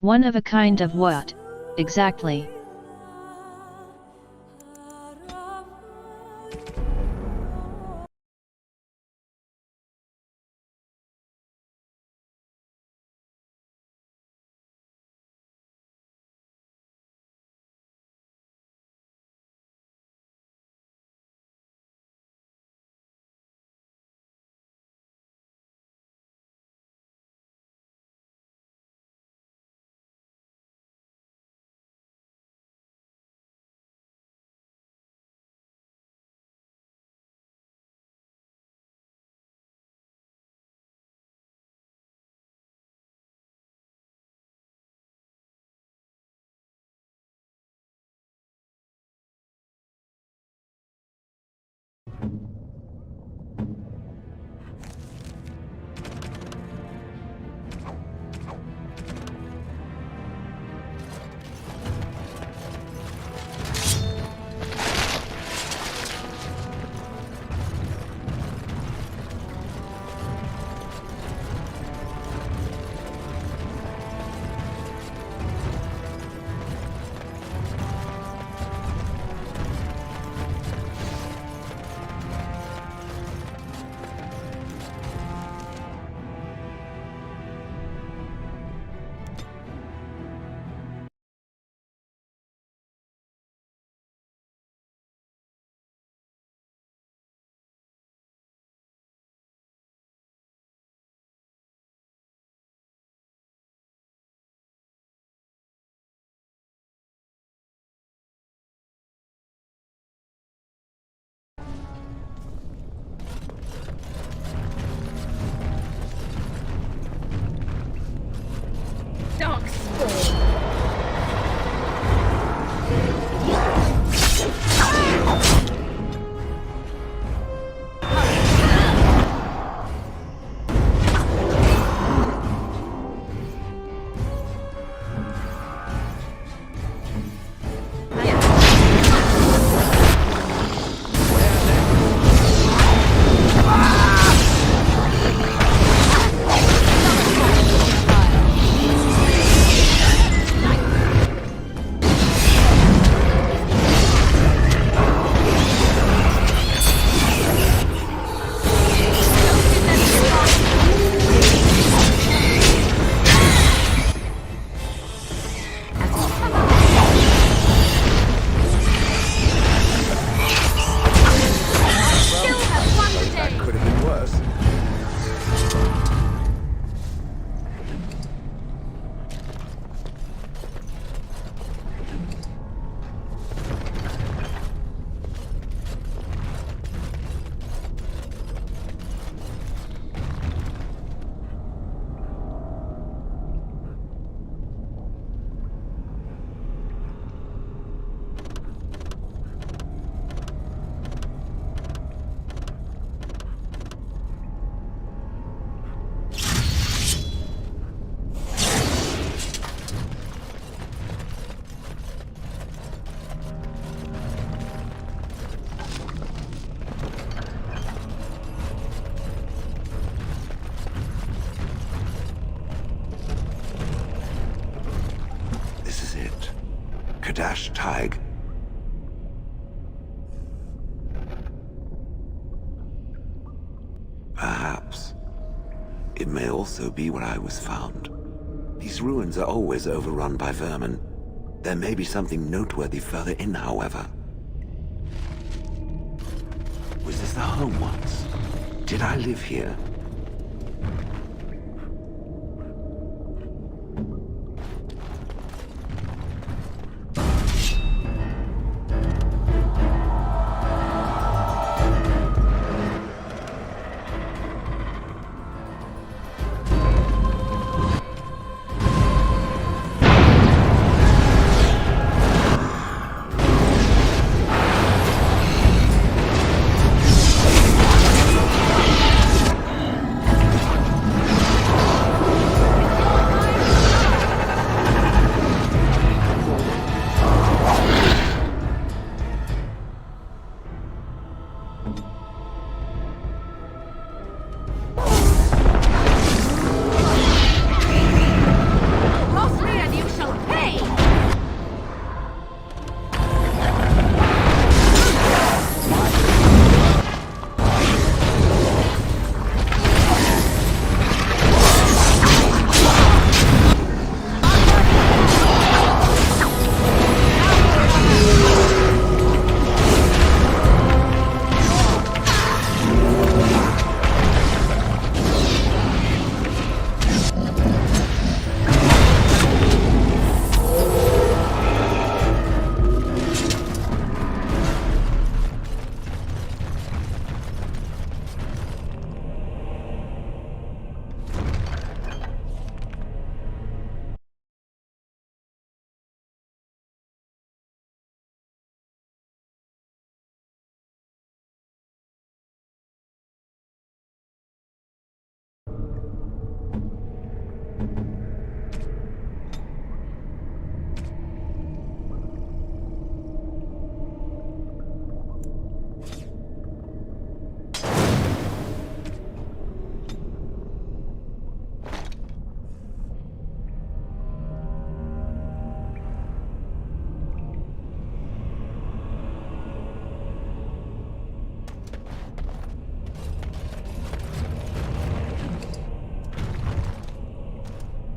One of a kind of what, exactly? Tag. Perhaps. It may also be where I was found. These ruins are always overrun by vermin. There may be something noteworthy further in, however. Was this the home once? Did I live here?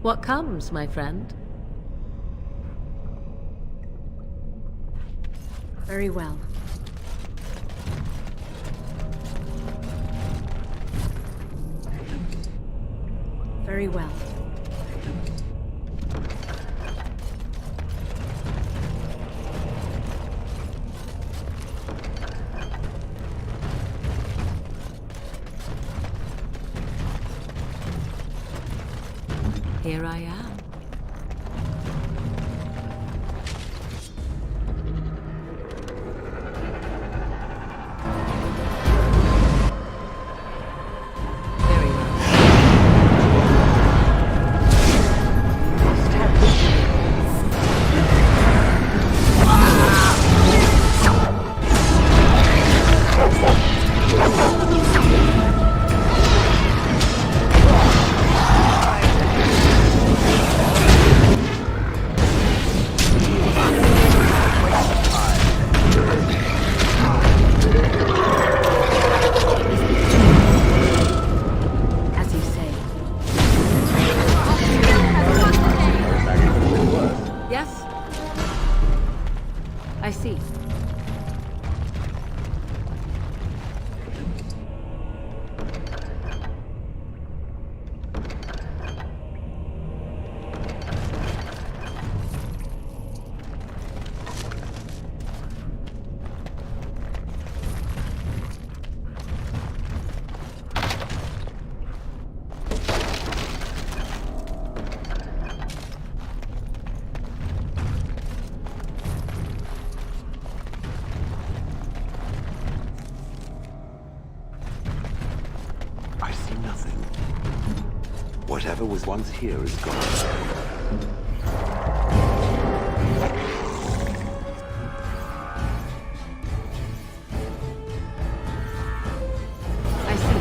What comes, my friend? Very well. Very well. Here I am. Whatever was once here is gone. I see.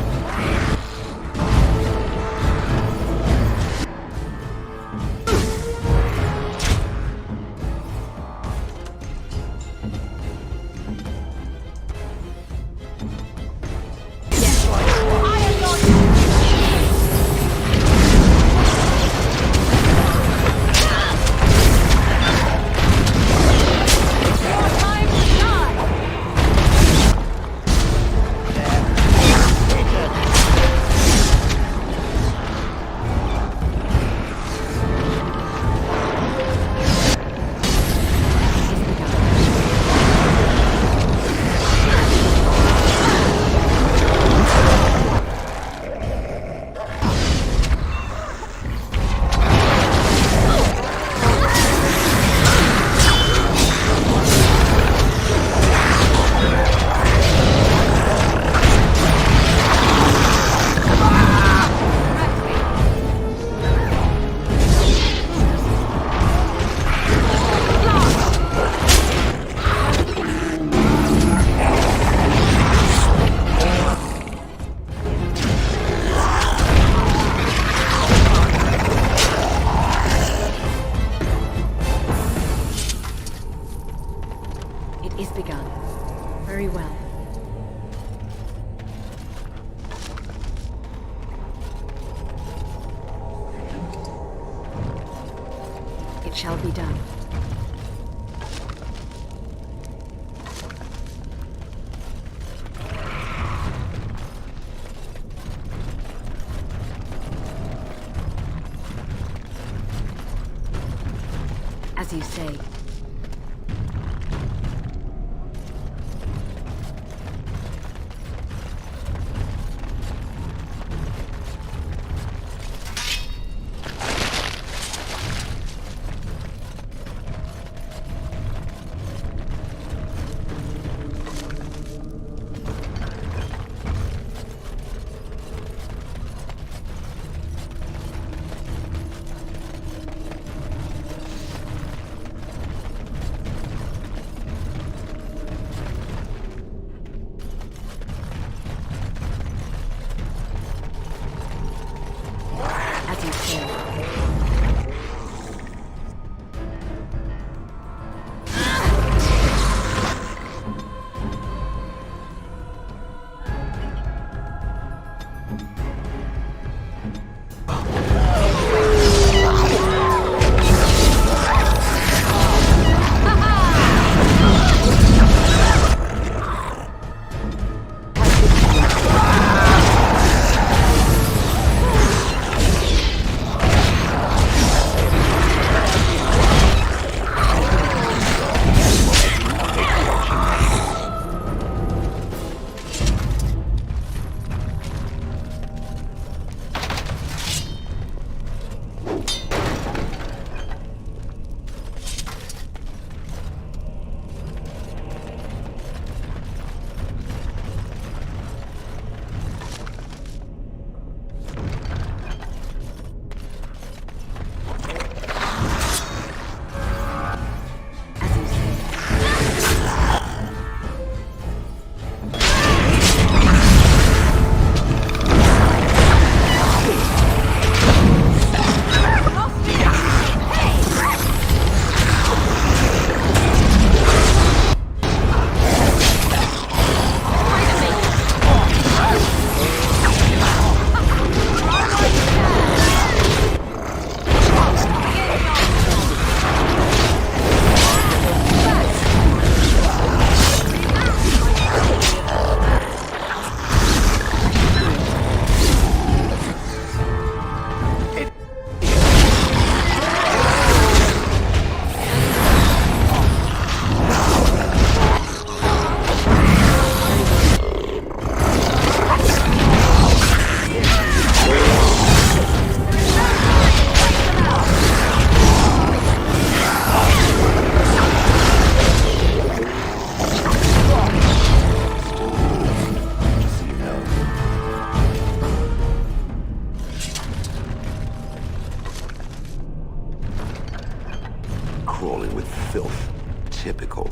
It shall be done. As you say. crawling with filth. Typical.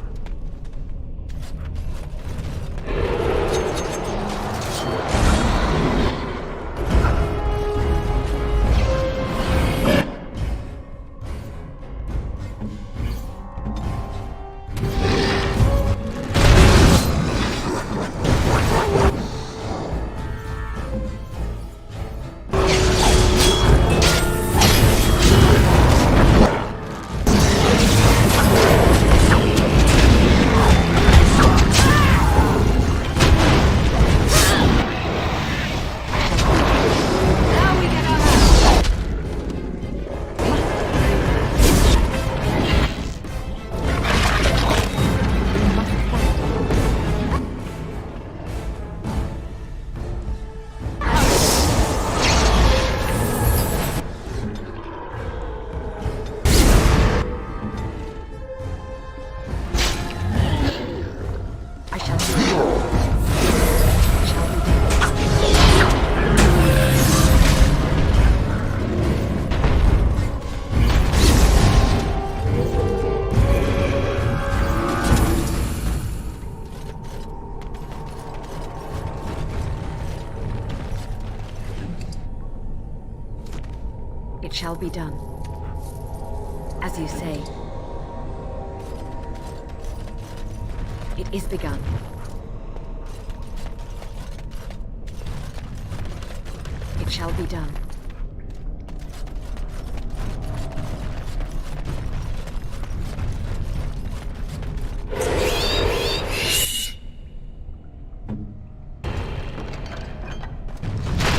It shall be done. As you say. It is begun. It shall be done.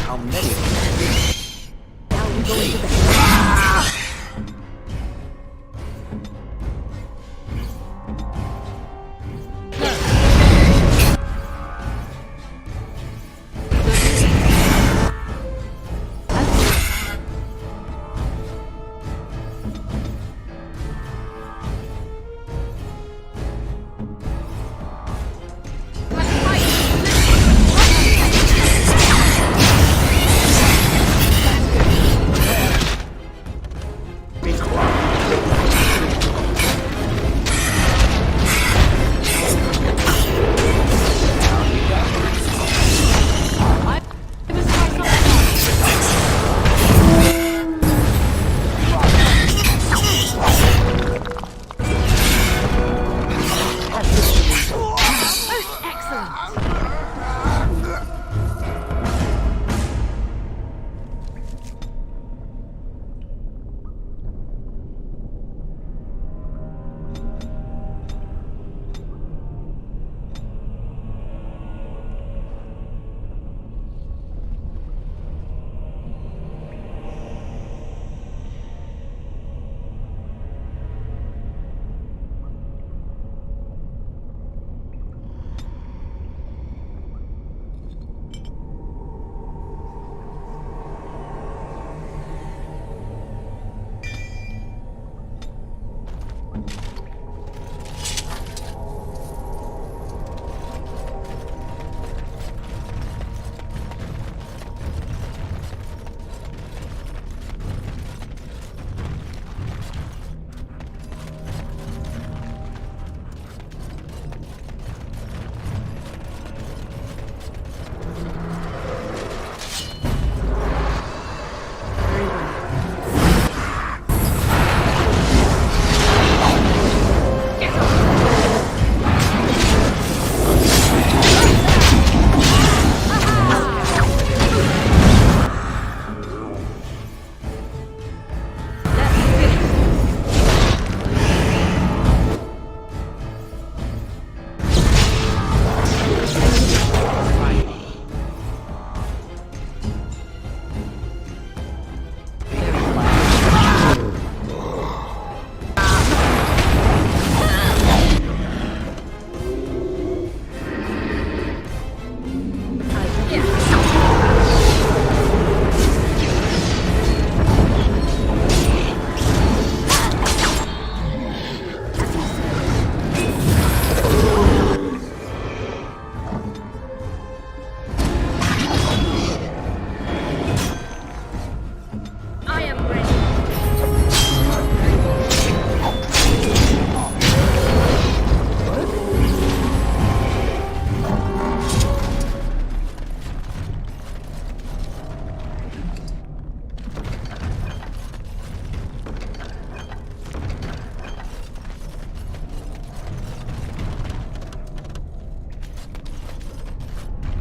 How many? Now we go into bed.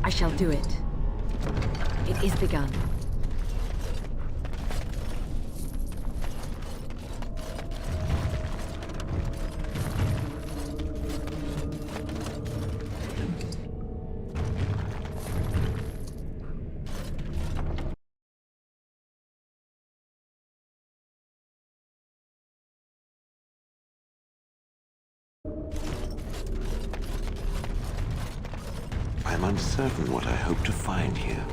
I shall do it. It is begun. I'm uncertain what I hope to find here.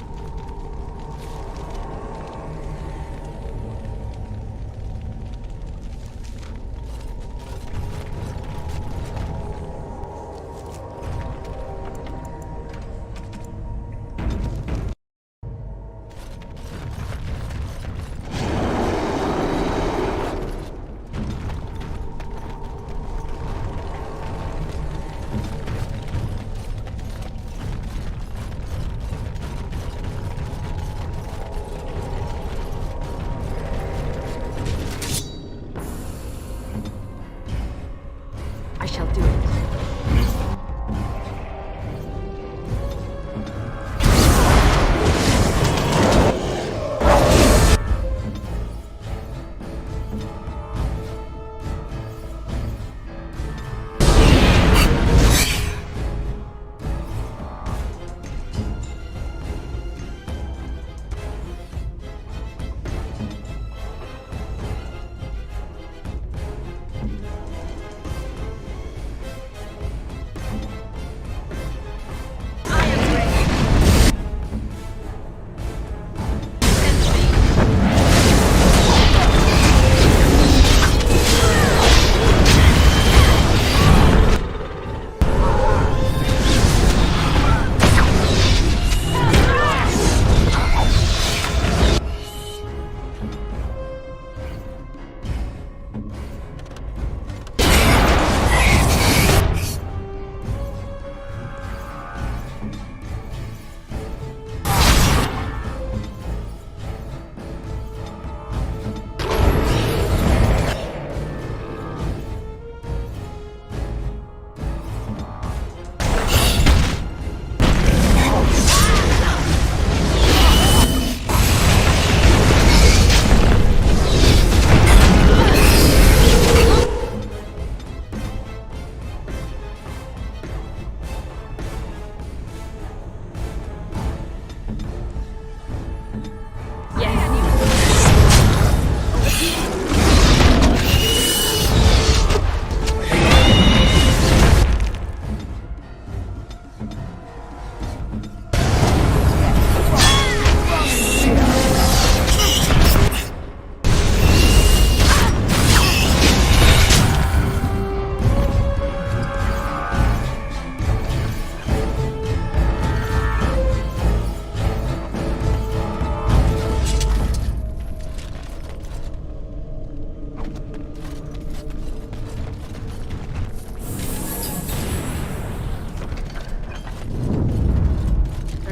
I shall do it.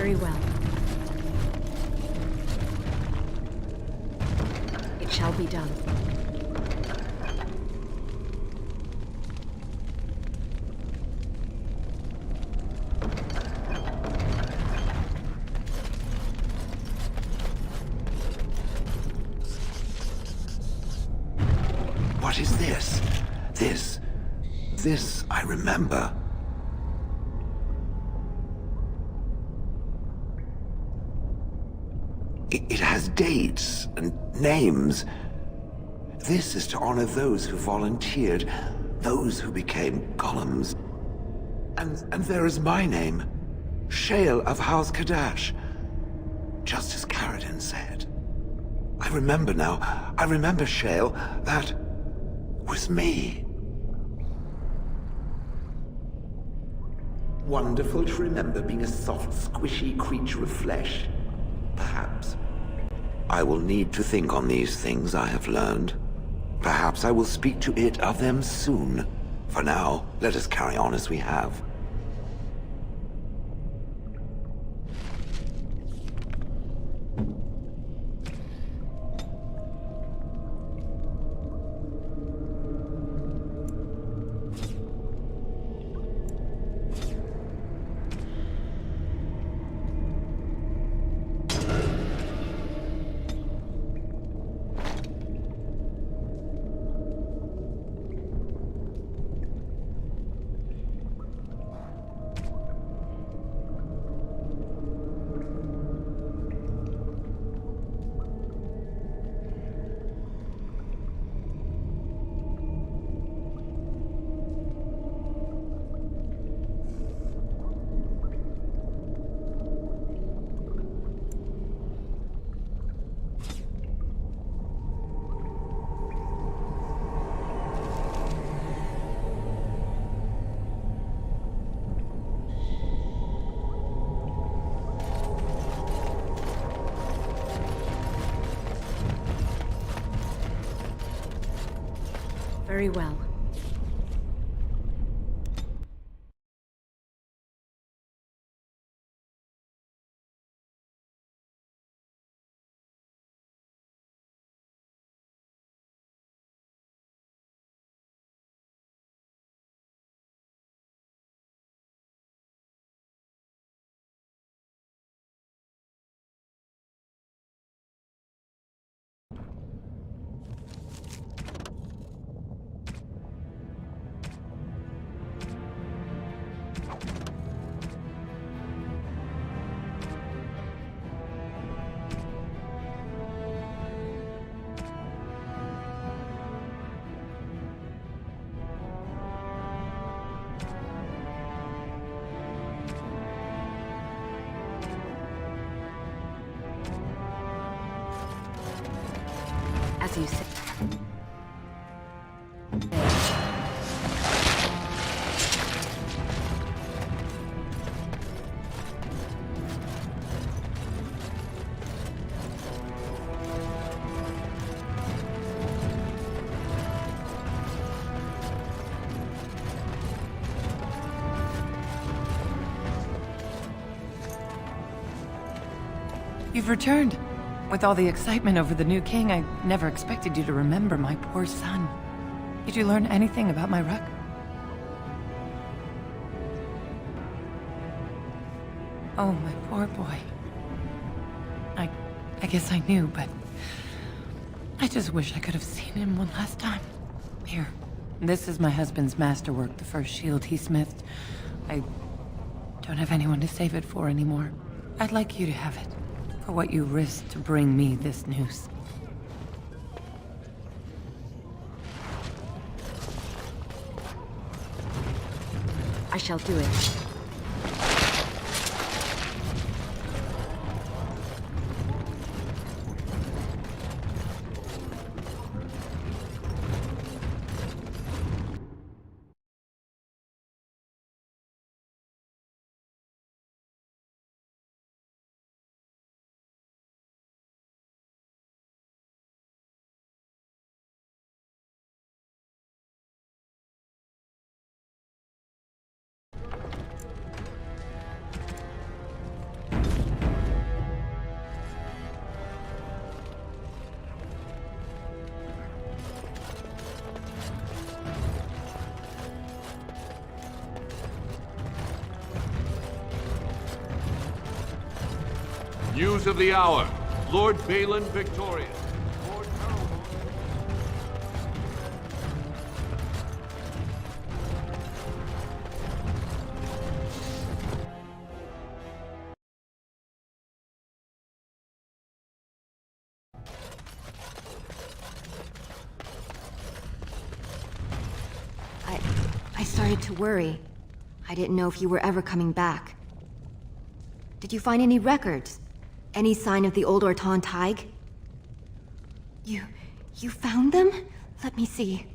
Very well. It shall be done. What is this? This I remember. It has dates and names. This is to honor those who volunteered, those who became golems. And there is my name, Shale of House Kadash, just as Caradin said. I remember now. I remember, Shale. That was me. Wonderful to remember being a soft, squishy creature of flesh. Perhaps. I will need to think on these things I have learned. Perhaps I will speak to it of them soon. For now, let us carry on as we have. Very well. As you say. You've returned. With all the excitement over the new king, I never expected you to remember my poor son. Did you learn anything about my ruck? Oh, my poor boy. I guess I knew, but I just wish I could have seen him one last time. Here, this is my husband's masterwork, the first shield he smithed. I don't have anyone to save it for anymore. I'd like you to have it. For what you risked to bring me this news. I shall do it. News of the hour. Lord Balin victorious. Lord I started to worry. I didn't know if you were ever coming back. Did you find any records? Any sign of the old Ortan Tig? You found them? Let me see.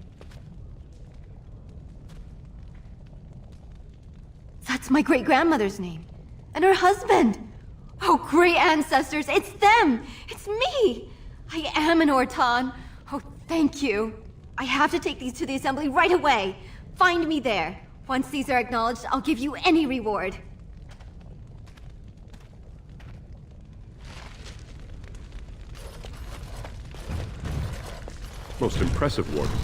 That's my great-grandmother's name. And her husband! Oh, great ancestors, it's them! It's me! I am an Ortan. Oh, thank you. I have to take these to the assembly right away. Find me there. Once these are acknowledged, I'll give you any reward. Most impressive, Warden.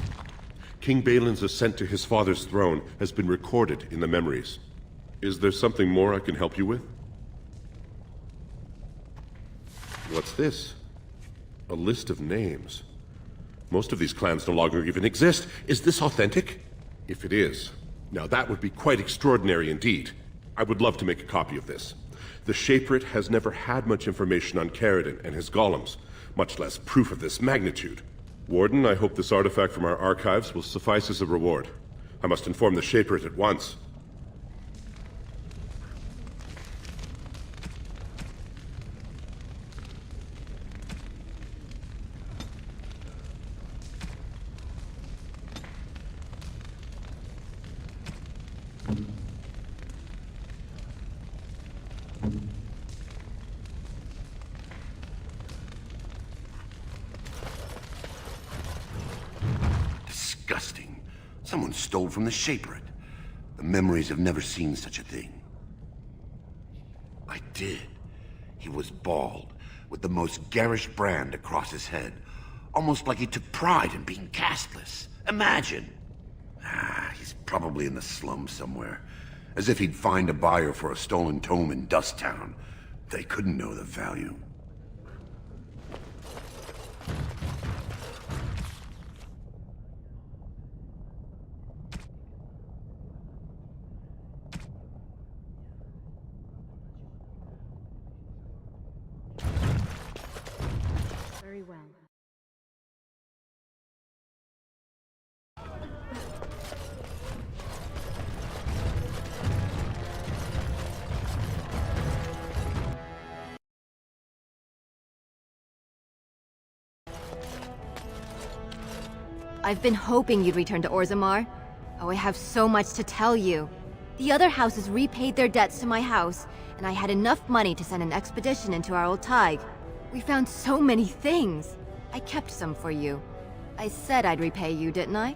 King Balin's ascent to his father's throne has been recorded in the memories. Is there something more I can help you with? What's this? A list of names. Most of these clans no longer even exist. Is this authentic? If it is, now that would be quite extraordinary indeed. I would love to make a copy of this. The Shaperate has never had much information on Caridin and his golems, much less proof of this magnitude. Warden, I hope this artifact from our archives will suffice as a reward. I must inform the Shaperate at once. Disgusting. Someone stole from the Shaper it. The memories have never seen such a thing. I did. He was bald, with the most garish brand across his head. Almost like he took pride in being castless. Imagine! He's probably in the slums somewhere. As if he'd find a buyer for a stolen tome in Dust Town. They couldn't know the value. Very well. I've been hoping you'd return to Orzammar. Oh, I have so much to tell you. The other houses repaid their debts to my house, and I had enough money to send an expedition into our old Tig. We found so many things. I kept some for you. I said I'd repay you, didn't I?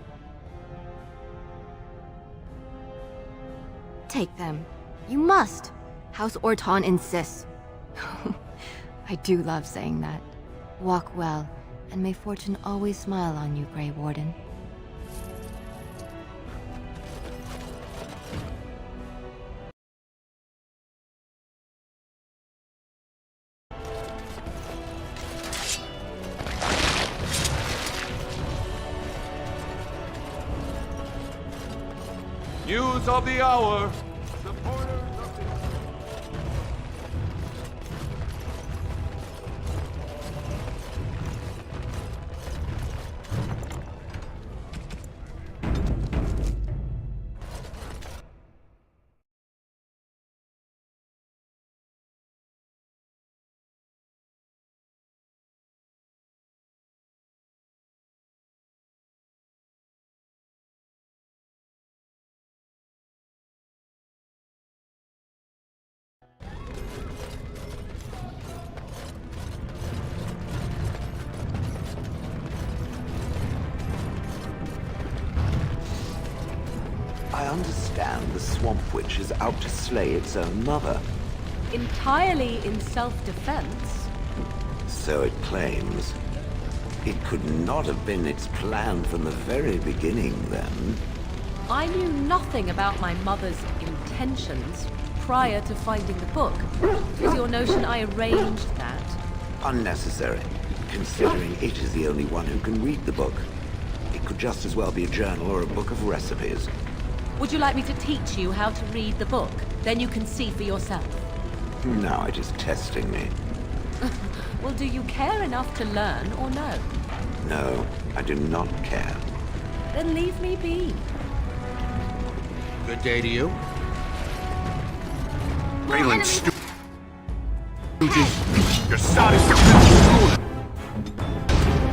Take them. You must. House Orton insists. I do love saying that. Walk well, and may fortune always smile on you, Grey Warden. News of the hour. Supporters of the... I understand the Swamp Witch is out to slay its own mother. Entirely in self-defense. So it claims. It could not have been its plan from the very beginning, then. I knew nothing about my mother's intentions prior to finding the book. Is your notion I arranged that? Unnecessary, considering it is the only one who can read the book. It could just as well be a journal or a book of recipes. Would you like me to teach you how to read the book? Then you can see for yourself. Now it is testing me. Well, do you care enough to learn or no? No, I do not care. Then leave me be. Good day to you. Raylan, Stooges, you're starting to build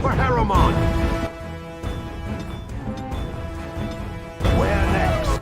for Harriman. Where next?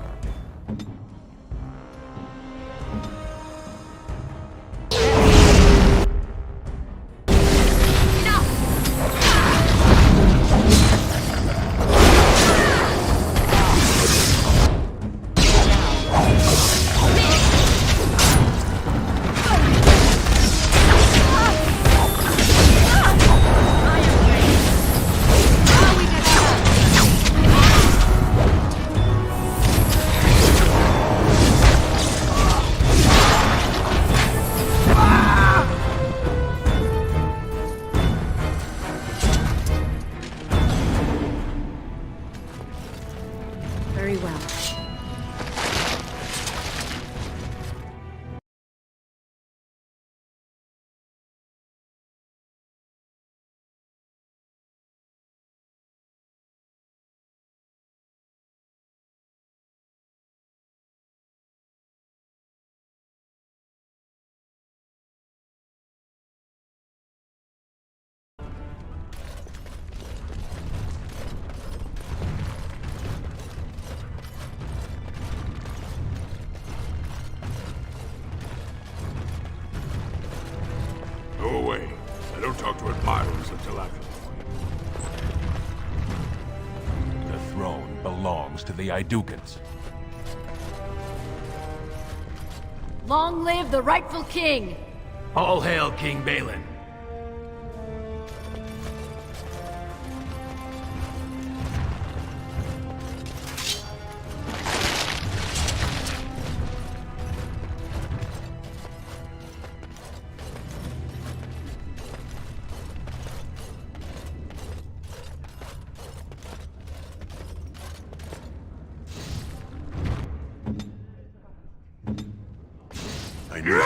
Very well. belongs to the Aidukans. Long live the rightful king! All hail King Balin. I knew it.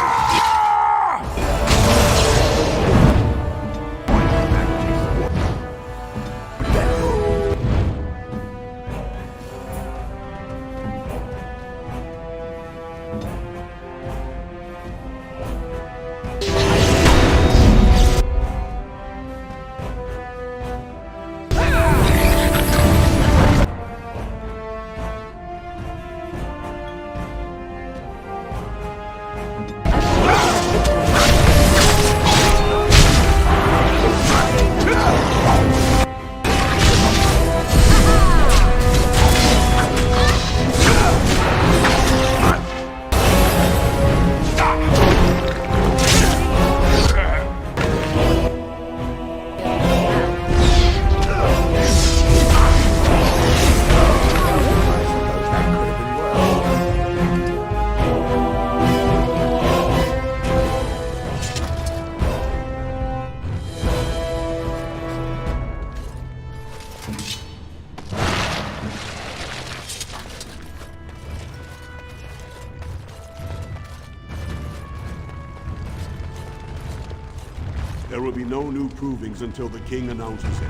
There will be no new provings until the king announces it.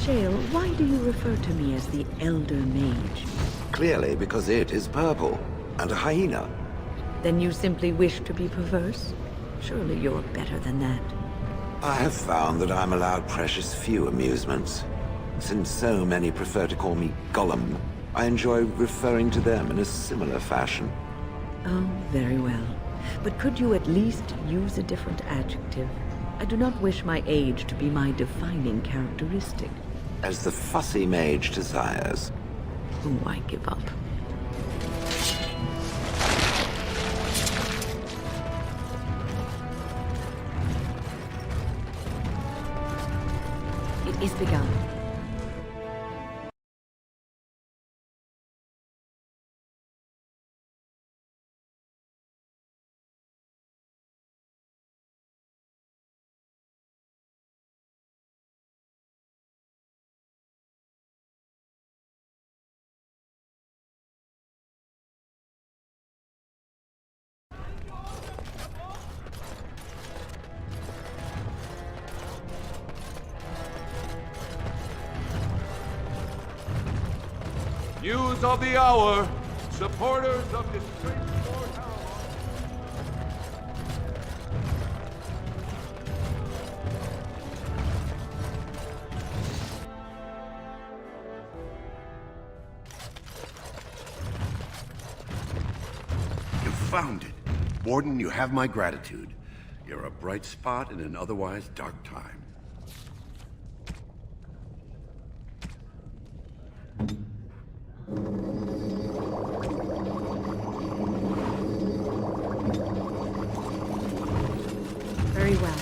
Shale, why do you refer to me as the Elder Mage? Clearly because it is purple, and a hyena. Then you simply wish to be perverse? Surely you're better than that. I have found that I'm allowed precious few amusements. Since so many prefer to call me Golem, I enjoy referring to them in a similar fashion. Oh, very well. But could you at least use a different adjective? I do not wish my age to be my defining characteristic. As the fussy mage desires. Oh, I give up. It is begun. News of the hour. Supporters of disgraced Lord Howard. You found it. Warden, you have my gratitude. You're a bright spot in an otherwise dark time. Very well.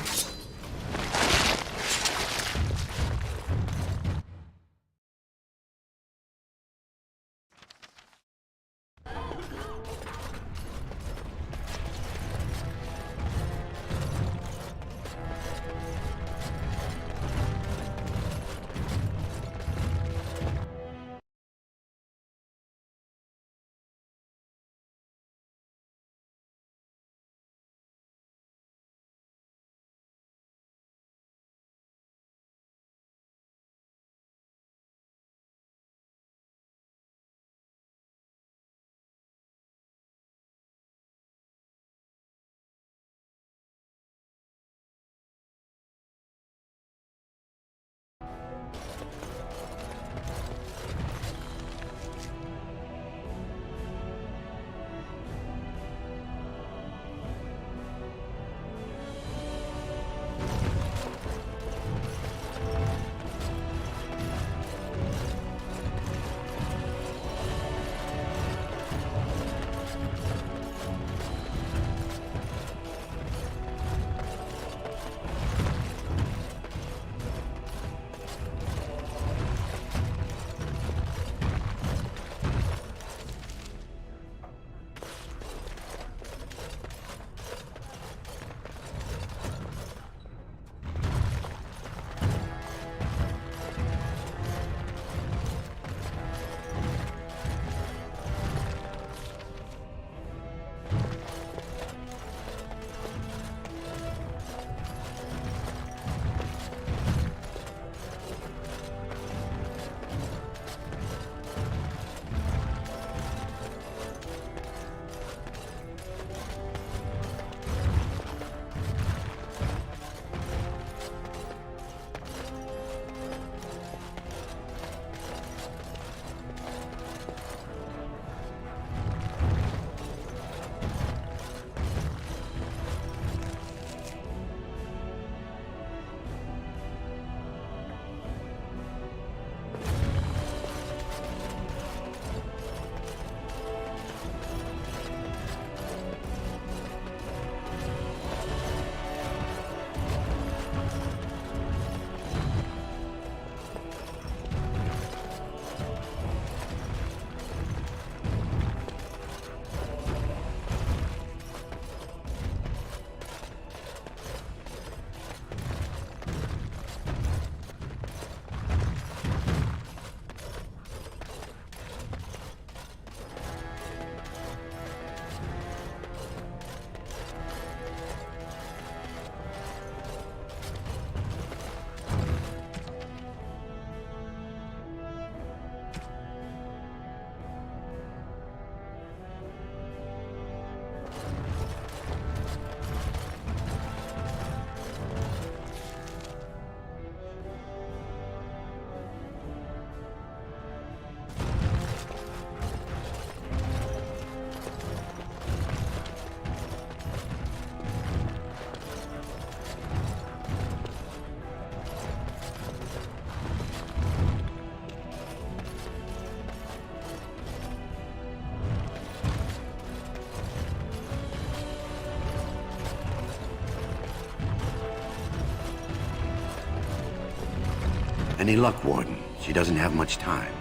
Any luck, Warden? She doesn't have much time.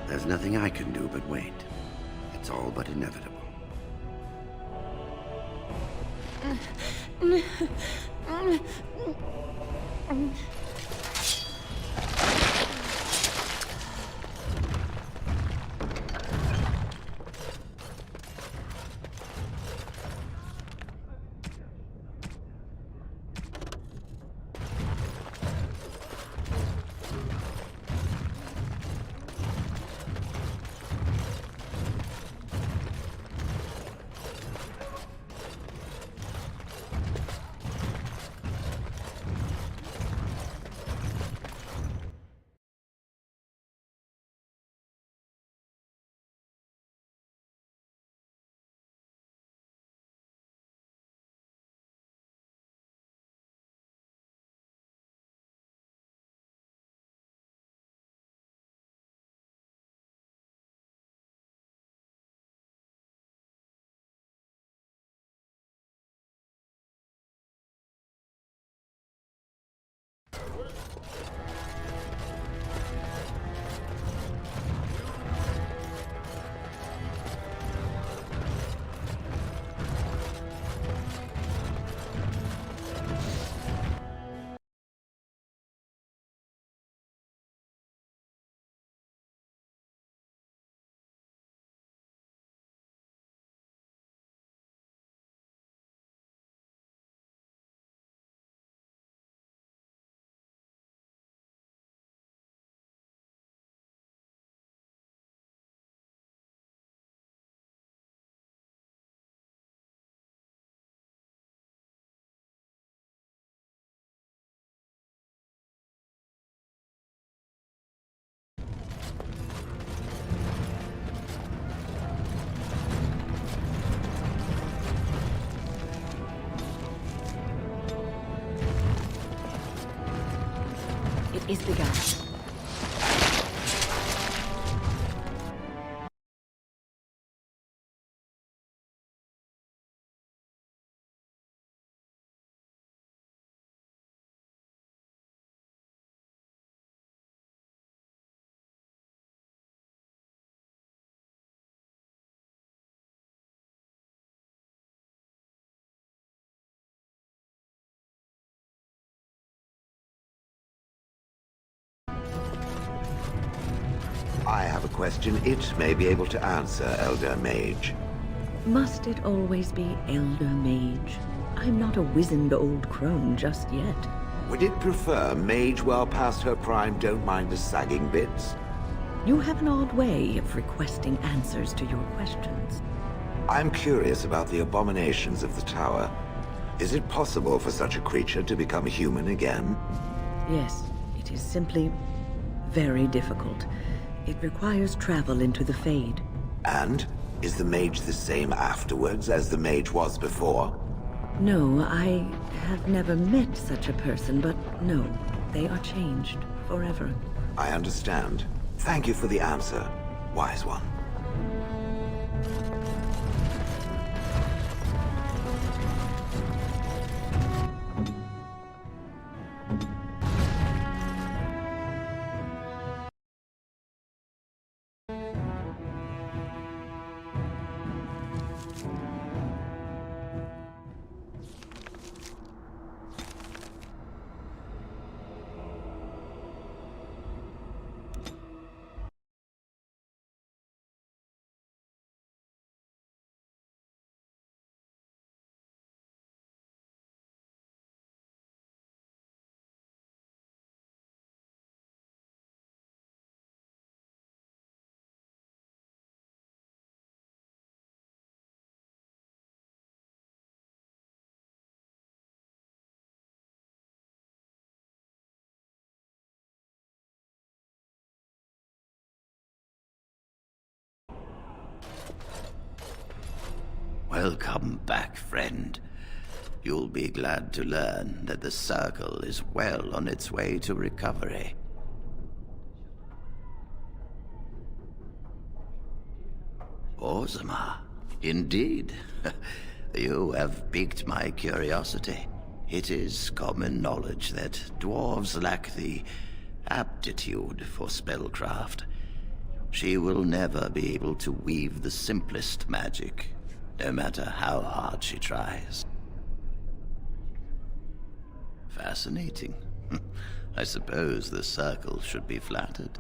There's nothing I can do but wait. It's all but inevitable. It is begun. I have a question it may be able to answer, Elder Mage. Must it always be Elder Mage? I'm not a wizened old crone just yet. Would it prefer mage well past her prime don't mind the sagging bits? You have an odd way of requesting answers to your questions. I'm curious about the abominations of the tower. Is it possible for such a creature to become human again? Yes, it is simply very difficult. It requires travel into the Fade. And? Is the mage the same afterwards as the mage was before? No, I have never met such a person, but no, they are changed forever. I understand. Thank you for the answer, wise one. Welcome back, friend. You'll be glad to learn that the Circle is well on its way to recovery. Orzammar, indeed. You have piqued my curiosity. It is common knowledge that dwarves lack the aptitude for spellcraft. She will never be able to weave the simplest magic, no matter how hard she tries. Fascinating. I suppose the Circle should be flattered.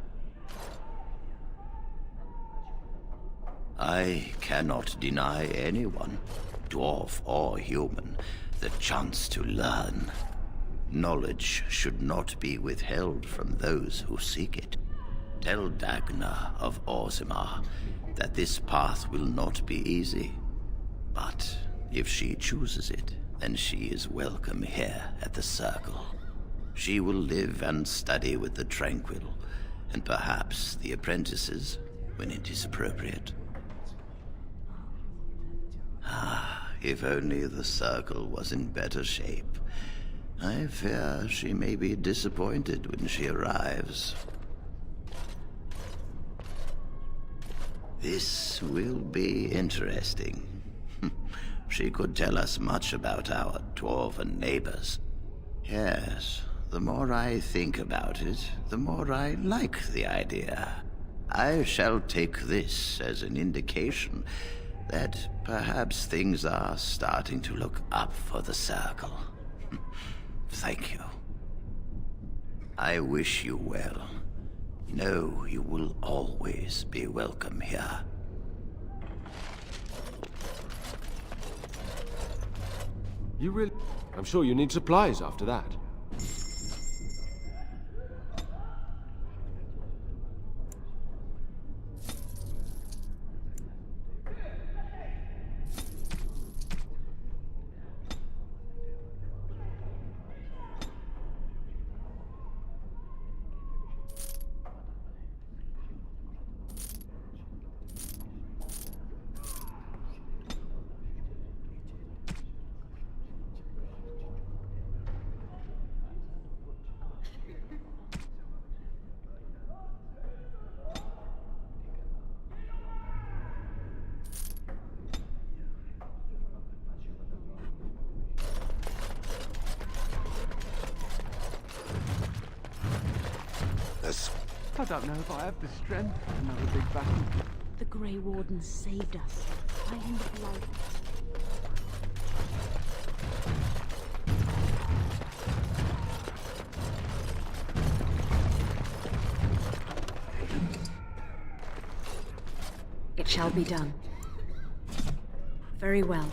I cannot deny anyone, dwarf or human, the chance to learn. Knowledge should not be withheld from those who seek it. Tell Dagna of Orzammar that this path will not be easy. But if she chooses it, then she is welcome here at the Circle. She will live and study with the Tranquil, and perhaps the apprentices, when it is appropriate. Ah, if only the Circle was in better shape. I fear she may be disappointed when she arrives. This will be interesting. She could tell us much about our dwarven neighbors. Yes, the more I think about it, the more I like the idea. I shall take this as an indication that perhaps things are starting to look up for the Circle. Thank you. I wish you well. Know you will always be welcome here. You really... I'm sure you need supplies after that. I don't know if I have the strength for another big battle. The Grey Warden saved us. Fighting the blood. It shall be done. Very well.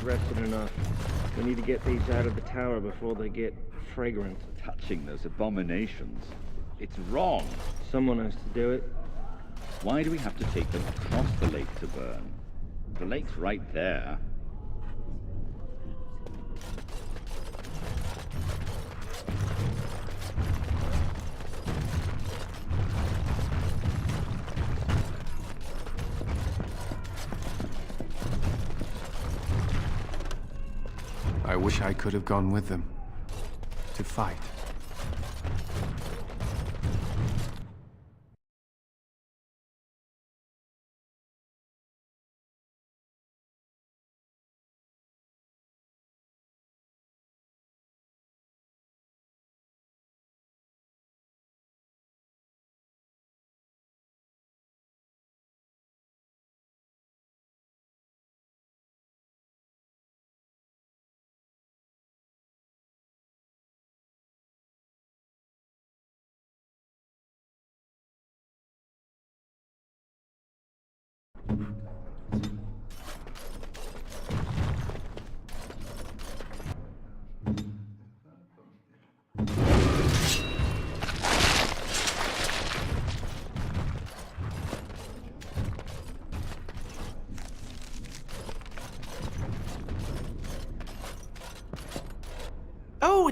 Rested enough. We need to get these out of the tower before they get fragrant. Touching those abominations. It's wrong. Someone has to do it. Why do we have to take them across the lake to burn? The lake's right there. I wish I could have gone with them. To fight.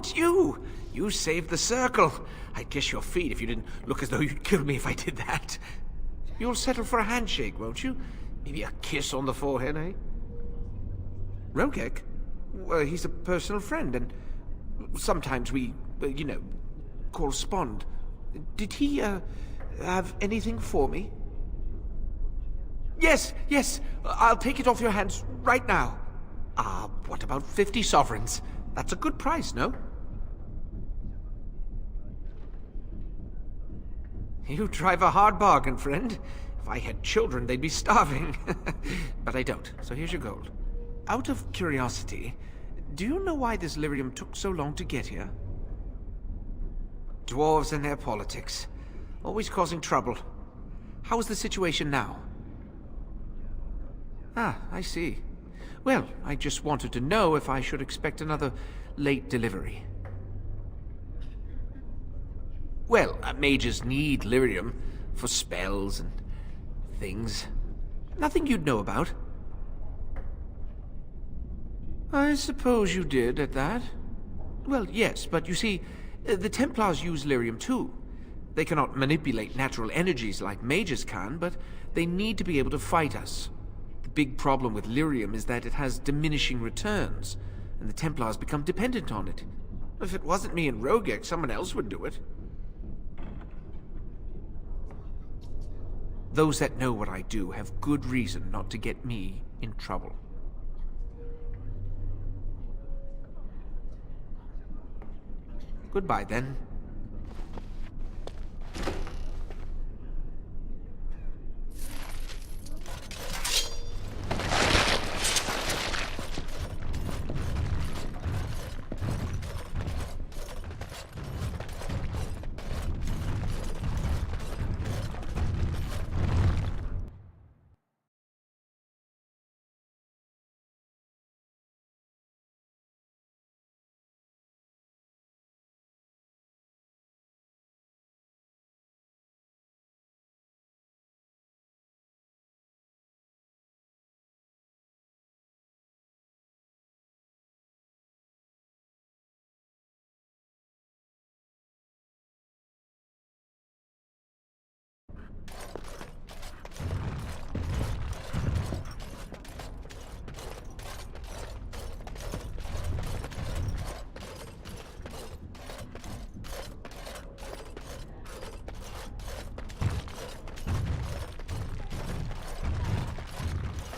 it's you! You saved the circle. I'd kiss your feet if you didn't look as though you'd kill me if I did that. You'll settle for a handshake, won't you? Maybe a kiss on the forehead, eh? Rogek? Well, he's a personal friend, and sometimes we, correspond. Did he, have anything for me? Yes, I'll take it off your hands right now. What about 50 sovereigns? That's a good price, no? You drive a hard bargain, friend. If I had children, they'd be starving. But I don't, so here's your gold. Out of curiosity, do you know why this lyrium took so long to get here? Dwarves and their politics. Always causing trouble. How is the situation now? I see. Well, I just wanted to know if I should expect another late delivery. Well, mages need lyrium for spells and things. Nothing you'd know about. I suppose you did at that. Well, yes, but you see, the Templars use lyrium too. They cannot manipulate natural energies like mages can, but they need to be able to fight us. The big problem with lyrium is that it has diminishing returns, and the Templars become dependent on it. If it wasn't me and Rogek, someone else would do it. Those that know what I do have good reason not to get me in trouble. Goodbye, then.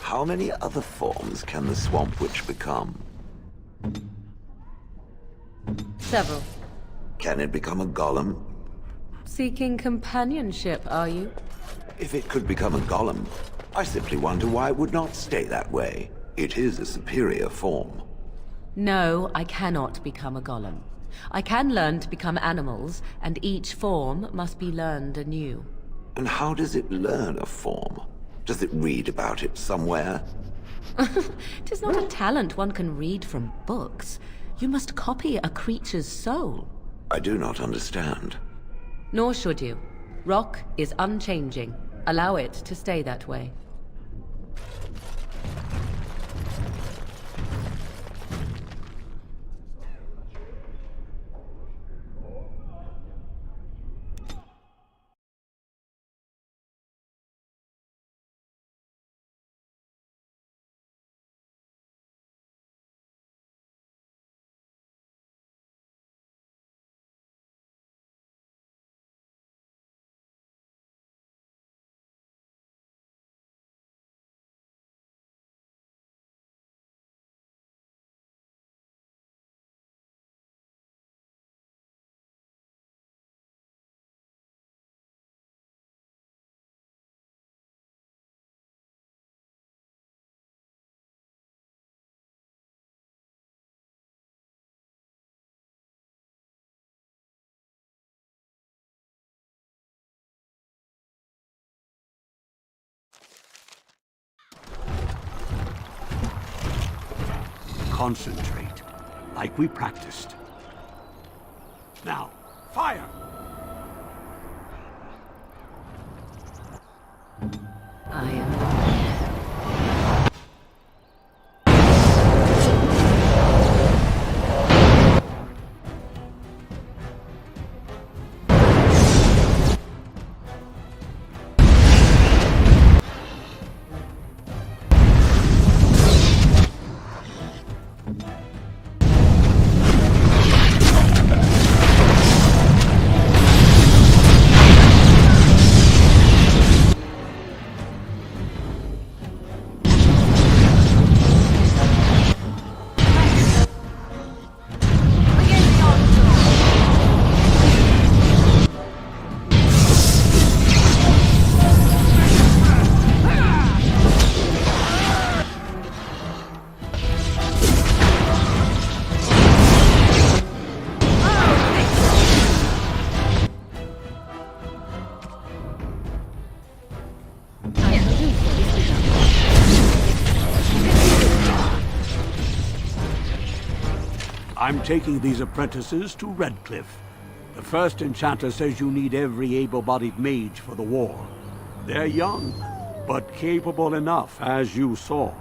How many other forms can the Swamp Witch become? Several. Can it become a golem? Seeking companionship, are you? If it could become a golem, I simply wonder why it would not stay that way. It is a superior form. No, I cannot become a golem. I can learn to become animals, and each form must be learned anew. And how does it learn a form? Does it read about it somewhere? It is not a talent one can read from books. You must copy a creature's soul. I do not understand. Nor should you. Rock is unchanging. Allow it to stay that way. Concentrate, like we practiced. Now, fire! I am... I'm taking these apprentices to Redcliffe. The first enchanter says you need every able-bodied mage for the war. They're young, but capable enough, as you saw.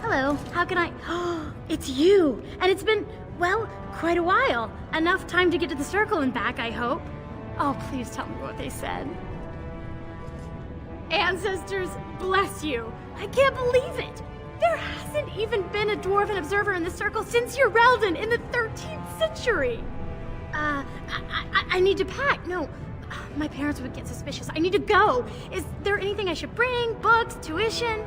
Hello, how can I... Oh, it's you! And it's been, well, quite a while. Enough time to get to the circle and back, I hope. Oh, please tell me what they said. Ancestors, bless you. I can't believe it. There hasn't even been a dwarven observer in the circle since Urelden in the 13th century. I need to pack. No, my parents would get suspicious. I need to go. Is there anything I should bring? Books? Tuition?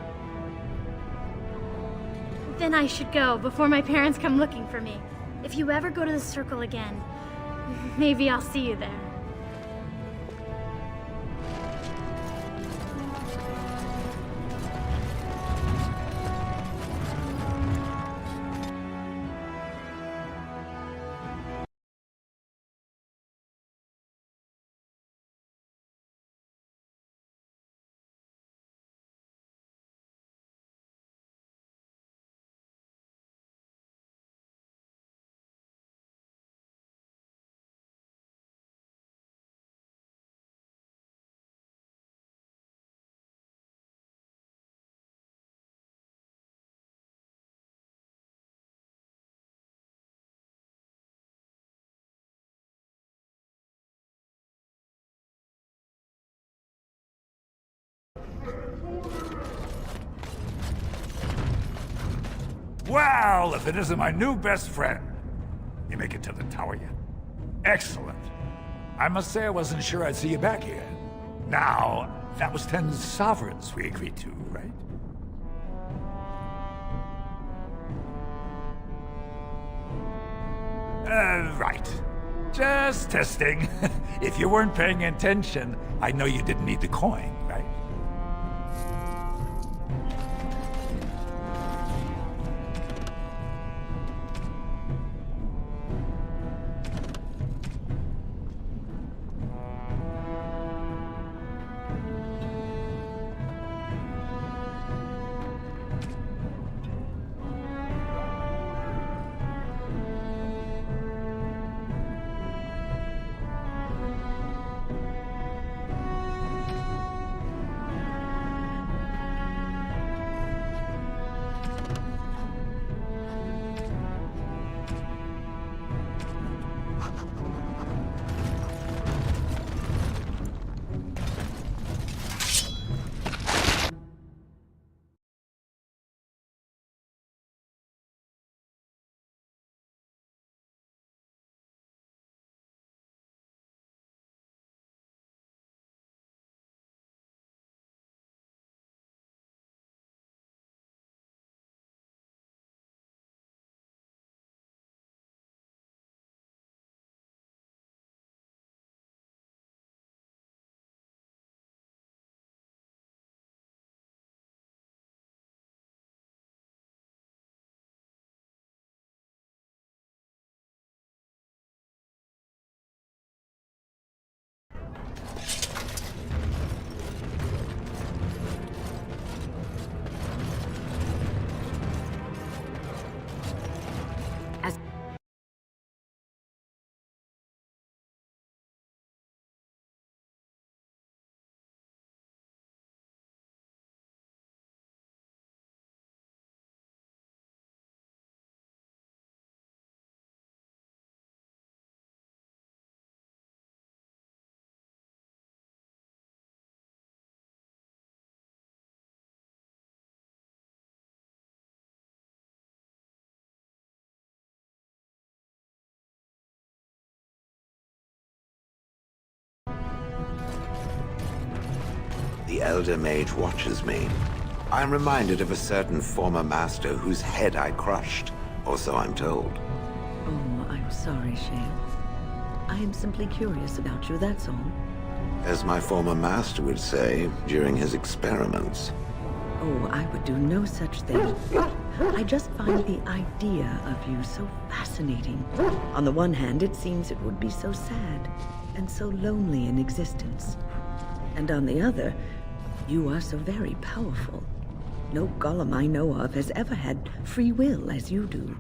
Then I should go before my parents come looking for me. If you ever go to the circle again, maybe I'll see you there. Well, if it isn't my new best friend. You make it to the tower yet? Excellent. I must say I wasn't sure I'd see you back here. Now, that was 10 sovereigns we agreed to, right? Right. Just testing. If you weren't paying attention, I know you didn't need the coin, right? The Elder Mage watches me. I'm reminded of a certain former master whose head I crushed, or so I'm told. Oh, I'm sorry, Shale. I am simply curious about you, that's all. As my former master would say during his experiments. Oh, I would do no such thing. I just find the idea of you so fascinating. On the one hand, it seems it would be so sad and so lonely in existence. And on the other, you are so very powerful. No Golem I know of has ever had free will as you do.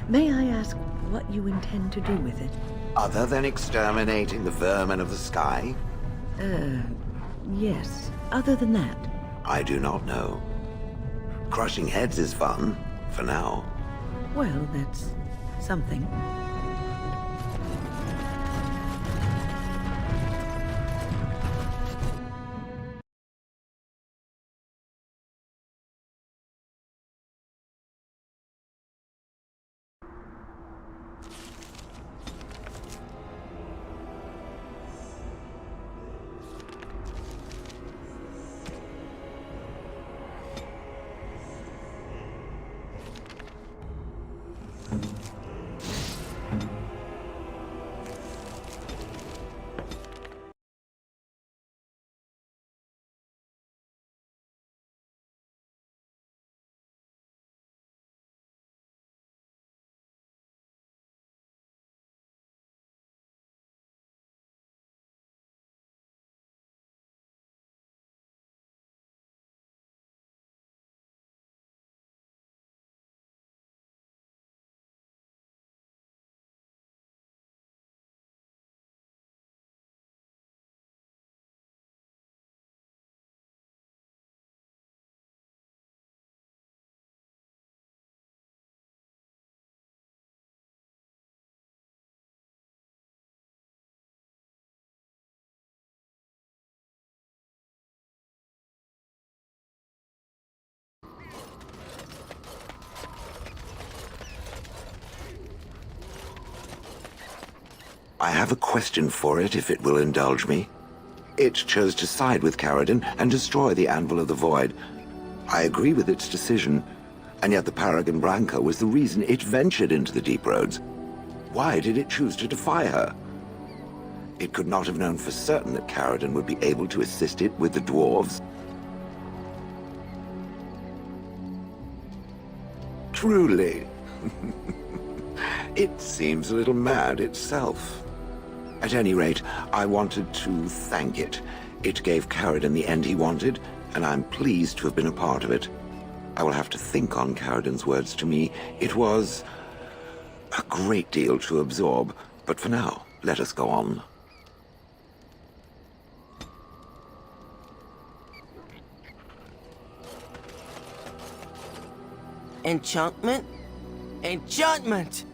May I ask what you intend to do with it? Other than exterminating the vermin of the sky? Yes. Other than that? I do not know. Crushing heads is fun, for now. Well, that's something. I have a question for it, if it will indulge me. It chose to side with Caridin and destroy the Anvil of the Void. I agree with its decision, and yet the Paragon Branca was the reason it ventured into the Deep Roads. Why did it choose to defy her? It could not have known for certain that Caridin would be able to assist it with the dwarves. Truly. It seems a little mad itself. At any rate, I wanted to thank it. It gave Caridin the end he wanted, and I'm pleased to have been a part of it. I will have to think on Caridin's words to me. It was a great deal to absorb, but for now, let us go on. Enchantment? Enchantment!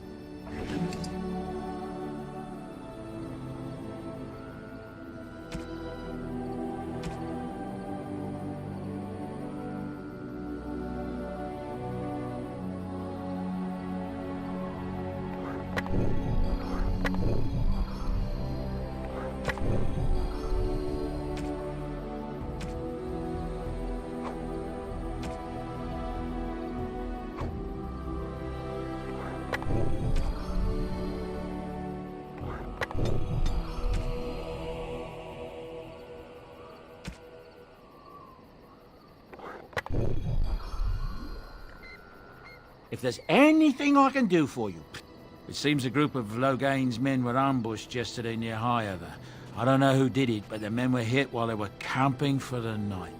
If there's anything I can do for you... It seems a group of Loghain's men were ambushed yesterday near Highover. I don't know who did it, but the men were hit while they were camping for the night.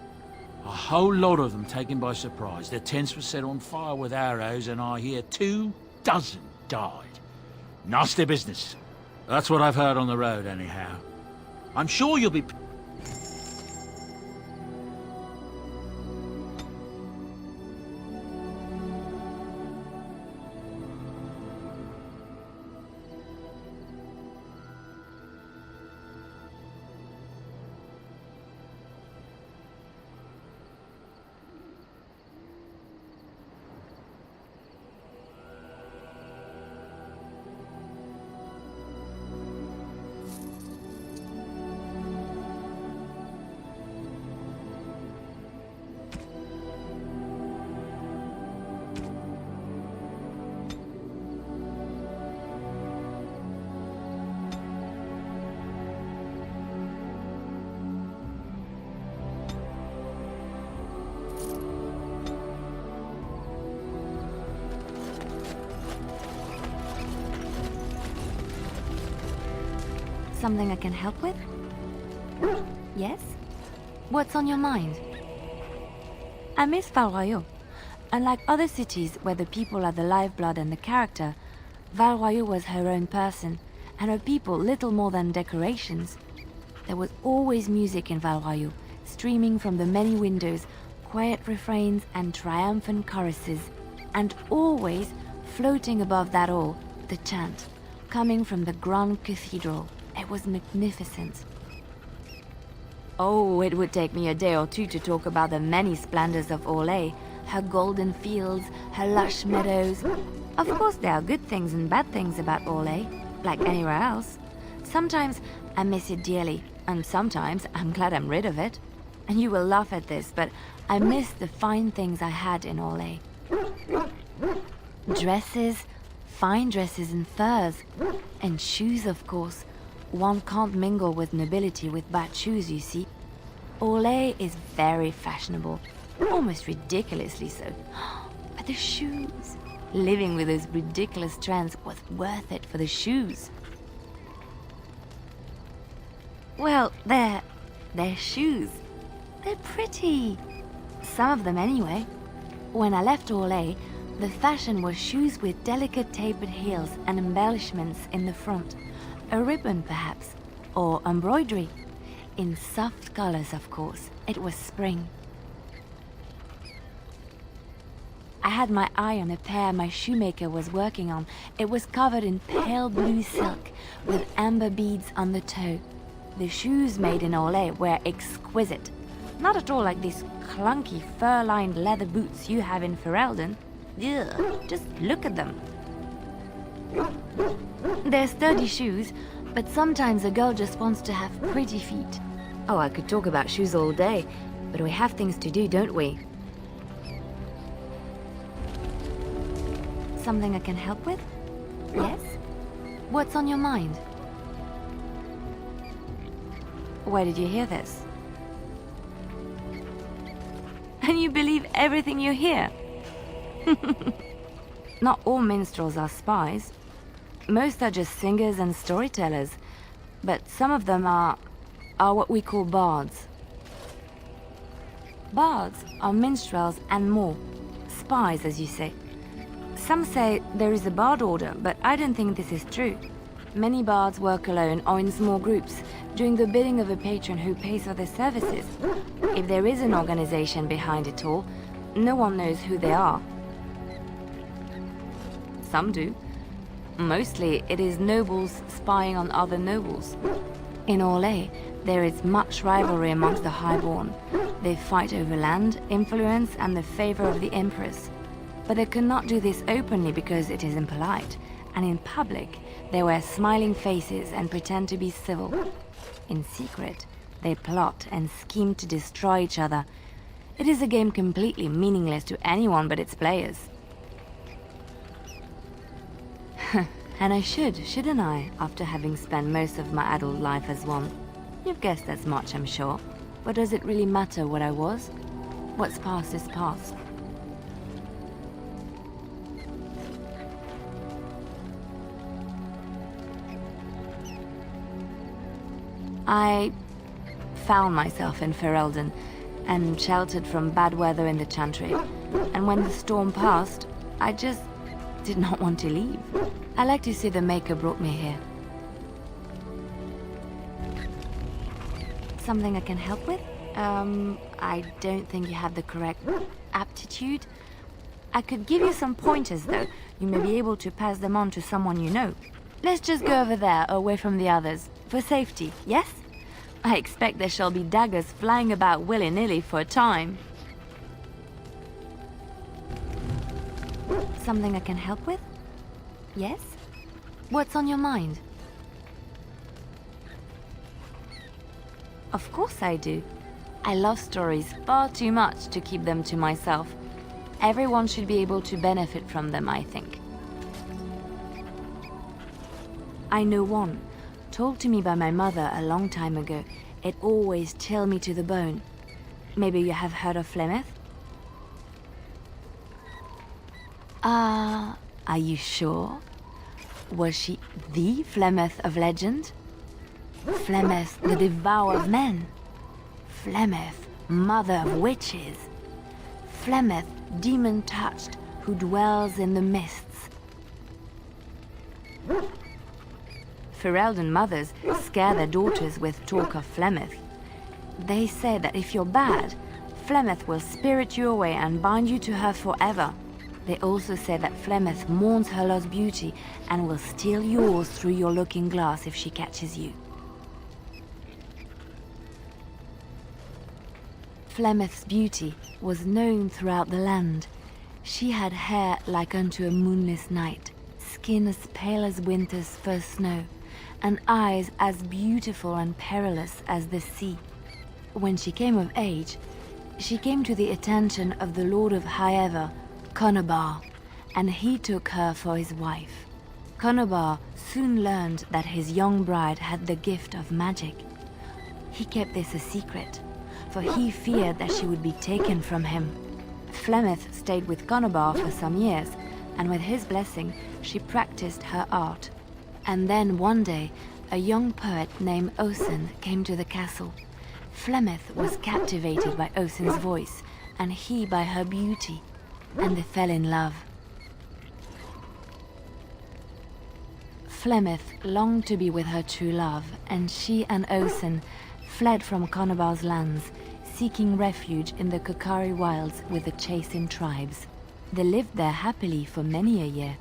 A whole lot of them taken by surprise. Their tents were set on fire with arrows, and I hear 24 died. Nasty business. That's what I've heard on the road, anyhow. I'm sure you'll be... Something I can help with? Yes? What's on your mind? I miss Val Royeaux. Unlike other cities where the people are the lifeblood and the character, Val Royeaux was her own person, and her people little more than decorations. There was always music in Val Royeaux, streaming from the many windows, quiet refrains and triumphant choruses, and always, floating above that all, the chant, coming from the Grand Cathedral. It was magnificent. Oh, it would take me a day or two to talk about the many splendors of Orlais, her golden fields, her lush meadows. Of course, there are good things and bad things about Orlais, like anywhere else. Sometimes I miss it dearly, and sometimes I'm glad I'm rid of it. And you will laugh at this, but I miss the fine things I had in Orlais. Dresses, fine dresses and furs, and shoes, of course. One can't mingle with nobility with bad shoes, you see. Orlais is very fashionable, almost ridiculously so. But the shoes, living with those ridiculous trends was worth it for the shoes. Well, they're shoes. They're pretty. Some of them anyway. When I left Orlais, the fashion was shoes with delicate tapered heels and embellishments in the front. A ribbon, perhaps, or embroidery. In soft colors, of course. It was spring. I had my eye on a pair my shoemaker was working on. It was covered in pale blue silk, with amber beads on the toe. The shoes made in Orlais were exquisite. Not at all like these clunky fur-lined leather boots you have in Ferelden. Ugh, just look at them. They're sturdy shoes, but sometimes a girl just wants to have pretty feet. Oh, I could talk about shoes all day, but we have things to do, don't we? Something I can help with? Yes? What's on your mind? Where did you hear this? And you believe everything you hear? Not all minstrels are spies. Most are just singers and storytellers, but some of them are what we call bards. Bards are minstrels and more. Spies, as you say. Some say there is a bard order, but I don't think this is true. Many bards work alone or in small groups, doing the bidding of a patron who pays for their services. If there is an organization behind it all, no one knows who they are. Some do. Mostly, it is nobles spying on other nobles. In Orlais, there is much rivalry amongst the highborn. They fight over land, influence, and the favor of the Empress. But they cannot do this openly because it is impolite, and in public, they wear smiling faces and pretend to be civil. In secret, they plot and scheme to destroy each other. It is a game completely meaningless to anyone but its players. And I shouldn't I, after having spent most of my adult life as one? You've guessed as much, I'm sure. But does it really matter what I was? What's past is past. I found myself in Ferelden and sheltered from bad weather in the Chantry. And when the storm passed, I just did not want to leave. I like to see the Maker brought me here. Something I can help with? I don't think you have the correct aptitude. I could give you some pointers, though. You may be able to pass them on to someone you know. Let's just go over there, away from the others. For safety, yes? I expect there shall be daggers flying about willy-nilly for a time. Something I can help with? Yes? What's on your mind? Of course I do. I love stories far too much to keep them to myself. Everyone should be able to benefit from them, I think. I know one, told to me by my mother a long time ago. It always chilled me to the bone. Maybe you have heard of Flemeth? Are you sure? Was she the Flemeth of legend? Flemeth, the devourer of men. Flemeth, mother of witches. Flemeth, demon-touched, who dwells in the mists. Ferelden mothers scare their daughters with talk of Flemeth. They say that if you're bad, Flemeth will spirit you away and bind you to her forever. They also say that Flemeth mourns her lost beauty and will steal yours through your looking glass if she catches you. Flemeth's beauty was known throughout the land. She had hair like unto a moonless night, skin as pale as winter's first snow, and eyes as beautiful and perilous as the sea. When she came of age, she came to the attention of the Lord of Highever, Conobar, and he took her for his wife. Conobar soon learned that his young bride had the gift of magic. He kept this a secret, for he feared that she would be taken from him. Flemeth stayed with Conobar for some years, and with his blessing, she practiced her art. And then one day, a young poet named Osen came to the castle. Flemeth was captivated by Osen's voice, and he by her beauty, and they fell in love. Flemeth longed to be with her true love, and she and Osen fled from Conobar's lands, seeking refuge in the Kokari wilds with the Chasing tribes. They lived there happily for many a year,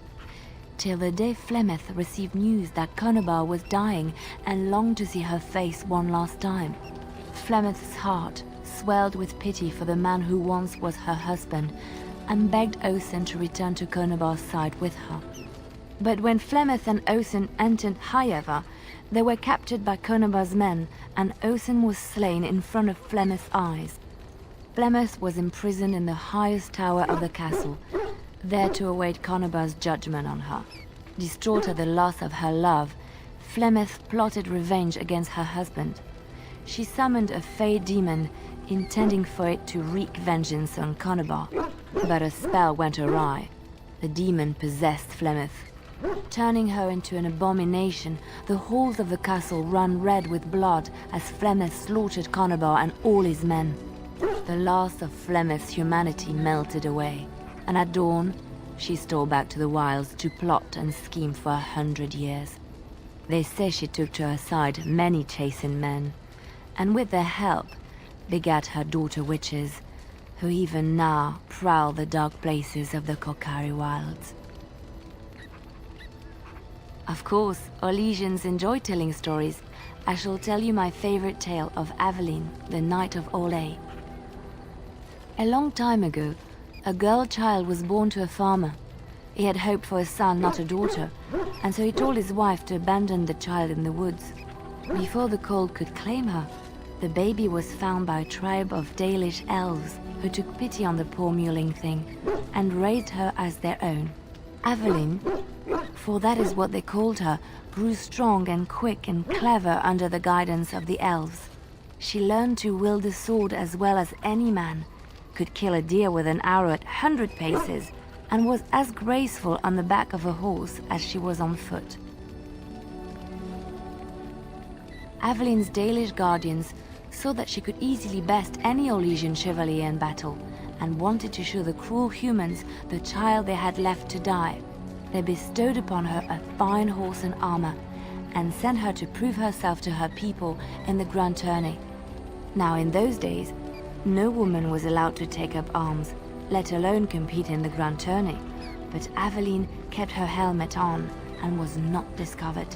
till the day Flemeth received news that Conobar was dying and longed to see her face one last time. Flemeth's heart swelled with pity for the man who once was her husband, and begged Osen to return to Conobar's side with her. But when Flemeth and Osen entered Highever, they were captured by Conobar's men, and Osen was slain in front of Flemeth's eyes. Flemeth was imprisoned in the highest tower of the castle, there to await Conobar's judgment on her. Distraught at the loss of her love, Flemeth plotted revenge against her husband. She summoned a fey demon, intending for it to wreak vengeance on Conobar, but a spell went awry. The demon possessed Flemeth. Turning her into an abomination, the halls of the castle ran red with blood as Flemeth slaughtered Conobar and all his men. The last of Flemeth's humanity melted away, and at dawn, she stole back to the wilds to plot and scheme for 100 years. They say she took to her side many Chasing men, and with their help, begat her daughter witches, who even now prowl the dark places of the Kokari wilds. Of course, Orlesians enjoy telling stories. I shall tell you my favorite tale of Aveline, the Knight of Orlais. A long time ago, a girl child was born to a farmer. He had hoped for a son, not a daughter, and so he told his wife to abandon the child in the woods. Before the cold could claim her, the baby was found by a tribe of Dalish elves who took pity on the poor mewling thing and raised her as their own. Aveline, for that is what they called her, grew strong and quick and clever under the guidance of the elves. She learned to wield the sword as well as any man, could kill a deer with an arrow at 100 paces, and was as graceful on the back of a horse as she was on foot. Aveline's Dalish guardians saw that she could easily best any Orlesian chevalier in battle, and wanted to show the cruel humans the child they had left to die. They bestowed upon her a fine horse and armor, and sent her to prove herself to her people in the Grand Tourney. Now in those days, no woman was allowed to take up arms, let alone compete in the Grand Tourney, but Aveline kept her helmet on and was not discovered.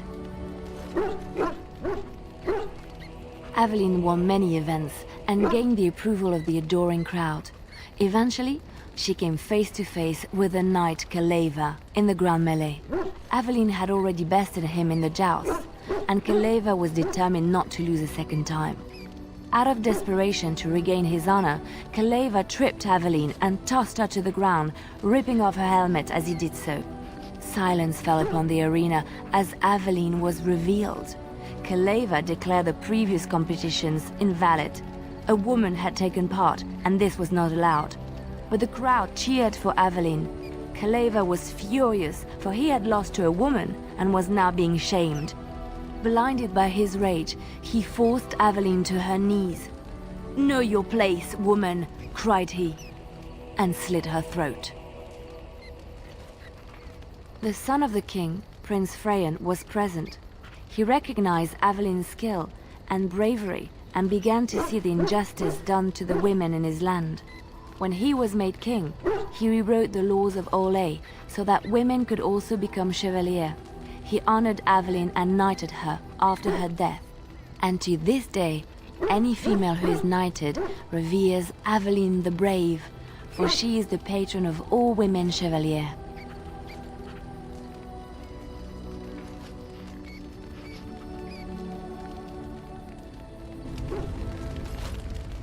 Aveline won many events and gained the approval of the adoring crowd. Eventually, she came face to face with the knight Kaleva in the Grand Melee. Aveline had already bested him in the joust, and Kaleva was determined not to lose a second time. Out of desperation to regain his honor, Kaleva tripped Aveline and tossed her to the ground, ripping off her helmet as he did so. Silence fell upon the arena as Aveline was revealed. Kaleva declared the previous competitions invalid. A woman had taken part, and this was not allowed. But the crowd cheered for Aveline. Kaleva was furious, for he had lost to a woman and was now being shamed. Blinded by his rage, he forced Aveline to her knees. "Know your place, woman," cried he, and slit her throat. The son of the king, Prince Freyan, was present. He recognized Aveline's skill and bravery and began to see the injustice done to the women in his land. When he was made king, he rewrote the laws of Orlais so that women could also become chevalier. He honored Aveline and knighted her after her death. And to this day, any female who is knighted reveres Aveline the Brave, for she is the patron of all women chevalier.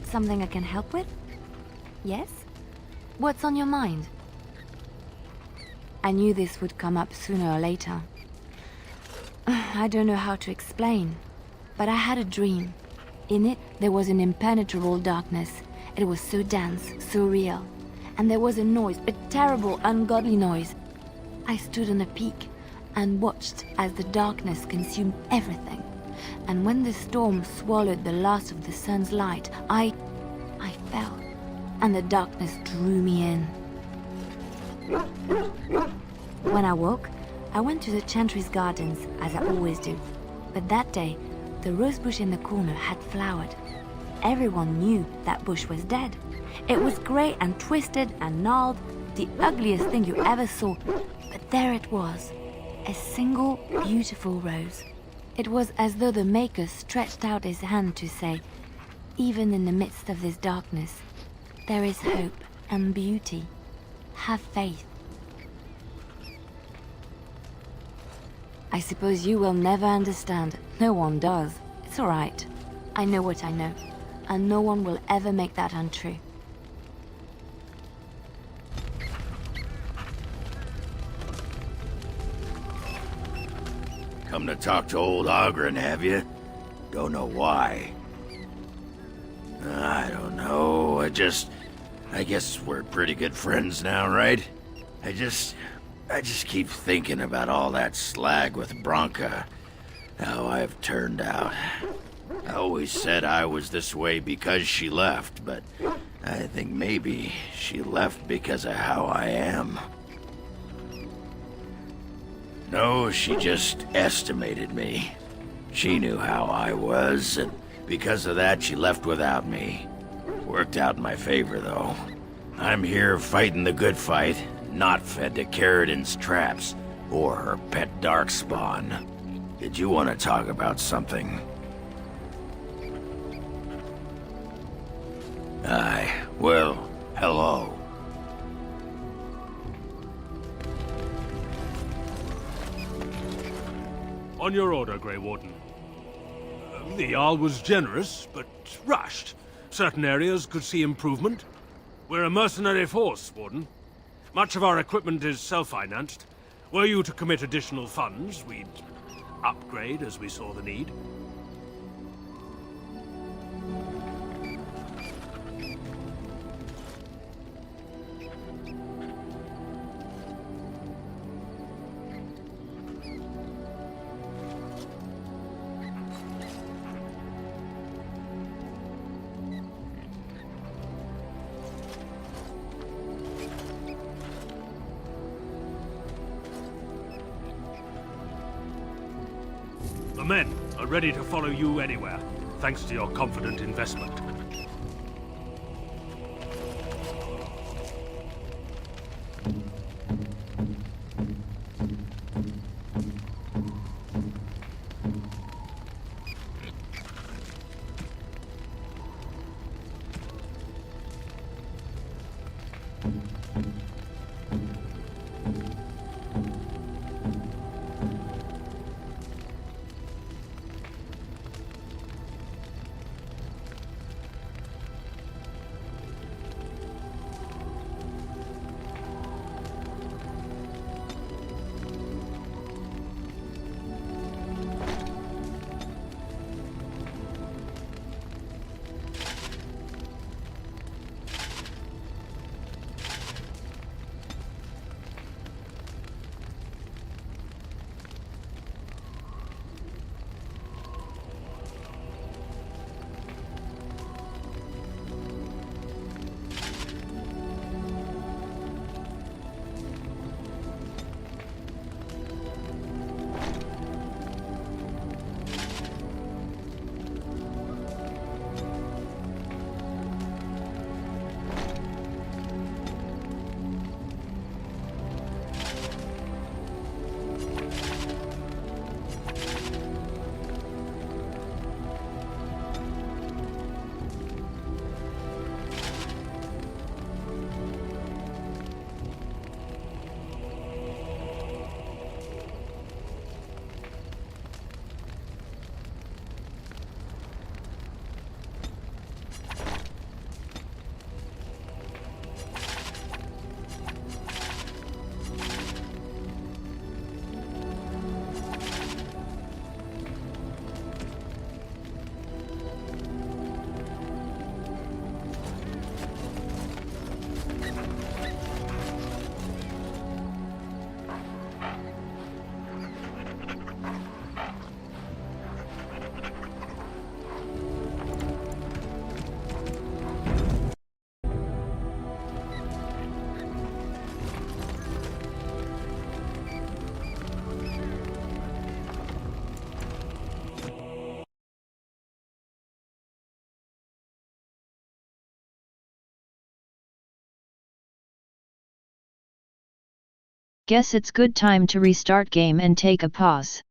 Something I can help with? Yes? What's on your mind? I knew this would come up sooner or later. I don't know how to explain, but I had a dream. In it, there was an impenetrable darkness. It was so dense, so real. And there was a noise, a terrible, ungodly noise. I stood on a peak and watched as the darkness consumed everything. And when the storm swallowed the last of the sun's light, I fell, and the darkness drew me in. When I woke, I went to the Chantry's gardens, as I always do. But that day, the rosebush in the corner had flowered. Everyone knew that bush was dead. It was grey and twisted and gnarled, the ugliest thing you ever saw. But there it was, a single beautiful rose. It was as though the Maker stretched out his hand to say, even in the midst of this darkness, there is hope and beauty. Have faith. I suppose you will never understand. No one does. It's all right. I know what I know, and no one will ever make that untrue. Come to talk to old Ogren, have you? Don't know why. I don't know. I guess we're pretty good friends now, right? I just keep thinking about all that slag with Branka. How I've turned out. I always said I was this way because she left, but I think maybe she left because of how I am. No, she just estimated me. She knew how I was, and because of that, she left without me. Worked out in my favor, though. I'm here fighting the good fight, not fed to Carradin's traps, or her pet darkspawn. Did you want to talk about something? Aye, well, hello. On your order, Grey Warden. The Jarl was generous, but rushed. Certain areas could see improvement. We're a mercenary force, Warden. Much of our equipment is self-financed. Were you to commit additional funds, we'd upgrade as we saw the need. The men are ready to follow you anywhere, thanks to your confident investment. Guess it's good time to restart game and take a pause.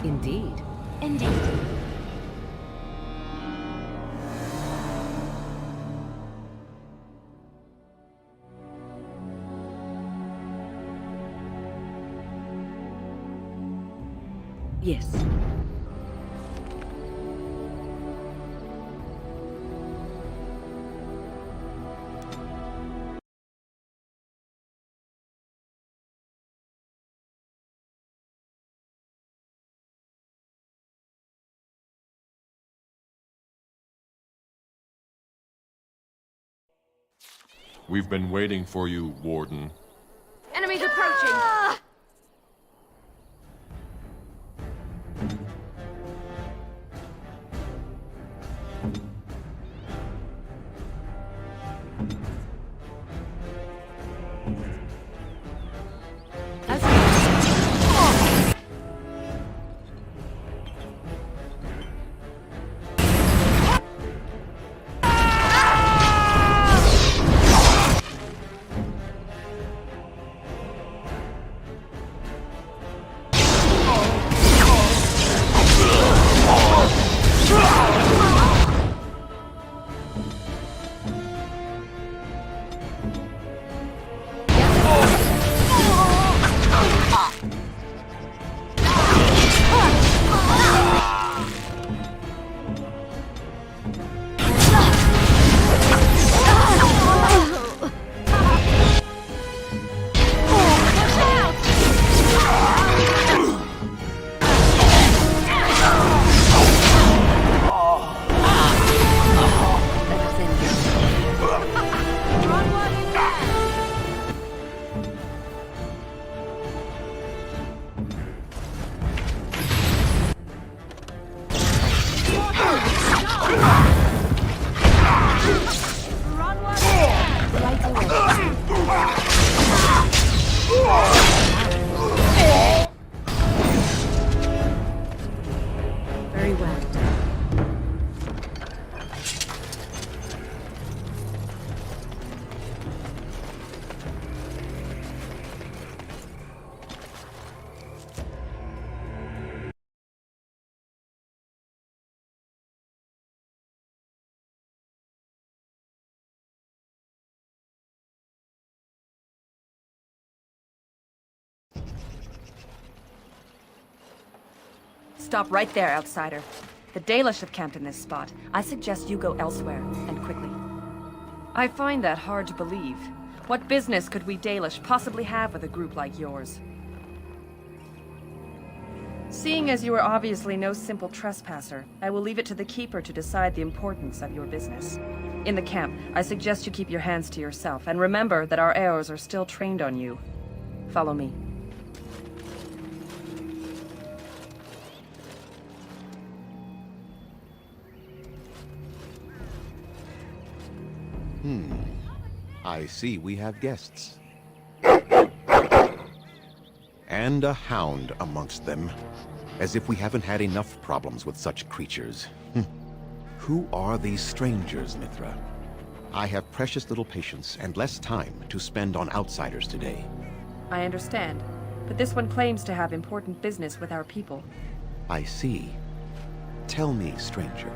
Indeed. Indeed. Yes. We've been waiting for you, Warden. Enemies approaching! Very well. Stop right there, outsider. The Dalish have camped in this spot. I suggest you go elsewhere, and quickly. I find that hard to believe. What business could we Dalish possibly have with a group like yours? Seeing as you are obviously no simple trespasser, I will leave it to the Keeper to decide the importance of your business. In the camp, I suggest you keep your hands to yourself, and remember that our arrows are still trained on you. Follow me. I see we have guests. And a hound amongst them. As if we haven't had enough problems with such creatures. Who are these strangers, Mithra? I have precious little patience and less time to spend on outsiders today. I understand, but this one claims to have important business with our people. I see. Tell me, stranger,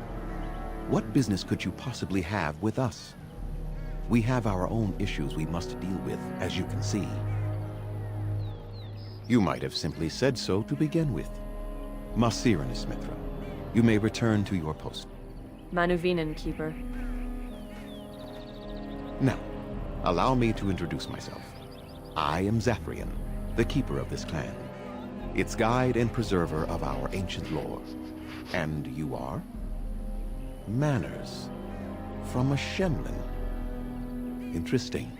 what business could you possibly have with us? We have our own issues we must deal with, as you can see. You might have simply said so to begin with. Masiranus, Mithra. You may return to your post. Manuvinen, Keeper. Now, allow me to introduce myself. I am Zafrian, the keeper of this clan, its guide and preserver of our ancient lore. And you are? Manners. From a Shemlin. Interesting.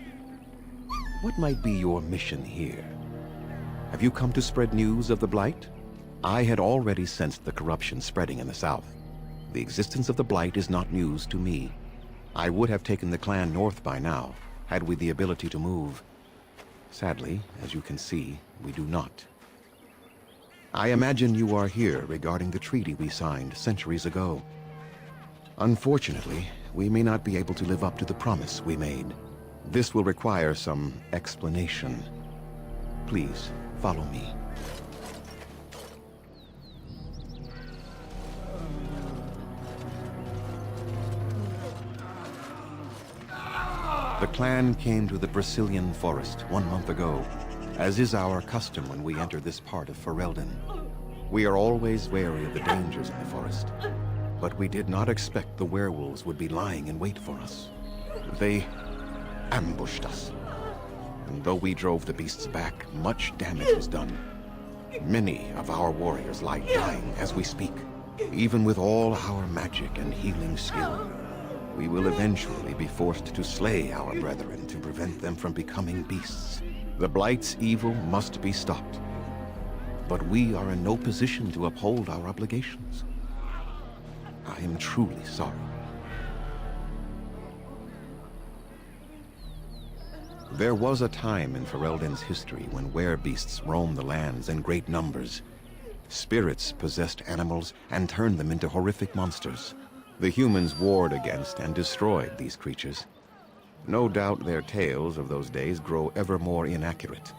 What might be your mission here? Have you come to spread news of the Blight? I had already sensed the corruption spreading in the south. The existence of the Blight is not news to me. I would have taken the clan north by now, had we the ability to move. Sadly, as you can see, we do not. I imagine you are here regarding the treaty we signed centuries ago. Unfortunately, we may not be able to live up to the promise we made. This will require some explanation. Please, follow me. The clan came to the Brecilian Forest 1 month ago, as is our custom when we enter this part of Ferelden. We are always wary of the dangers in the forest, but we did not expect the werewolves would be lying in wait for us. They ambushed us, and though we drove the beasts back, much damage was done. Many of our warriors lie dying as we speak. Even with all our magic and healing skill, we will eventually be forced to slay our brethren to prevent them from becoming beasts. The Blight's evil must be stopped, but we are in no position to uphold our obligations. I am truly sorry. There was a time in Ferelden's history when werebeasts roamed the lands in great numbers. Spirits possessed animals and turned them into horrific monsters. The humans warred against and destroyed these creatures. No doubt their tales of those days grow ever more inaccurate.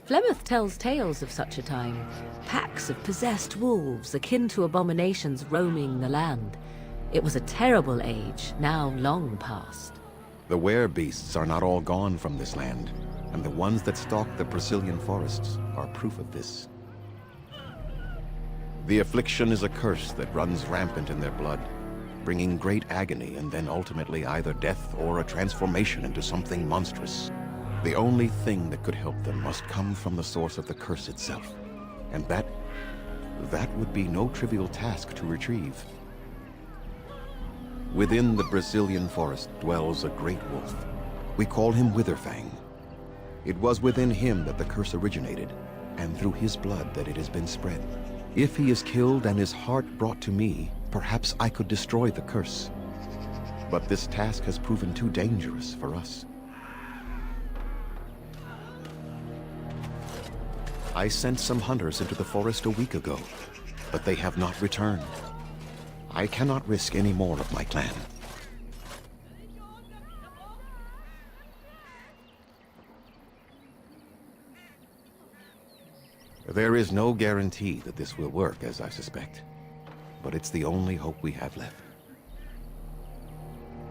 Flemeth tells tales of such a time. Packs of possessed wolves akin to abominations roaming the land. It was a terrible age, now long past. The werebeasts are not all gone from this land, and the ones that stalk the Brecilian forests are proof of this. The affliction is a curse that runs rampant in their blood, bringing great agony and then ultimately either death or a transformation into something monstrous. The only thing that could help them must come from the source of the curse itself, and that would be no trivial task to retrieve. Within the Brecilian forest dwells a great wolf. We call him Witherfang. It was within him that the curse originated, and through his blood that it has been spread. If he is killed and his heart brought to me, perhaps I could destroy the curse. But this task has proven too dangerous for us. I sent some hunters into the forest a week ago, but they have not returned. I cannot risk any more of my clan. There is no guarantee that this will work, as I suspect, but it's the only hope we have left.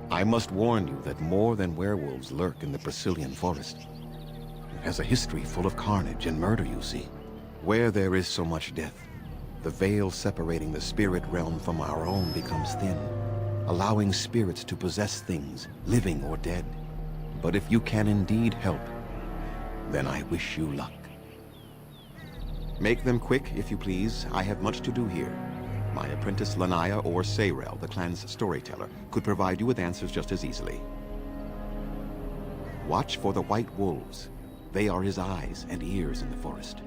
I must warn you that more than werewolves lurk in the Brecilian Forest. It has a history full of carnage and murder, you see. Where there is so much death, the veil separating the spirit realm from our own becomes thin, allowing spirits to possess things, living or dead. But if you can indeed help, then I wish you luck. Make them quick, if you please. I have much to do here. My apprentice Leliana or Sayrel, the clan's storyteller, could provide you with answers just as easily. Watch for the white wolves. They are his eyes and ears in the forest.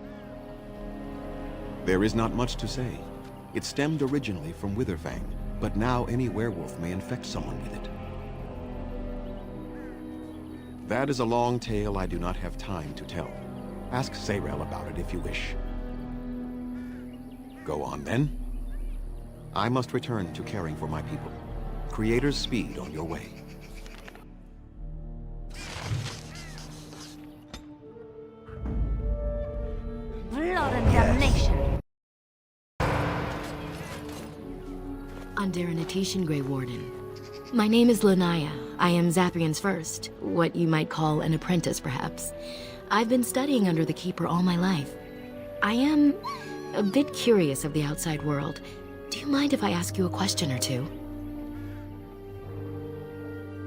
There is not much to say. It stemmed originally from Witherfang, but now any werewolf may infect someone with it. That is a long tale I do not have time to tell. Ask Sayrel about it if you wish. Go on, then. I must return to caring for my people. Creator's speed on your way. Blood and damnation! Underanitation, Grey Warden. My name is Leliana. I am Zathrian's first, what you might call an apprentice, perhaps. I've been studying under the Keeper all my life. I am a bit curious of the outside world. Do you mind if I ask you a question or two?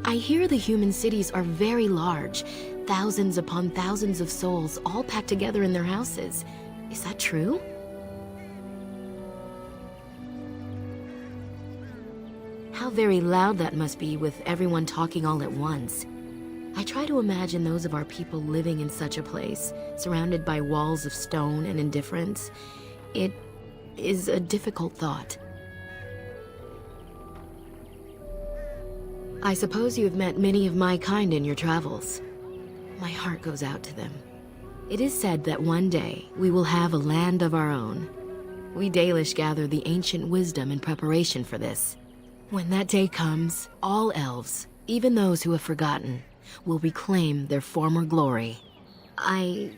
I hear the human cities are very large, thousands upon thousands of souls all packed together in their houses. Is that true? How very loud that must be with everyone talking all at once. I try to imagine those of our people living in such a place, surrounded by walls of stone and indifference. It is a difficult thought. I suppose you have met many of my kind in your travels. My heart goes out to them. It is said that one day we will have a land of our own. We Dalish gather the ancient wisdom in preparation for this. When that day comes, all elves, even those who have forgotten, will reclaim their former glory. I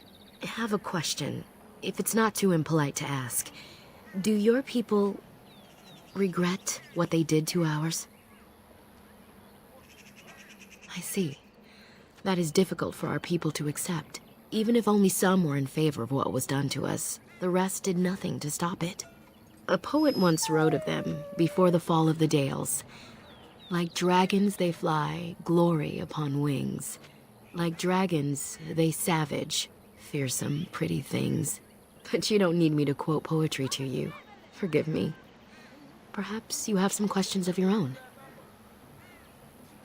have a question, if it's not too impolite to ask. Do your people regret what they did to ours? I see. That is difficult for our people to accept. Even if only some were in favor of what was done to us, the rest did nothing to stop it. A poet once wrote of them, before the fall of the Dales. Like dragons they fly, glory upon wings. Like dragons, they savage, fearsome, pretty things. But you don't need me to quote poetry to you. Forgive me. Perhaps you have some questions of your own.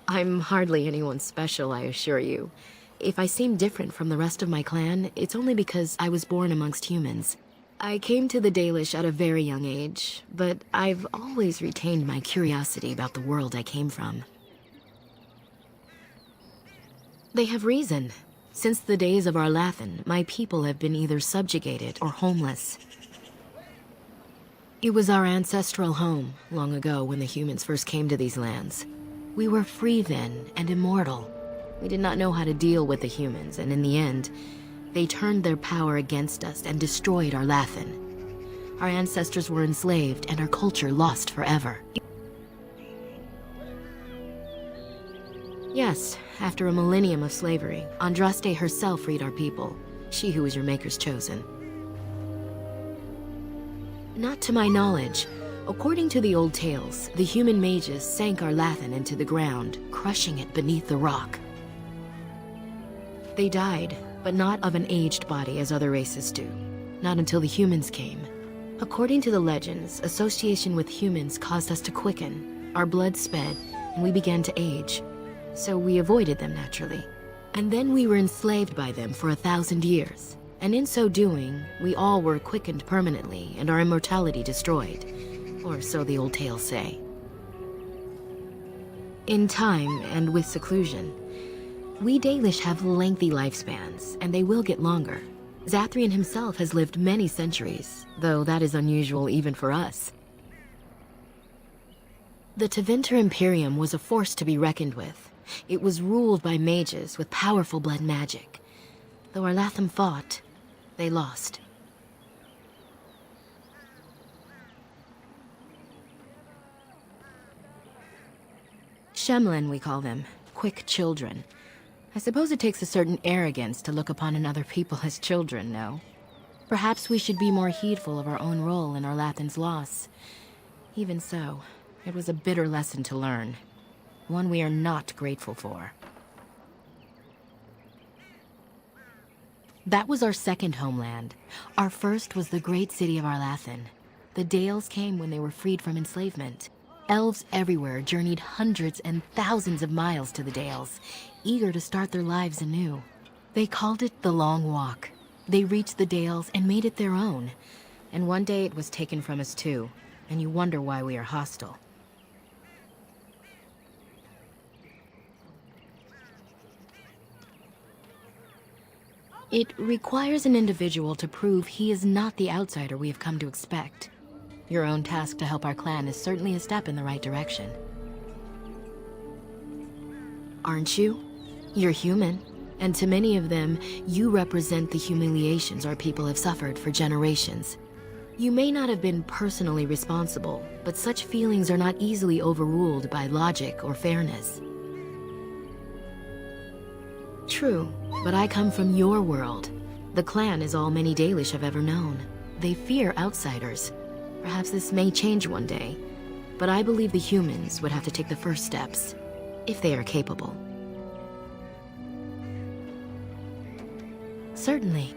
I'm hardly anyone special, I assure you. If I seem different from the rest of my clan, it's only because I was born amongst humans. I came to the Dalish at a very young age, but I've always retained my curiosity about the world I came from. They have reason. Since the days of Arlathan, my people have been either subjugated or homeless. It was our ancestral home, long ago when the humans first came to these lands. We were free then, and immortal. We did not know how to deal with the humans, and in the end, they turned their power against us and destroyed Arlathan. Our ancestors were enslaved, and our culture lost forever. Yes, after a millennium of slavery, Andraste herself freed our people, she who was your maker's chosen. Not to my knowledge. According to the old tales, the human mages sank Arlathan into the ground, crushing it beneath the rock. They died, but not of an aged body as other races do. Not until the humans came. According to the legends, association with humans caused us to quicken. Our blood sped, and we began to age. So we avoided them naturally. And then we were enslaved by them for 1,000 years. And in so doing, we all were quickened permanently and our immortality destroyed. Or so the old tales say. In time, and with seclusion, we Dalish have lengthy lifespans, and they will get longer. Zathrian himself has lived many centuries, though that is unusual even for us. The Tevinter Imperium was a force to be reckoned with. It was ruled by mages with powerful blood magic. Though Arlathan fought, they lost. Shemlen, we call them. Quick children. I suppose it takes a certain arrogance to look upon another people as children, no? Perhaps we should be more heedful of our own role in Arlathan's loss. Even so, it was a bitter lesson to learn. One we are not grateful for. That was our second homeland. Our first was the great city of Arlathan. The Dales came when they were freed from enslavement. Elves everywhere journeyed hundreds and thousands of miles to the Dales, eager to start their lives anew. They called it the Long Walk. They reached the Dales and made it their own. And one day it was taken from us too, and you wonder why we are hostile. It requires an individual to prove he is not the outsider we have come to expect. Your own task to help our clan is certainly a step in the right direction. Aren't you? You're human, and to many of them, you represent the humiliations our people have suffered for generations. You may not have been personally responsible, but such feelings are not easily overruled by logic or fairness. True, but I come from your world. The clan is all many Dalish have ever known. They fear outsiders. Perhaps this may change one day, but I believe the humans would have to take the first steps, if they are capable. Certainly.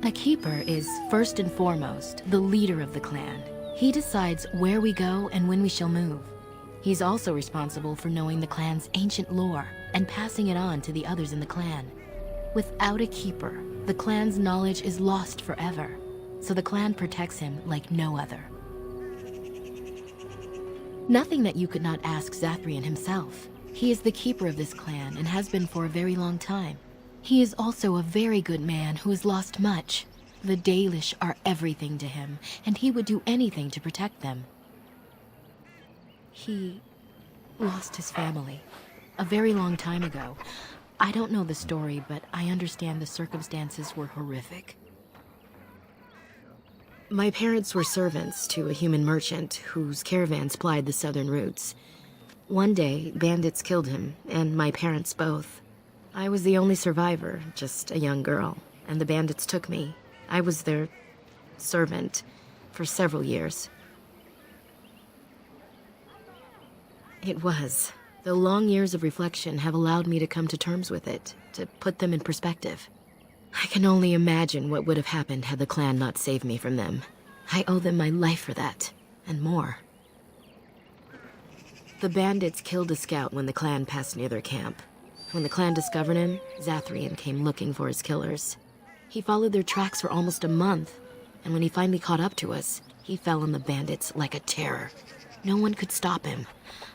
A keeper is, first and foremost, the leader of the clan. He decides where we go and when we shall move. He's also responsible for knowing the clan's ancient lore and passing it on to the others in the clan. Without a keeper, the clan's knowledge is lost forever, so the clan protects him like no other. Nothing that you could not ask Zathrian himself. He is the keeper of this clan and has been for a very long time. He is also a very good man who has lost much. The Dalish are everything to him, and he would do anything to protect them. He lost his family a very long time ago. I don't know the story, but I understand the circumstances were horrific. My parents were servants to a human merchant whose caravans plied the southern routes. One day, bandits killed him, and my parents both. I was the only survivor, just a young girl, and the bandits took me. I was their servant for several years. It was. The long years of reflection have allowed me to come to terms with it, to put them in perspective. I can only imagine what would have happened had the clan not saved me from them. I owe them my life for that, and more. The bandits killed a scout when the clan passed near their camp. When the clan discovered him, Zathrian came looking for his killers. He followed their tracks for almost a month, and when he finally caught up to us, he fell on the bandits like a terror. No one could stop him.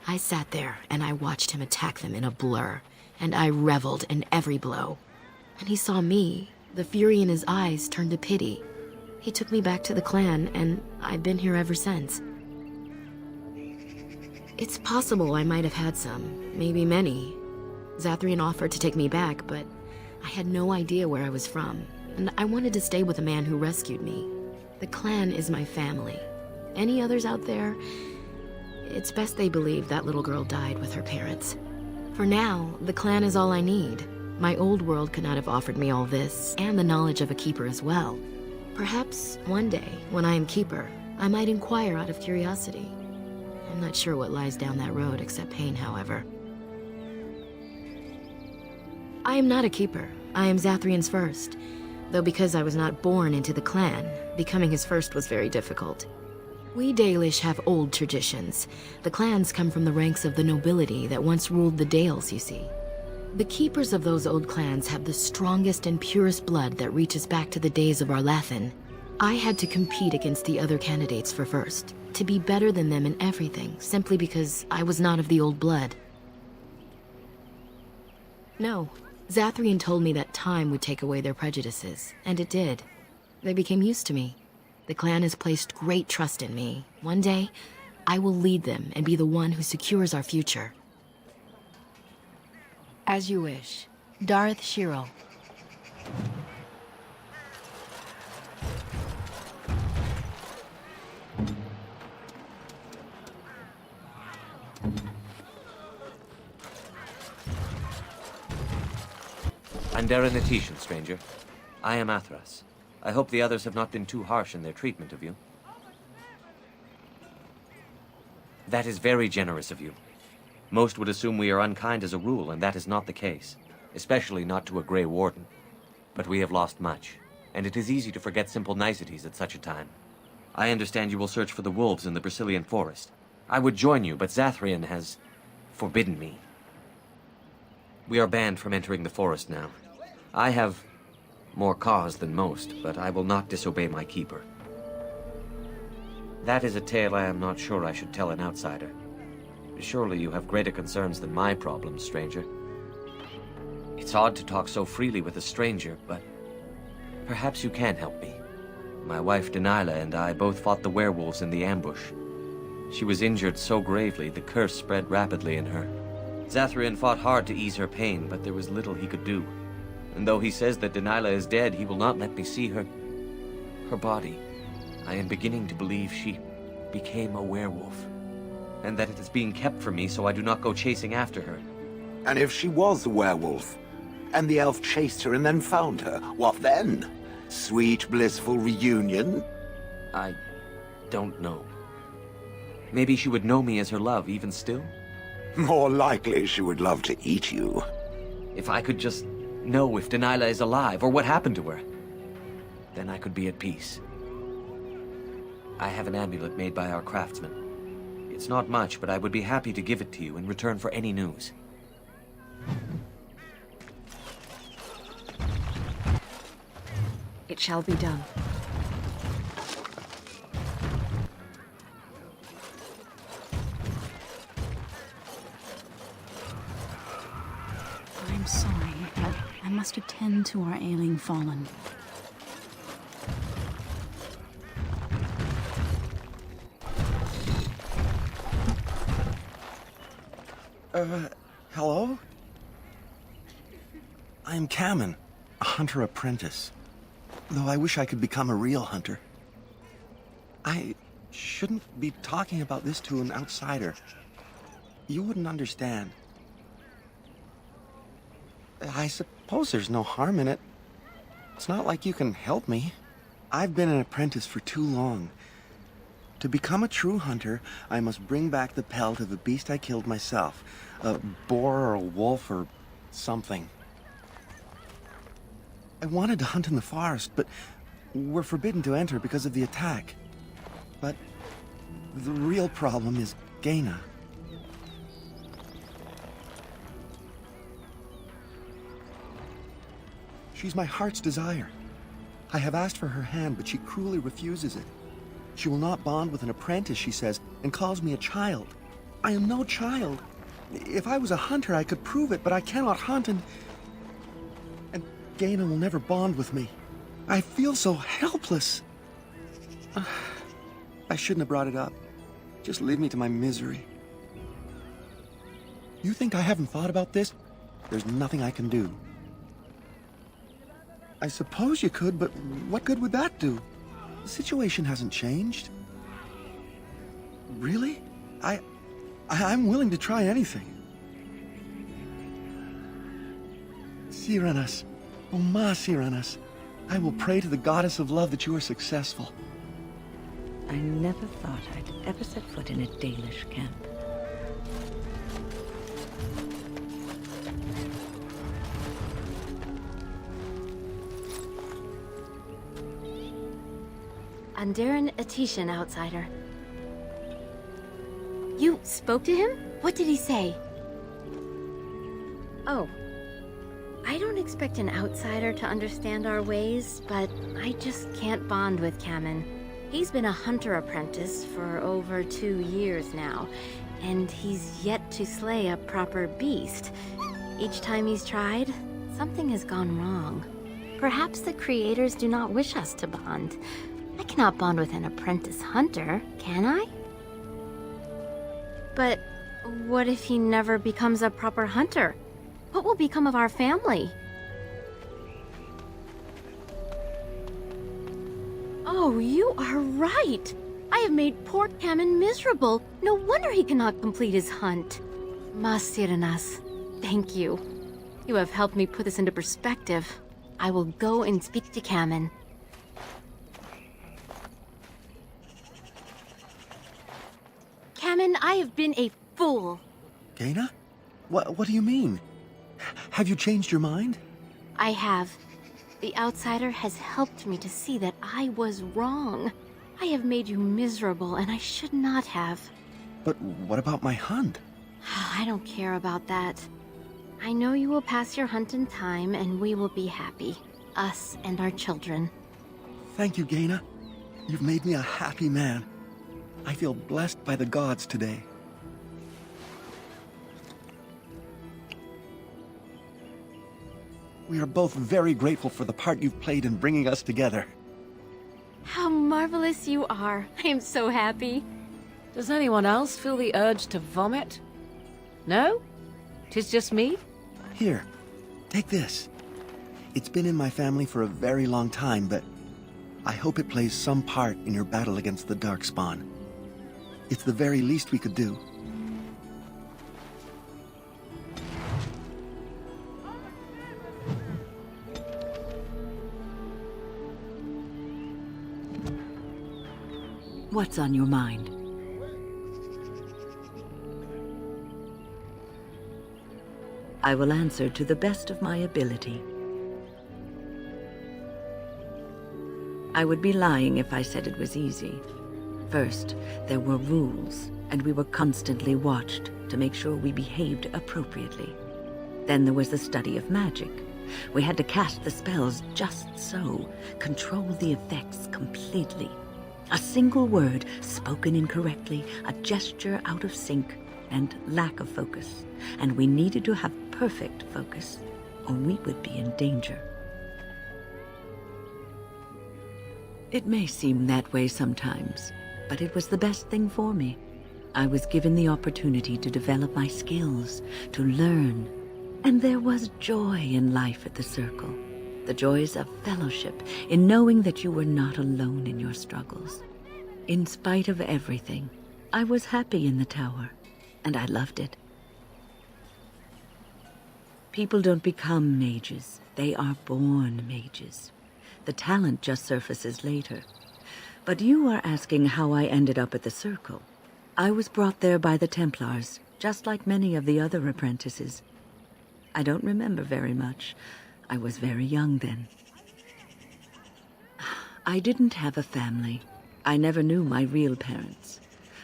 I sat there and I watched him attack them in a blur, and I reveled in every blow. When he saw me, the fury in his eyes turned to pity. He took me back to the clan, and I've been here ever since. It's possible I might have had some, maybe many. Zathrian offered to take me back, but I had no idea where I was from, and I wanted to stay with the man who rescued me. The clan is my family. Any others out there? It's best they believe that little girl died with her parents. For now, the clan is all I need. My old world could not have offered me all this, and the knowledge of a keeper as well. Perhaps one day, when I am keeper, I might inquire out of curiosity. I'm not sure what lies down that road except pain, however. I am not a keeper. I am Zathrian's first. Though because I was not born into the clan, becoming his first was very difficult. We Dalish have old traditions. The clans come from the ranks of the nobility that once ruled the Dales, you see. The keepers of those old clans have the strongest and purest blood that reaches back to the days of Arlathan. I had to compete against the other candidates for first, to be better than them in everything, simply because I was not of the old blood. No, Zathrian told me that time would take away their prejudices, and it did. They became used to me. The clan has placed great trust in me. One day, I will lead them and be the one who secures our future. As you wish. Darth Shiro. I'm Denerim, stranger. I am Athras. I hope the others have not been too harsh in their treatment of you. That is very generous of you. Most would assume we are unkind as a rule, and that is not the case. Especially not to a Grey Warden. But we have lost much, and it is easy to forget simple niceties at such a time. I understand you will search for the wolves in the Brecilian Forest. I would join you, but Zathrian has forbidden me. We are banned from entering the forest now. I have more cause than most, but I will not disobey my keeper. That is a tale I am not sure I should tell an outsider. Surely you have greater concerns than my problems, stranger. It's odd to talk so freely with a stranger, but perhaps you can help me. My wife Delilah and I both fought the werewolves in the ambush. She was injured so gravely, the curse spread rapidly in her. Zathrian fought hard to ease her pain, but there was little he could do. And though he says that Delilah is dead, he will not let me see her body. I am beginning to believe she became a werewolf, and that it is being kept from me so I do not go chasing after her. And if she was a werewolf, and the elf chased her and then found her, what then? Sweet, blissful reunion? I don't know. Maybe she would know me as her love, even still? More likely she would love to eat you. If I could just know if Delilah is alive, or what happened to her, then I could be at peace. I have an amulet made by our craftsman. It's not much, but I would be happy to give it to you in return for any news. It shall be done. I'm sorry, but I must attend to our ailing fallen. Hello? I am Kamen, a hunter apprentice. Though I wish I could become a real hunter. I shouldn't be talking about this to an outsider. You wouldn't understand. I suppose there's no harm in it. It's not like you can help me. I've been an apprentice for too long. To become a true hunter, I must bring back the pelt of a beast I killed myself. A boar or a wolf or something. I wanted to hunt in the forest, but we're forbidden to enter because of the attack. But the real problem is Gaina. She's my heart's desire. I have asked for her hand, but she cruelly refuses it. She will not bond with an apprentice, she says, and calls me a child. I am no child. If I was a hunter, I could prove it, but I cannot hunt, and Gaina will never bond with me. I feel so helpless. I shouldn't have brought it up. Just leave me to my misery. You think I haven't thought about this? There's nothing I can do. I suppose you could, but what good would that do? The situation hasn't changed. Really? I'm willing to try anything. Siranas, oh ma Siranas, I will pray to the goddess of love that you are successful. I never thought I'd ever set foot in a Dalish camp. Andaran Atishan, outsider. You spoke to him? What did he say? Oh. I don't expect an outsider to understand our ways, but I just can't bond with Kamen. He's been a hunter apprentice for over 2 years now, and he's yet to slay a proper beast. Each time he's tried, something has gone wrong. Perhaps the creators do not wish us to bond. I cannot bond with an apprentice hunter, can I? But what if he never becomes a proper hunter? What will become of our family? Oh, you are right! I have made poor Kamen miserable. No wonder he cannot complete his hunt. Masiranas, thank you. You have helped me put this into perspective. I will go and speak to Kamen. Kamen, I have been a fool. Gaina? What do you mean? Have you changed your mind? I have. The outsider has helped me to see that I was wrong. I have made you miserable, and I should not have. But what about my hunt? I don't care about that. I know you will pass your hunt in time, and we will be happy. Us and our children. Thank you, Gaina. You've made me a happy man. I feel blessed by the gods today. We are both very grateful for the part you've played in bringing us together. How marvelous you are. I am so happy. Does anyone else feel the urge to vomit? No? 'Tis just me? Here, take this. It's been in my family for a very long time, but I hope it plays some part in your battle against the Darkspawn. It's the very least we could do. What's on your mind? I will answer to the best of my ability. I would be lying if I said it was easy. First, there were rules, and we were constantly watched to make sure we behaved appropriately. Then there was the study of magic. We had to cast the spells just so, control the effects completely. A single word spoken incorrectly, a gesture out of sync, and lack of focus. And we needed to have perfect focus, or we would be in danger. It may seem that way sometimes, but it was the best thing for me. I was given the opportunity to develop my skills, to learn, and there was joy in life at the Circle. The joys of fellowship, in knowing that you were not alone in your struggles. In spite of everything, I was happy in the tower, and I loved it. People don't become mages. They are born mages. The talent just surfaces later. But you are asking how I ended up at the Circle. I was brought there by the Templars, just like many of the other apprentices. I don't remember very much. I was very young then. I didn't have a family. I never knew my real parents.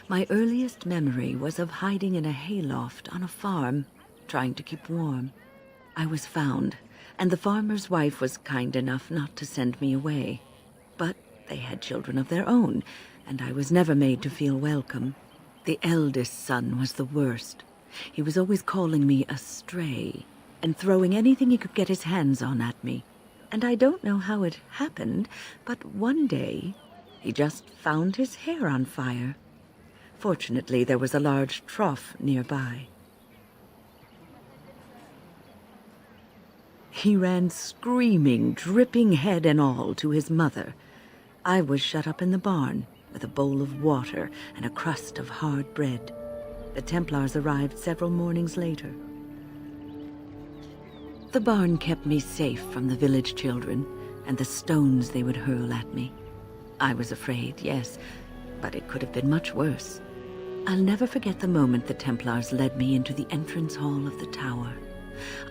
My earliest memory was of hiding in a hayloft on a farm, trying to keep warm. I was found, and the farmer's wife was kind enough not to send me away. But they had children of their own, and I was never made to feel welcome. The eldest son was the worst. He was always calling me a stray, and throwing anything he could get his hands on at me. And I don't know how it happened, but one day, he just found his hair on fire. Fortunately, there was a large trough nearby. He ran screaming, dripping head and all, to his mother. I was shut up in the barn, with a bowl of water and a crust of hard bread. The Templars arrived several mornings later. The barn kept me safe from the village children and the stones they would hurl at me. I was afraid, yes, but it could have been much worse. I'll never forget the moment the Templars led me into the entrance hall of the tower.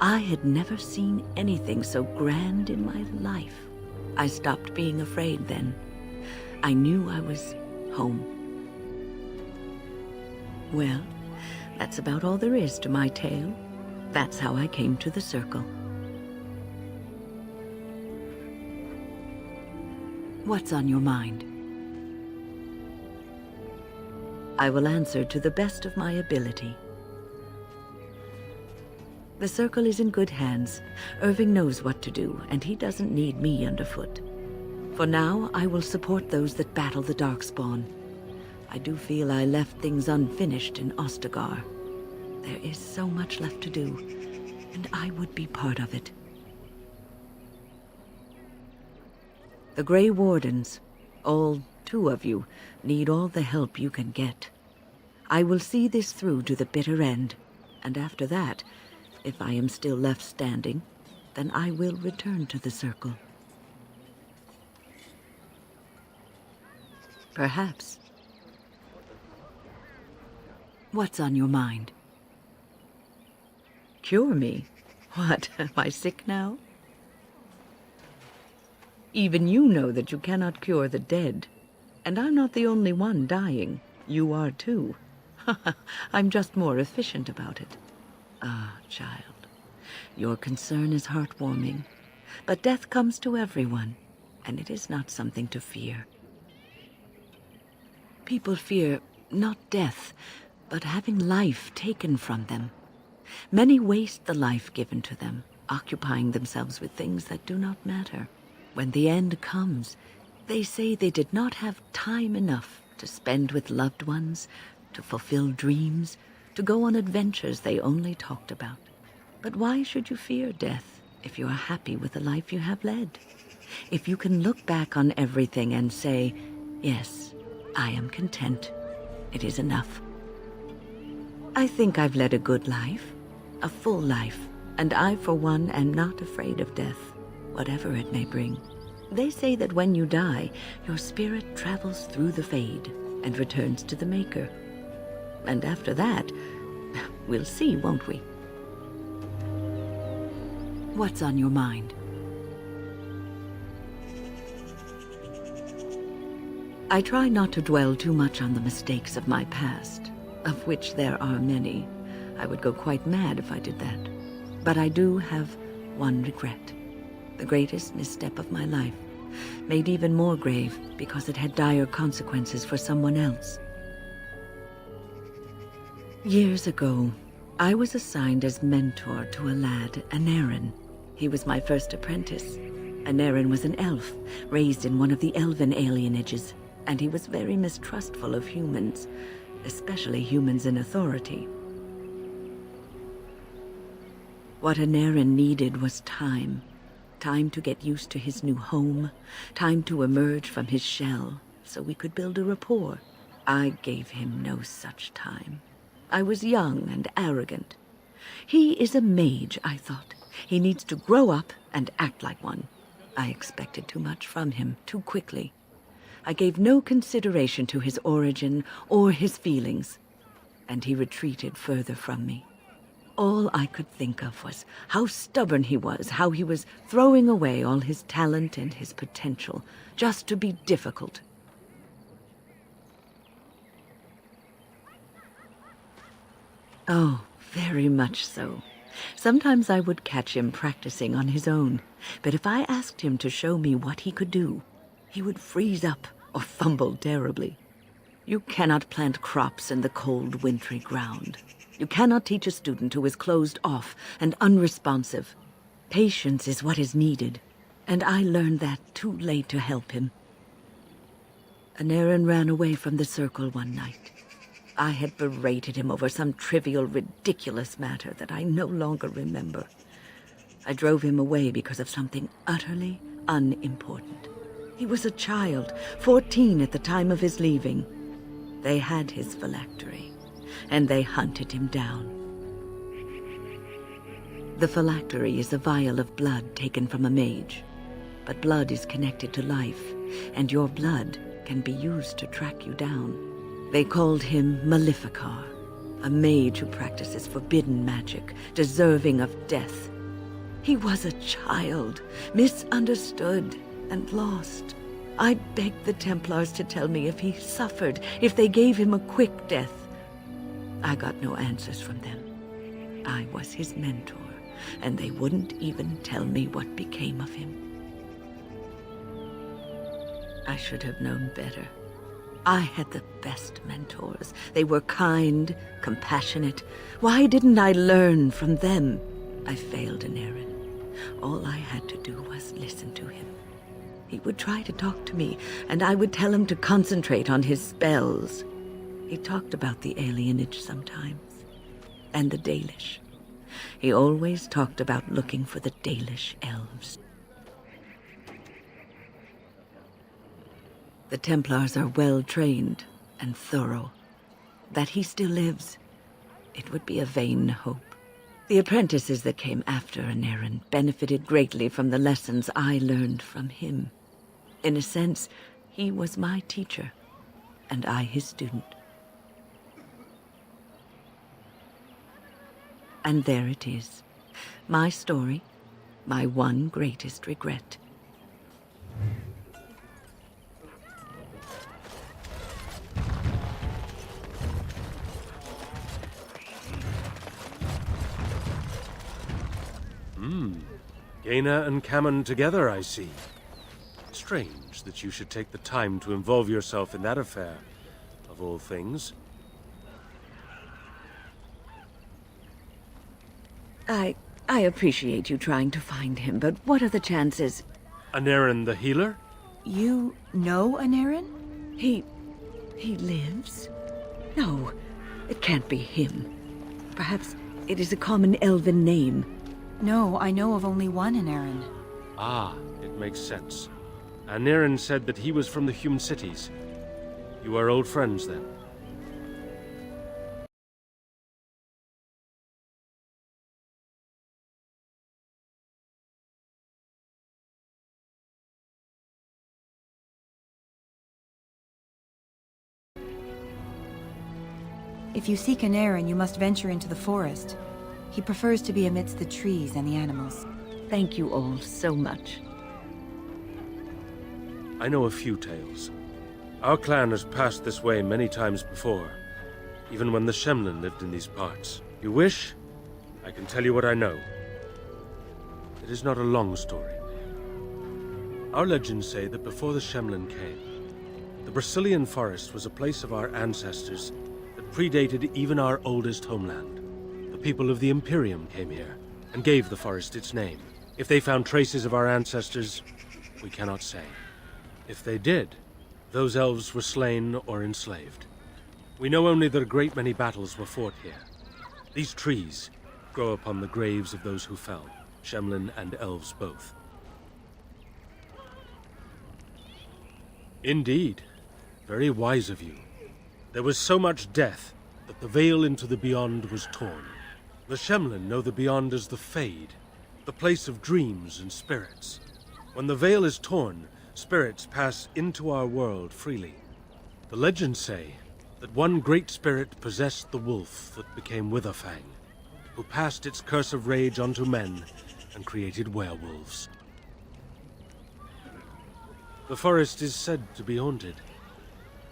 I had never seen anything so grand in my life. I stopped being afraid then. I knew I was home. Well, that's about all there is to my tale. That's how I came to the Circle. What's on your mind? I will answer to the best of my ability. The Circle is in good hands. Irving knows what to do, and he doesn't need me underfoot. For now, I will support those that battle the Darkspawn. I do feel I left things unfinished in Ostagar. There is so much left to do, and I would be part of it. The Grey Wardens, all 2 of you, need all the help you can get. I will see this through to the bitter end, and after that, if I am still left standing, then I will return to the Circle. Perhaps. What's on your mind? Cure me? What, am I sick now? Even you know that you cannot cure the dead. And I'm not the only one dying. You are too. I'm just more efficient about it. Ah, child, your concern is heartwarming. But death comes to everyone, and it is not something to fear. People fear not death, but having life taken from them. Many waste the life given to them, occupying themselves with things that do not matter. When the end comes, they say they did not have time enough to spend with loved ones, to fulfill dreams, to go on adventures they only talked about. But why should you fear death if you are happy with the life you have led? If you can look back on everything and say, yes, I am content. It is enough. I think I've led a good life, a full life, and I, for one, am not afraid of death, whatever it may bring. They say that when you die, your spirit travels through the fade and returns to the Maker. And after that, we'll see, won't we? What's on your mind? I try not to dwell too much on the mistakes of my past, of which there are many. I would go quite mad if I did that. But I do have one regret. The greatest misstep of my life, made even more grave because it had dire consequences for someone else. Years ago, I was assigned as mentor to a lad, Denerim. He was my first apprentice. Denerim was an elf, raised in one of the elven alienages, and he was very mistrustful of humans, especially humans in authority. What Denerim needed was time. Time to get used to his new home, time to emerge from his shell, so we could build a rapport. I gave him no such time. I was young and arrogant. He is a mage, I thought. He needs to grow up and act like one. I expected too much from him too quickly. I gave no consideration to his origin or his feelings, and he retreated further from me. All I could think of was how stubborn he was, how he was throwing away all his talent and his potential just to be difficult. Oh, very much so. Sometimes I would catch him practicing on his own, but if I asked him to show me what he could do, he would freeze up or fumble terribly. You cannot plant crops in the cold, wintry ground. You cannot teach a student who is closed off and unresponsive. Patience is what is needed, and I learned that too late to help him. Denerim ran away from the circle one night. I had berated him over some trivial, ridiculous matter that I no longer remember. I drove him away because of something utterly unimportant. He was a child, 14 at the time of his leaving. They had his phylactery, and they hunted him down. The phylactery is a vial of blood taken from a mage. But blood is connected to life, and your blood can be used to track you down. They called him Maleficar, a mage who practices forbidden magic, deserving of death. He was a child, misunderstood and lost. I begged the Templars to tell me if he suffered, if they gave him a quick death. I got no answers from them. I was his mentor, and they wouldn't even tell me what became of him. I should have known better. I had the best mentors. They were kind, compassionate. Why didn't I learn from them? I failed Denerim. All I had to do was listen to him. He would try to talk to me, and I would tell him to concentrate on his spells. He talked about the alienage sometimes, and the Dalish. He always talked about looking for the Dalish elves. The Templars are well-trained and thorough. That he still lives, it would be a vain hope. The apprentices that came after Denerim benefited greatly from the lessons I learned from him. In a sense, he was my teacher, and I his student. And there it is. My story, my one greatest regret. Gaina and Cammon together, I see. Strange that you should take the time to involve yourself in that affair, of all things. I appreciate you trying to find him, but what are the chances? Denerim the healer? You know Denerim? He lives? No, it can't be him. Perhaps it is a common elven name. No, I know of only one Denerim. Ah, it makes sense. Denerim said that he was from the human cities. You are old friends, then? If you seek Denerim, you must venture into the forest. He prefers to be amidst the trees and the animals. Thank you all so much. I know a few tales. Our clan has passed this way many times before, even when the Shemlin lived in these parts. You wish? I can tell you what I know. It is not a long story. Our legends say that before the Shemlin came, the Brecilian Forest was a place of our ancestors that predated even our oldest homeland. The people of the Imperium came here, and gave the forest its name. If they found traces of our ancestors, we cannot say. If they did, those elves were slain or enslaved. We know only that a great many battles were fought here. These trees grow upon the graves of those who fell, Shemlin and elves both. Indeed. Very wise of you. There was so much death that the veil into the beyond was torn. The Shemlin know the Beyond as the Fade, the place of dreams and spirits. When the veil is torn, spirits pass into our world freely. The legends say that one great spirit possessed the wolf that became Witherfang, who passed its curse of rage onto men and created werewolves. The forest is said to be haunted.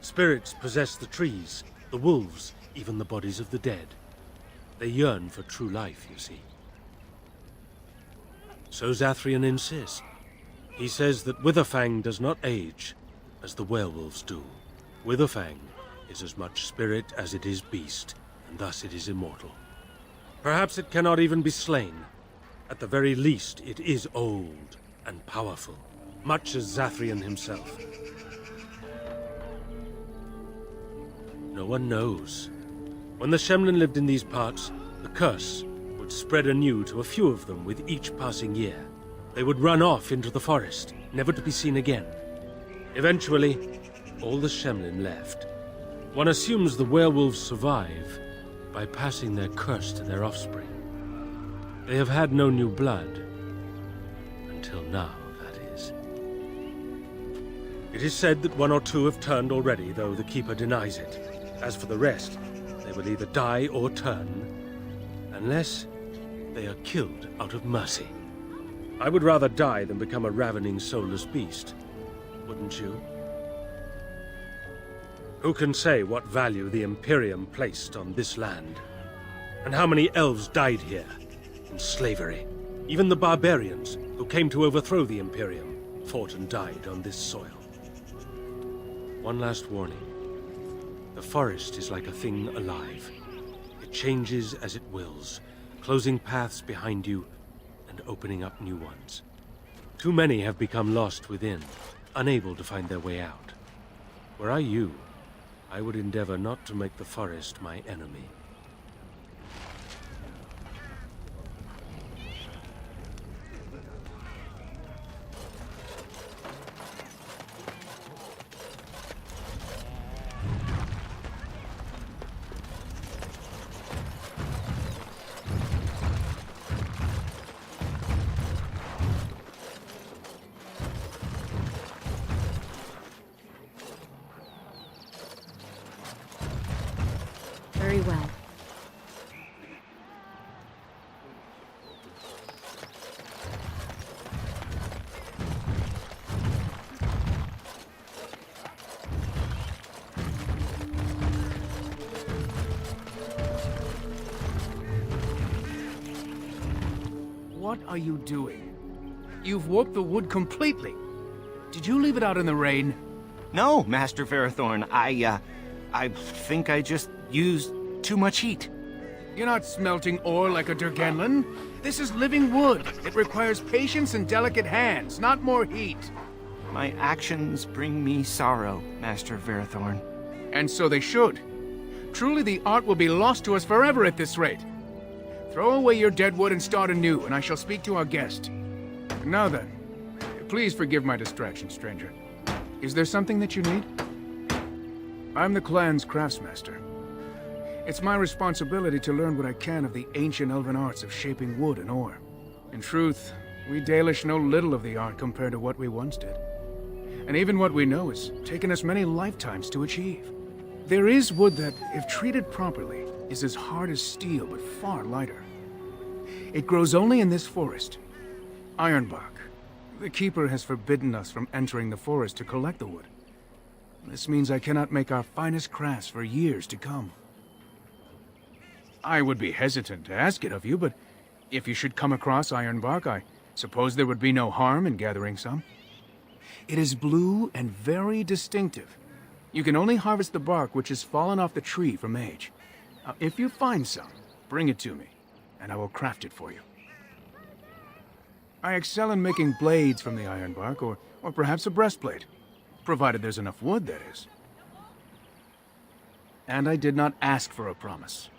Spirits possess the trees, the wolves, even the bodies of the dead. They yearn for true life, you see. So Zathrian insists. He says that Witherfang does not age, as the werewolves do. Witherfang is as much spirit as it is beast, and thus it is immortal. Perhaps it cannot even be slain. At the very least, it is old and powerful, much as Zathrian himself. No one knows. When the Shemlin lived in these parts, the curse would spread anew to a few of them with each passing year. They would run off into the forest, never to be seen again. Eventually, all the Shemlin left. One assumes the werewolves survive by passing their curse to their offspring. They have had no new blood. Until now, that is. It is said that one or two have turned already, though the Keeper denies it. As for the rest, they will either die or turn, unless they are killed out of mercy. I would rather die than become a ravening, soulless beast. Wouldn't you? Who can say what value the Imperium placed on this land? And how many elves died here, in slavery? Even the barbarians, who came to overthrow the Imperium, fought and died on this soil. One last warning. The forest is like a thing alive. It changes as it wills, closing paths behind you and opening up new ones. Too many have become lost within, unable to find their way out. Were I you, I would endeavor not to make the forest my enemy. Very well. What are you doing? You've warped the wood completely. Did you leave it out in the rain? No, Master Ferrothorn. I think I just used too much heat. You're not smelting ore like a Durgenlin. This is living wood. It requires patience and delicate hands, not more heat. My actions bring me sorrow, Master Ferrothorn. And so they should. Truly the art will be lost to us forever at this rate. Throw away your dead wood and start anew, and I shall speak to our guest. Now then, please forgive my distraction, stranger. Is there something that you need? I'm the clan's craftsmaster. It's my responsibility to learn what I can of the ancient elven arts of shaping wood and ore. In truth, we Dalish know little of the art compared to what we once did. And even what we know has taken us many lifetimes to achieve. There is wood that, if treated properly, is as hard as steel but far lighter. It grows only in this forest. Ironbark. The Keeper has forbidden us from entering the forest to collect the wood. This means I cannot make our finest crafts for years to come. I would be hesitant to ask it of you, but if you should come across ironbark, I suppose there would be no harm in gathering some. It is blue and very distinctive. You can only harvest the bark which has fallen off the tree from age. Now, if you find some, bring it to me, and I will craft it for you. I excel in making blades from the ironbark, or perhaps a breastplate. Provided there's enough wood, that is. And I did not ask for a promise.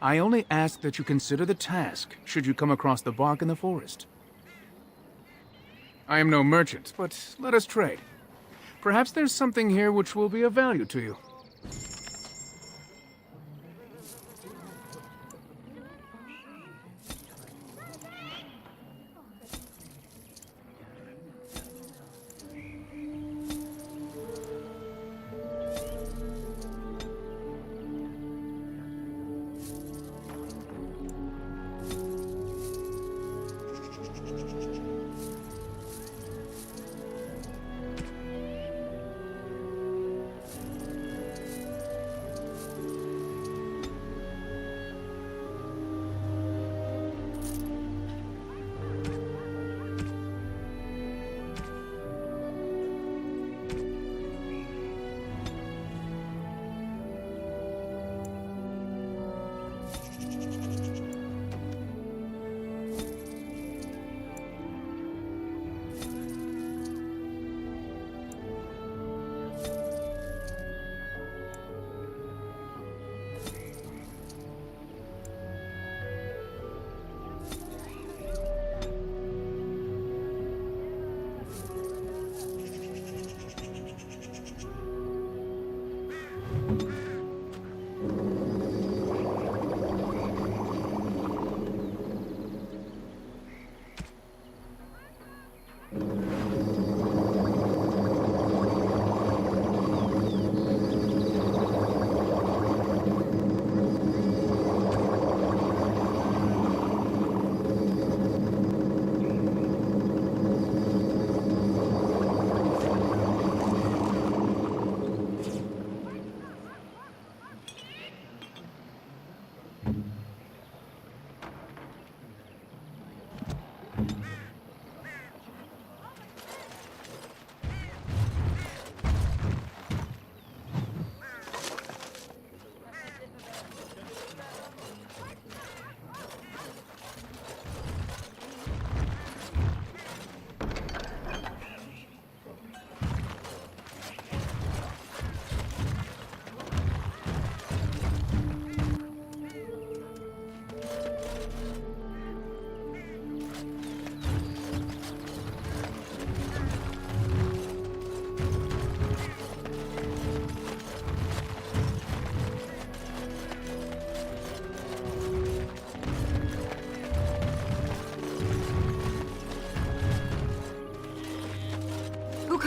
I only ask that you consider the task, should you come across the bark in the forest. I am no merchant, but let us trade. Perhaps there's something here which will be of value to you.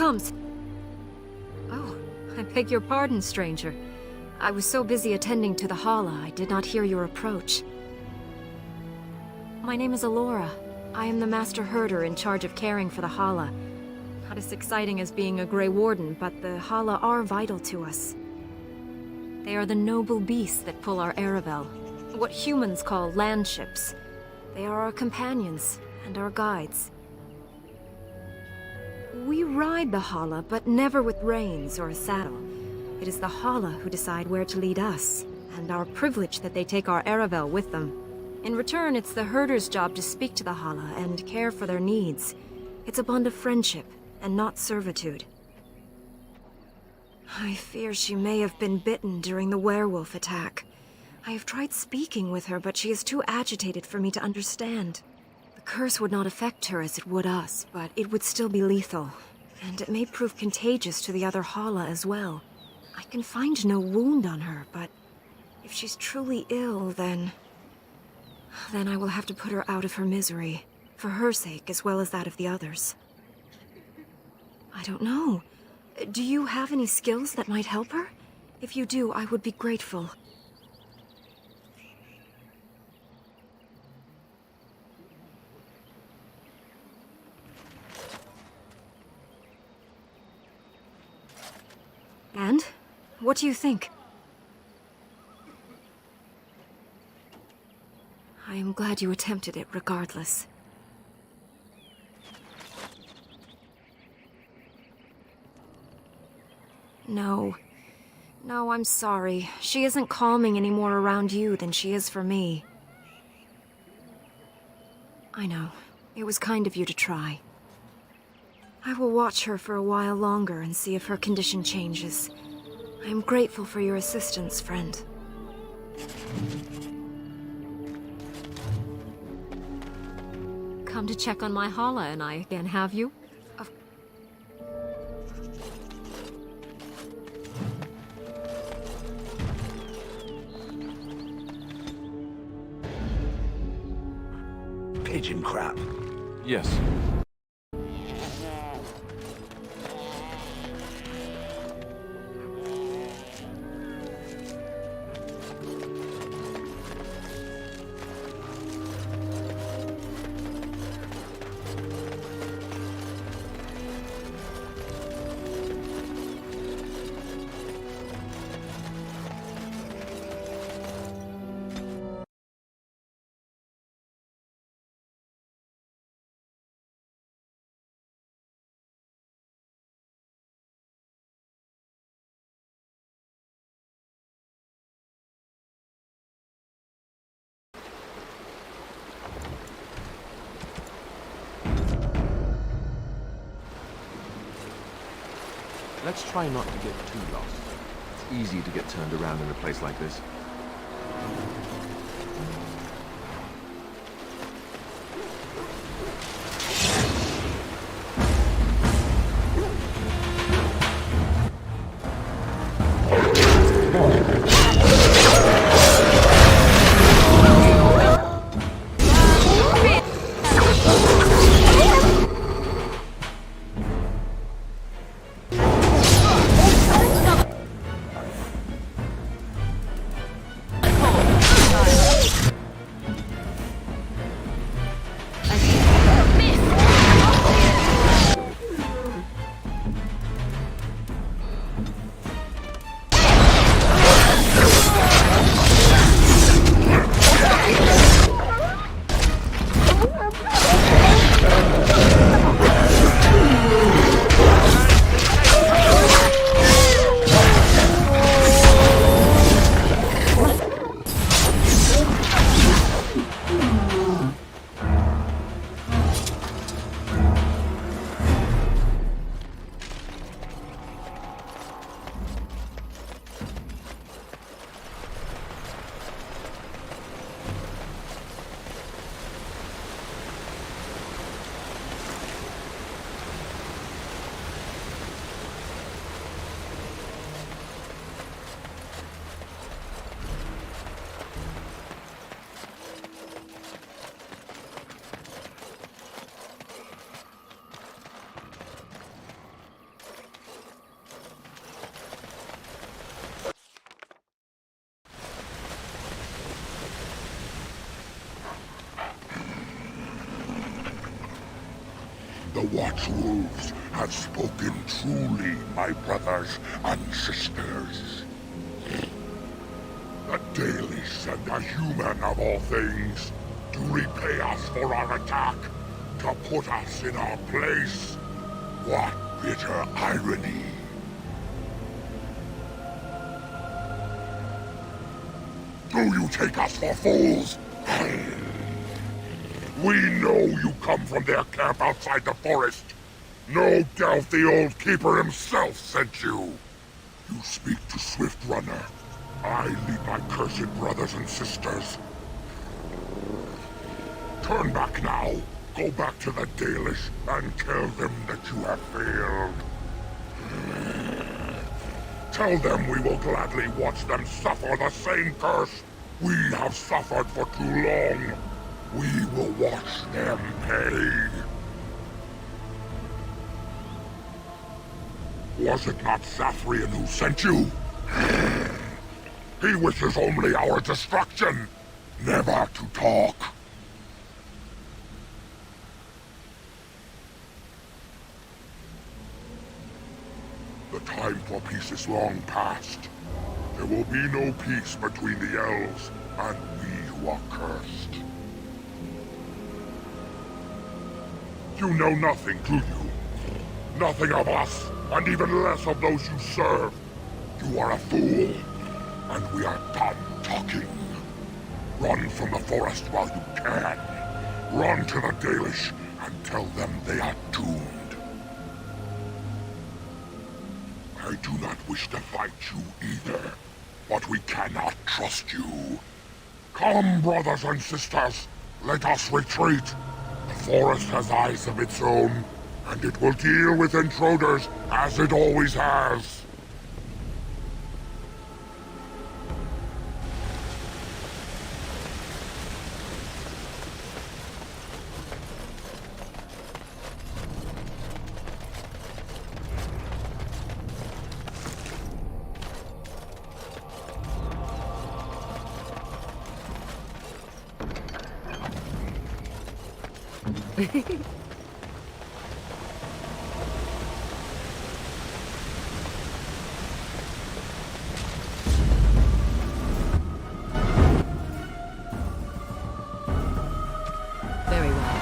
comes? Oh, I beg your pardon, stranger. I was so busy attending to the Hala, I did not hear your approach. My name is Alora. I am the Master Herder in charge of caring for the Hala. Not as exciting as being a Grey Warden, but the Hala are vital to us. They are the noble beasts that pull our Aravel, what humans call landships. They are our companions and our guides. We ride the Hala, but never with reins or a saddle. It is the Hala who decide where to lead us, and our privilege that they take our Aravel with them. In return, it's the herder's job to speak to the Hala and care for their needs. It's a bond of friendship, and not servitude. I fear she may have been bitten during the werewolf attack. I have tried speaking with her, but she is too agitated for me to understand. The curse would not affect her as it would us, but it would still be lethal. And it may prove contagious to the other Hala as well. I can find no wound on her, but if she's truly ill, then I will have to put her out of her misery, for her sake as well as that of the others. I don't know. Do you have any skills that might help her? If you do, I would be grateful. And? What do you think? I am glad you attempted it regardless. No. No, I'm sorry. She isn't calming any more around you than she is for me. I know. It was kind of you to try. I will watch her for a while longer and see if her condition changes. I am grateful for your assistance, friend. Come to check on my Hala and I again, have you? Pigeon crap. Yes. Let's try not to get too lost. It's easy to get turned around in a place like this. The Watchwolves have spoken truly, my brothers and sisters. The Dalish and the human of all things, to repay us for our attack, to put us in our place. What bitter irony. Do you take us for fools? We know you come from their camp outside the forest. No doubt the old keeper himself sent you. You speak to Swift Runner. I lead my cursed brothers and sisters. Turn back now. Go back to the Dalish and tell them that you have failed. Tell them we will gladly watch them suffer the same curse we have suffered for too long. We will watch them pay. Was it not Sathrian who sent you? He wishes only our destruction, never to talk. The time for peace is long past. There will be no peace between the elves and we who are cursed. You know nothing, do you? Nothing of us, and even less of those you serve. You are a fool, and we are done talking. Run from the forest while you can. Run to the Dalish and tell them they are doomed. I do not wish to fight you either, but we cannot trust you. Come, brothers and sisters, let us retreat. The forest has eyes of its own, and it will deal with intruders as it always has. Very well.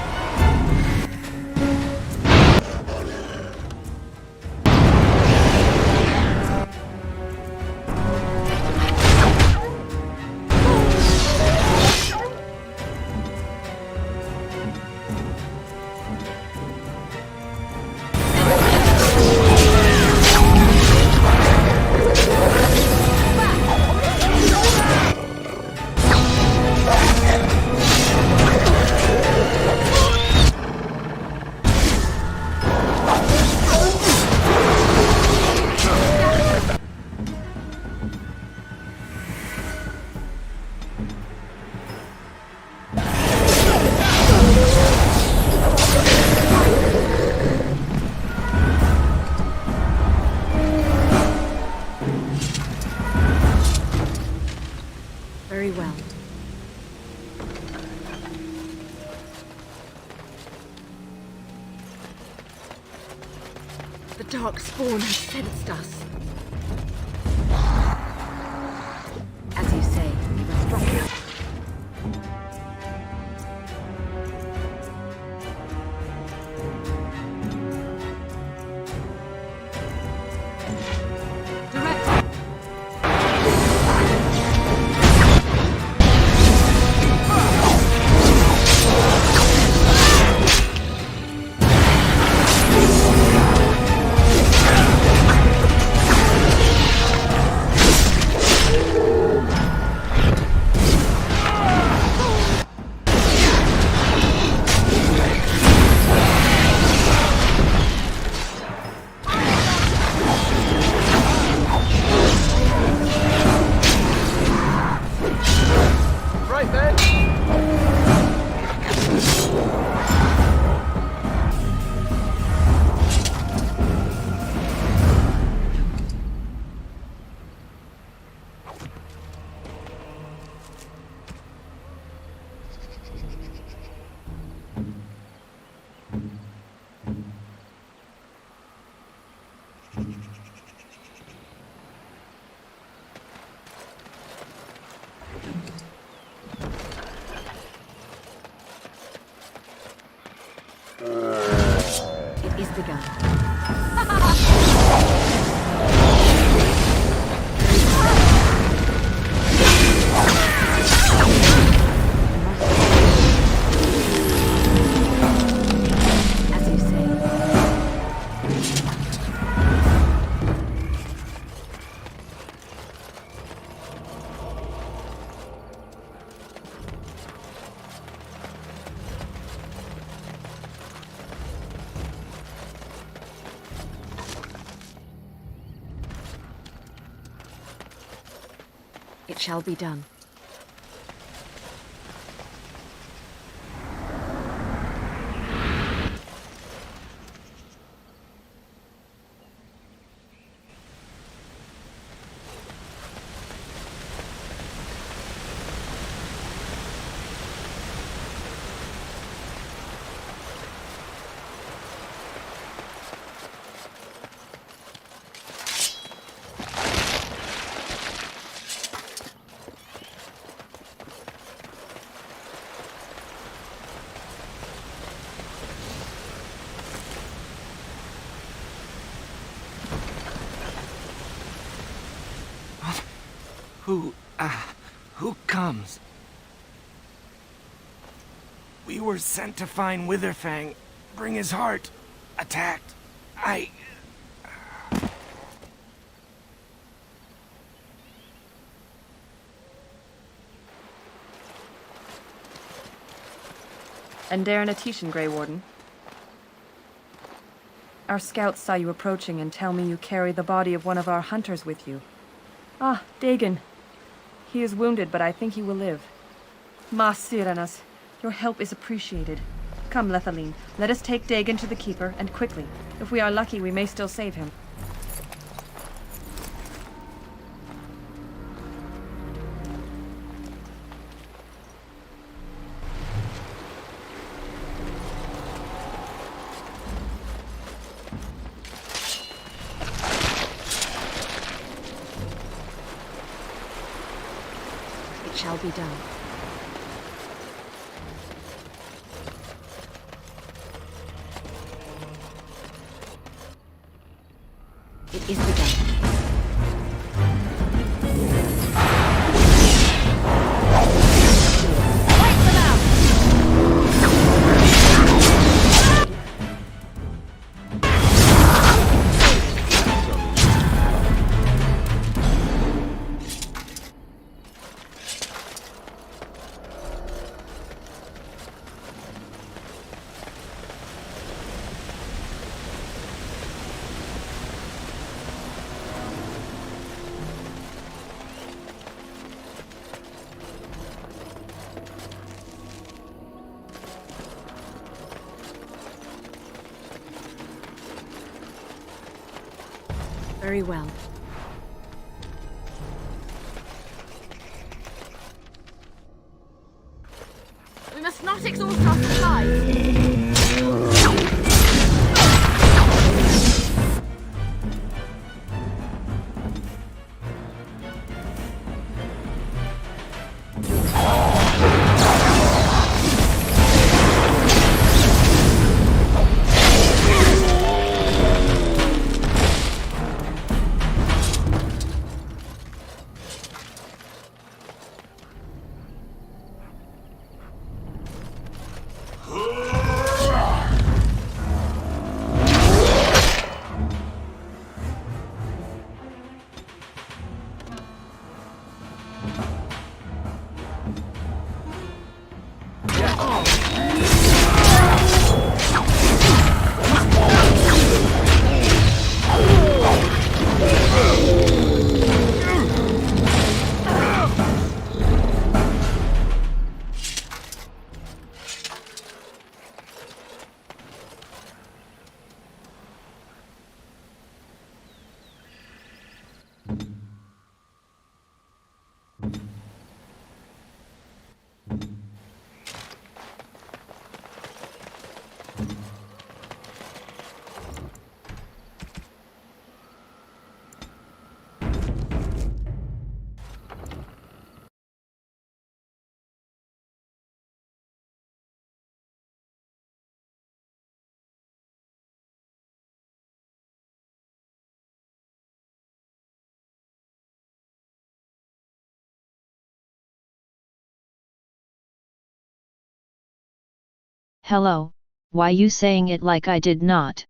Very well. The dark spawn has sensed us. As you say, we must drop it. It is begun. As you say. It shall be done. Who comes? We were sent to find Witherfang. Bring his heart. Attacked. And Darren Atishan, Grey Warden. Our scouts saw you approaching and tell me you carry the body of one of our hunters with you. Ah, Dagon. He is wounded, but I think he will live. Mas Siranas, your help is appreciated. Come, Lethaline, let us take Dagon to the Keeper, and quickly. If we are lucky, we may still save him. Shall be done. It is begun. Very well. We must not exhaust our supplies. Hello, why you saying it like I did not?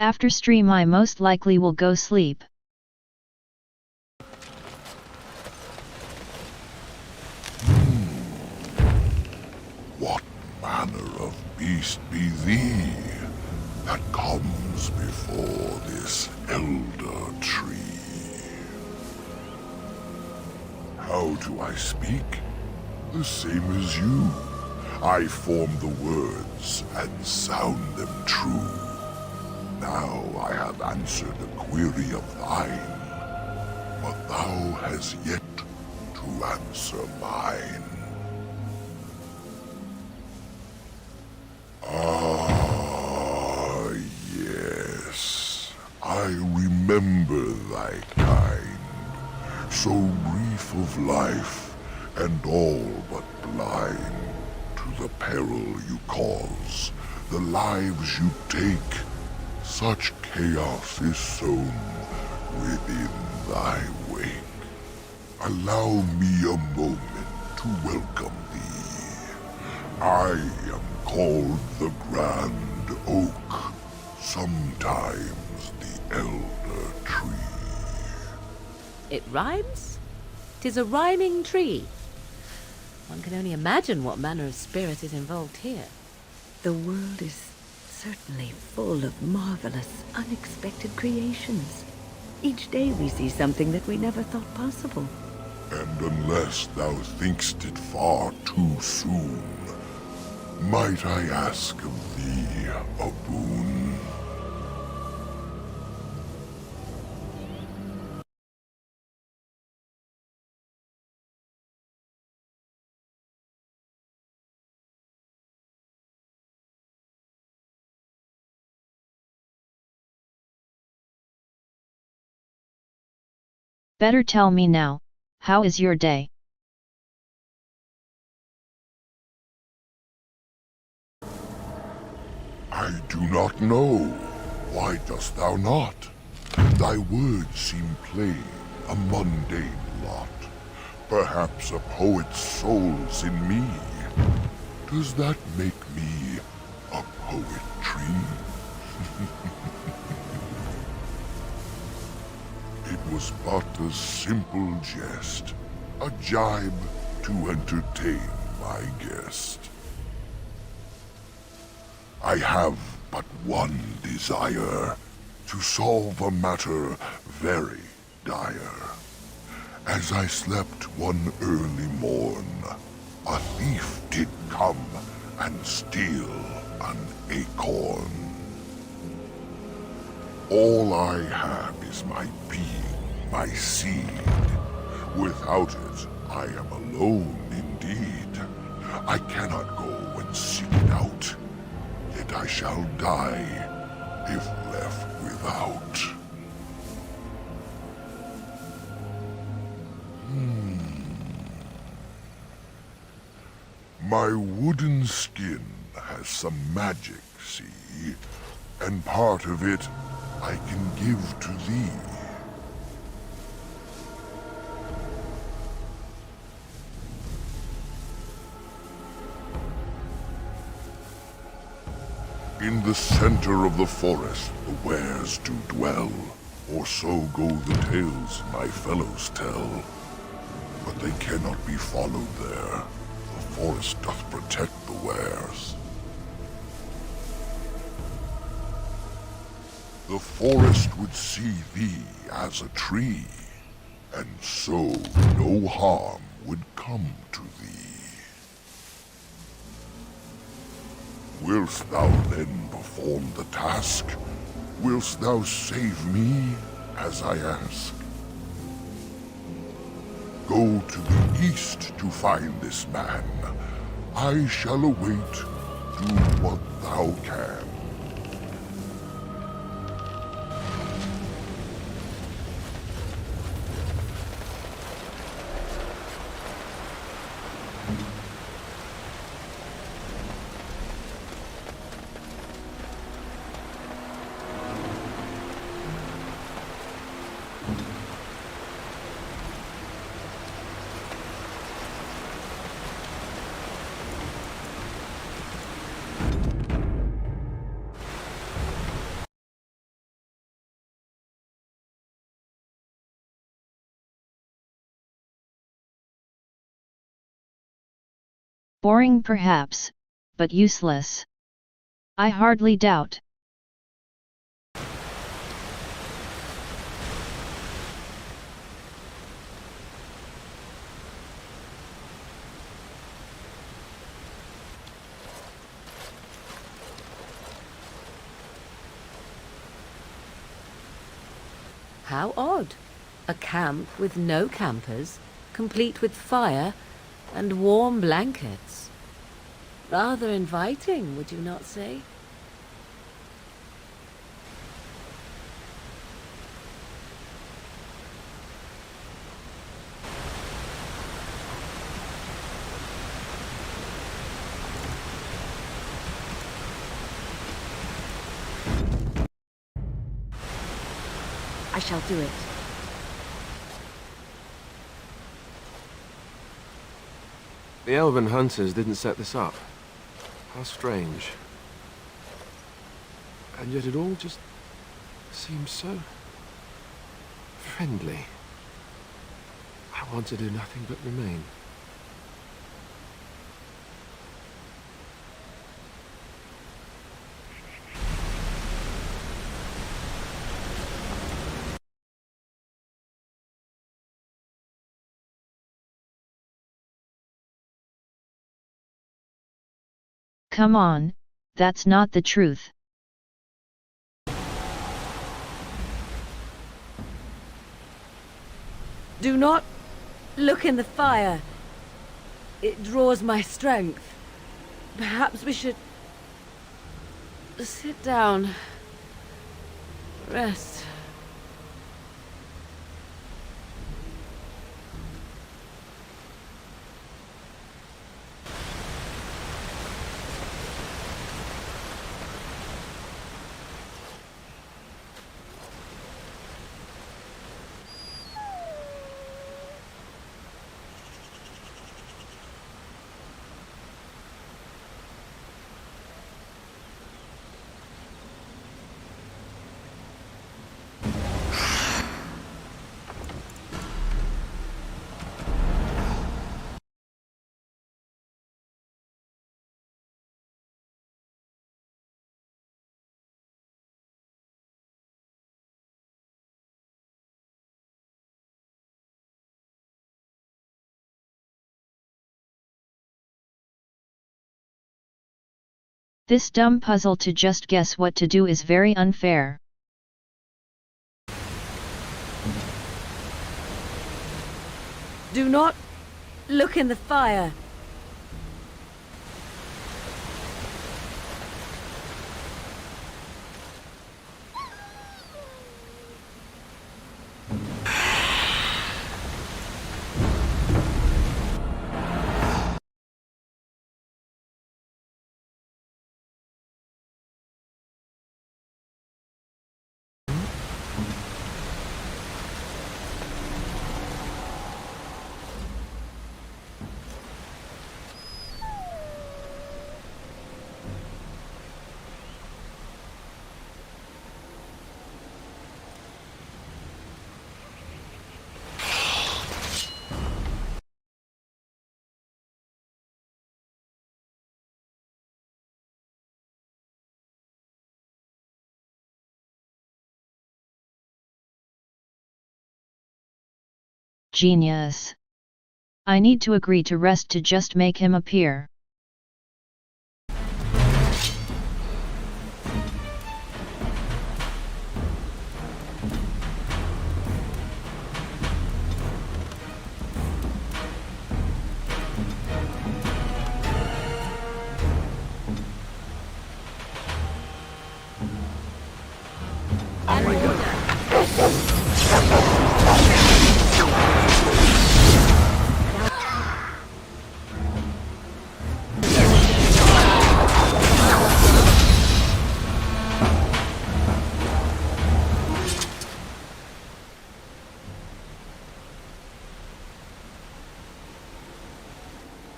After stream I most likely will go sleep. What manner of beast be thee that comes before this elder tree? How do I speak? The same as you. I form the words and sound them true. Now I have answered a query of thine, but thou hast yet to answer mine. Ah, yes, I remember thy kind, so brief of life and all but blind to the peril you cause, the lives you take. Such chaos is sown within thy wake. Allow me a moment to welcome thee. I am called the Grand Oak, sometimes the Elder Tree. It rhymes? 'Tis a rhyming tree. One can only imagine what manner of spirit is involved here. The world is certainly full of marvelous, unexpected creations. Each day we see something that we never thought possible. And unless thou thinkst it far too soon, might I ask of thee a boon? Better tell me now, how is your day? I do not know. Why dost thou not? Thy words seem plain, a mundane lot. Perhaps a poet's soul's in me. Does that make me a poetry? It was but a simple jest, a jibe to entertain my guest. I have but one desire, to solve a matter very dire. As I slept one early morn, a thief did come and steal an acorn. All I have is my being, my seed. Without it, I am alone indeed. I cannot go and seek it out, yet I shall die if left without. My wooden skin has some magic, see? And part of it I can give to thee. In the center of the forest the wares do dwell, or so go the tales my fellows tell. But they cannot be followed there. The forest doth protect the wares. The forest would see thee as a tree, and so no harm would come to thee. Willst thou then perform the task? Willst thou save me, as I ask? Go to the east to find this man. I shall await. Do what thou can. Boring perhaps, but useless. I hardly doubt. How odd. A camp with no campers, complete with fire and warm blankets. Rather inviting, would you not say? I shall do it. The elven hunters didn't set this up. How strange. And yet it all just seems so friendly. I want to do nothing but remain. Come on, that's not the truth. Do not look in the fire. It draws my strength. Perhaps we should sit down. Rest. This dumb puzzle to just guess what to do is very unfair. Do not look in the fire. Genius. I need to agree to rest to just make him appear.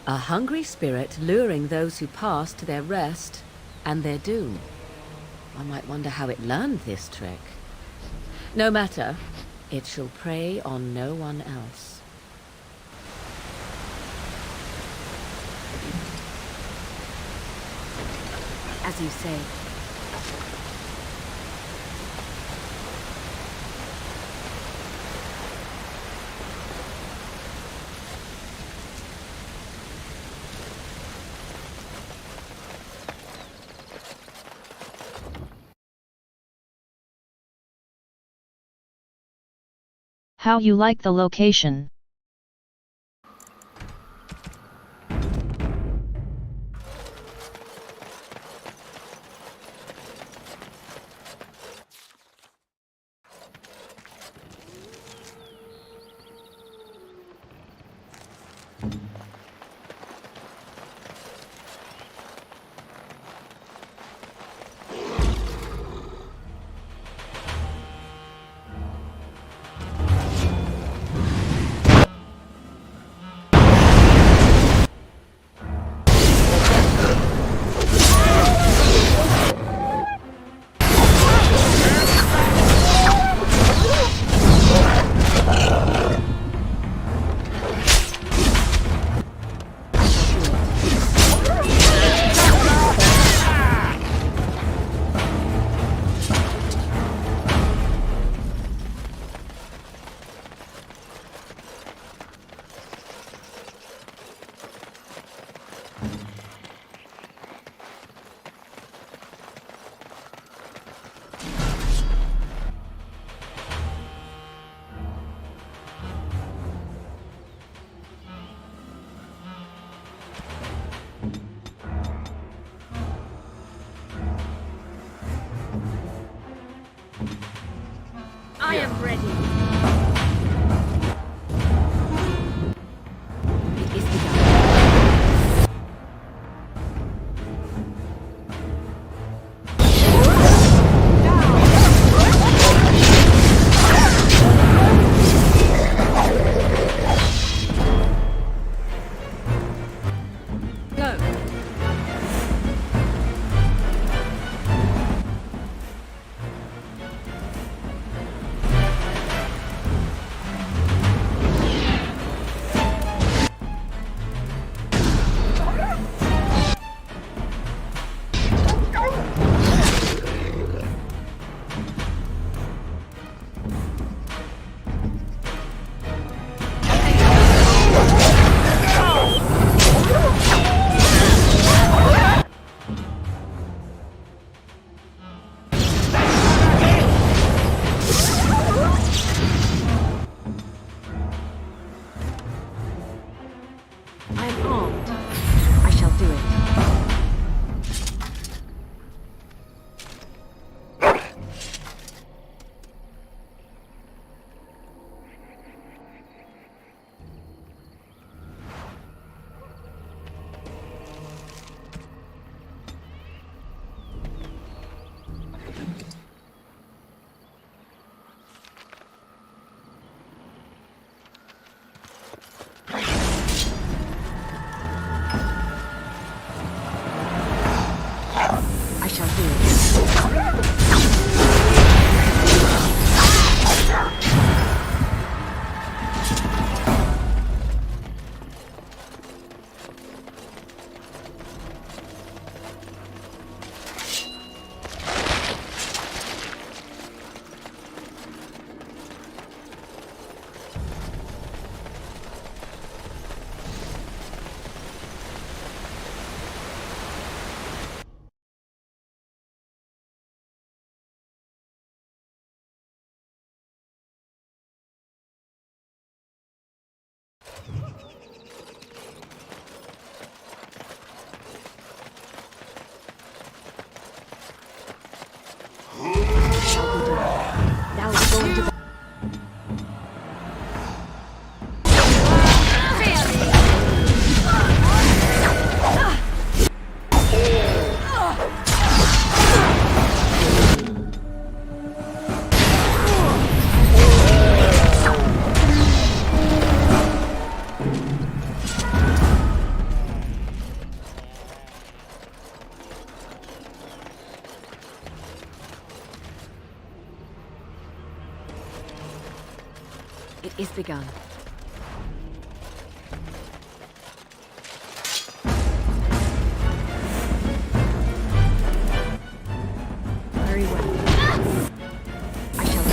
A hungry spirit luring those who pass to their rest and their doom. One might wonder how it learned this trick. No matter, it shall prey on no one else. As you say. How you like the location? I am ready. It is begun. Very well. I shall...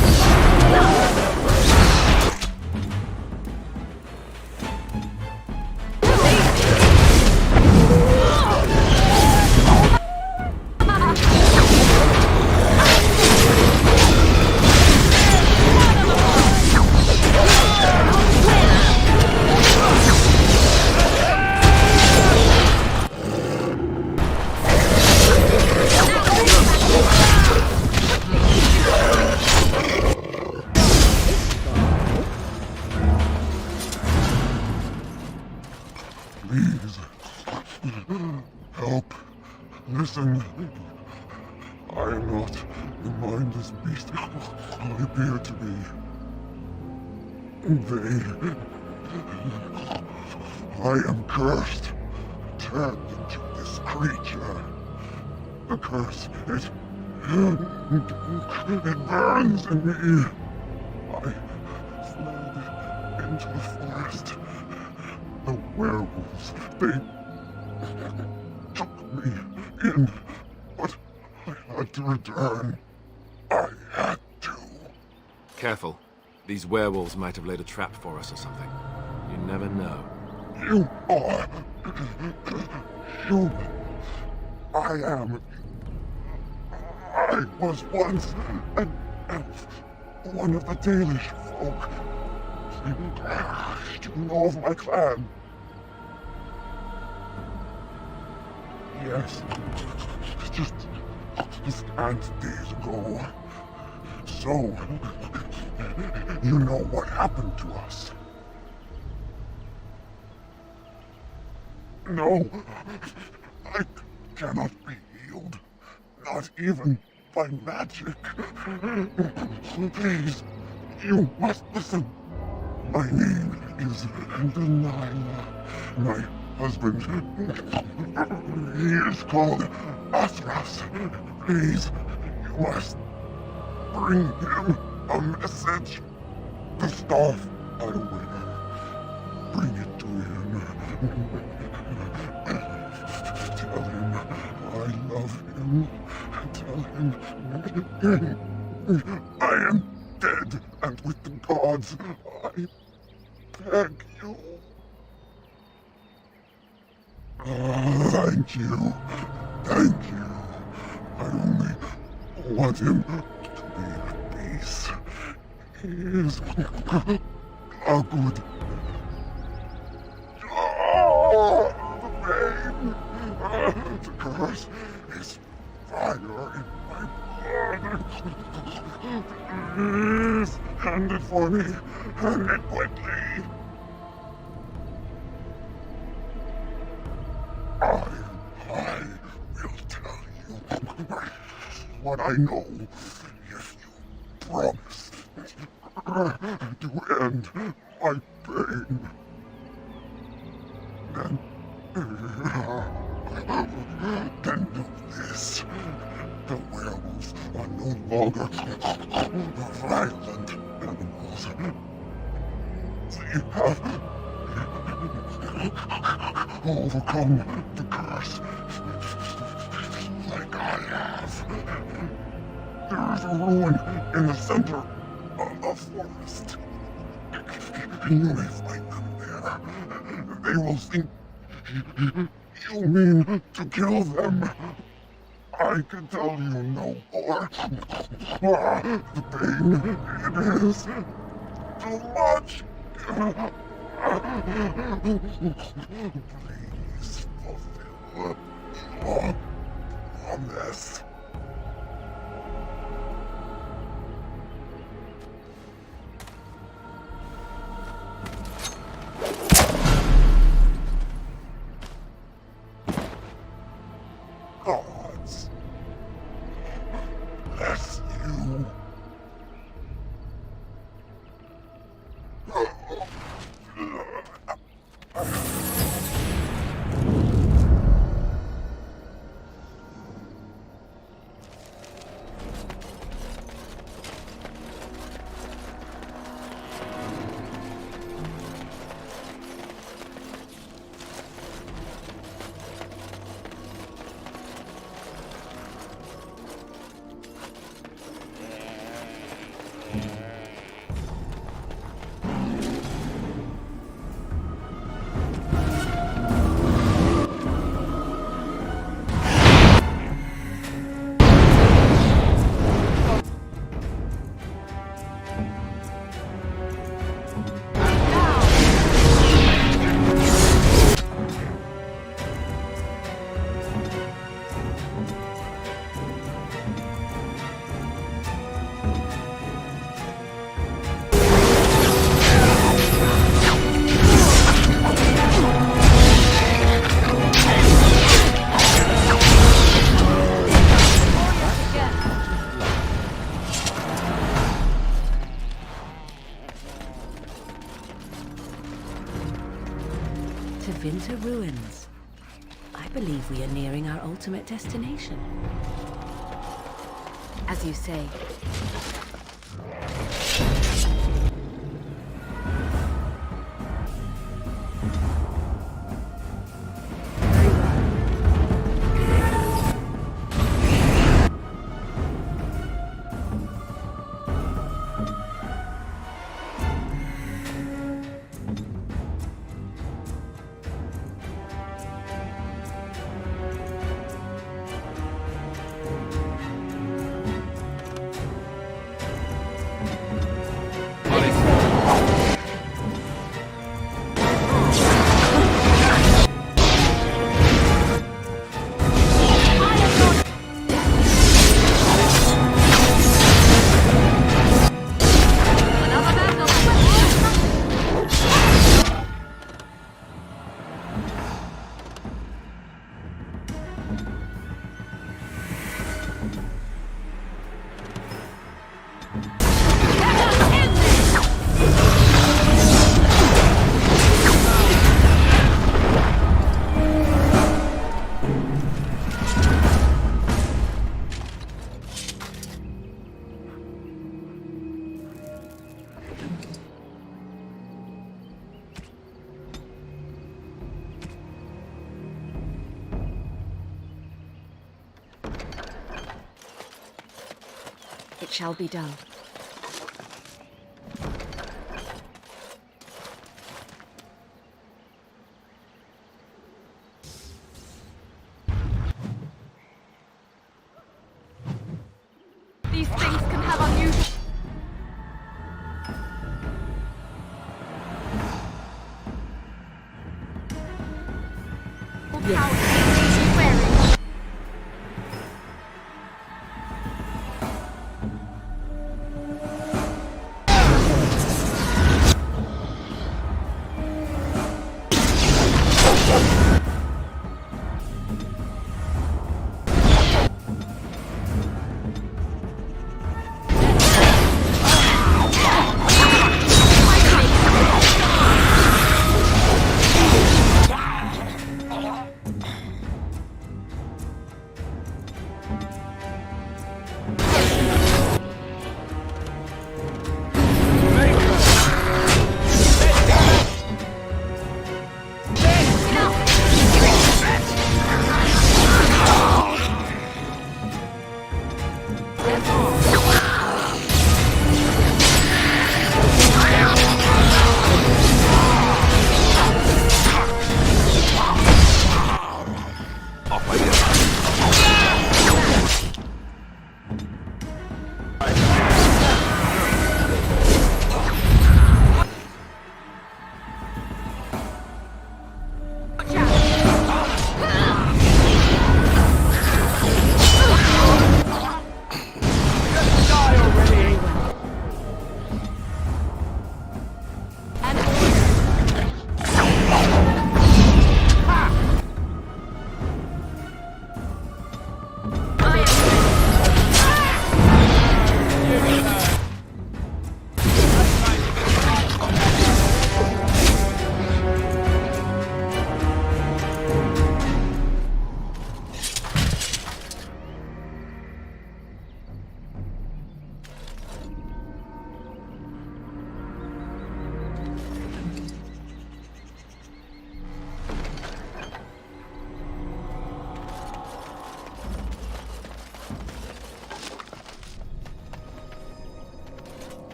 Please. Help. Listen. I am not the mindless beast I appear to be. I am cursed. Turned into this creature. The curse, it burns in me. I fled into the forest. The werewolves, they took me in, but I had to return. I had to. Careful. These werewolves might have laid a trap for us or something. You never know. You are human. I am. I was once an elf, one of the Dalish folk. You know of my clan? Yes. Just scant days ago. So, you know what happened to us. No, I cannot be healed. Not even by magic. Please, you must listen. My name is Leliana. My husband, he is called Athras. Please, you must bring him a message. The staff I wear. Bring it to him. Tell him I love him. Tell him I am dead and with the gods. I beg you. Thank you. Thank you. I only want him to be at peace. He is a good... the pain. The curse is fire in my blood. Please, hand it for me. Hand it quickly. I will tell you what I know if you promise to end my pain. Then know this. The werewolves are no longer violent animals. They have overcome the curse like I have. There is a ruin in the center of the forest. You may find them there. They will think you mean to kill them. I can tell you no more. The pain, it is too much. Please fulfill your promise. Gods bless you. Tevinter ruins. I believe we are nearing our ultimate destination. As you say. It shall be done. These things can have unusual powers. Be wary.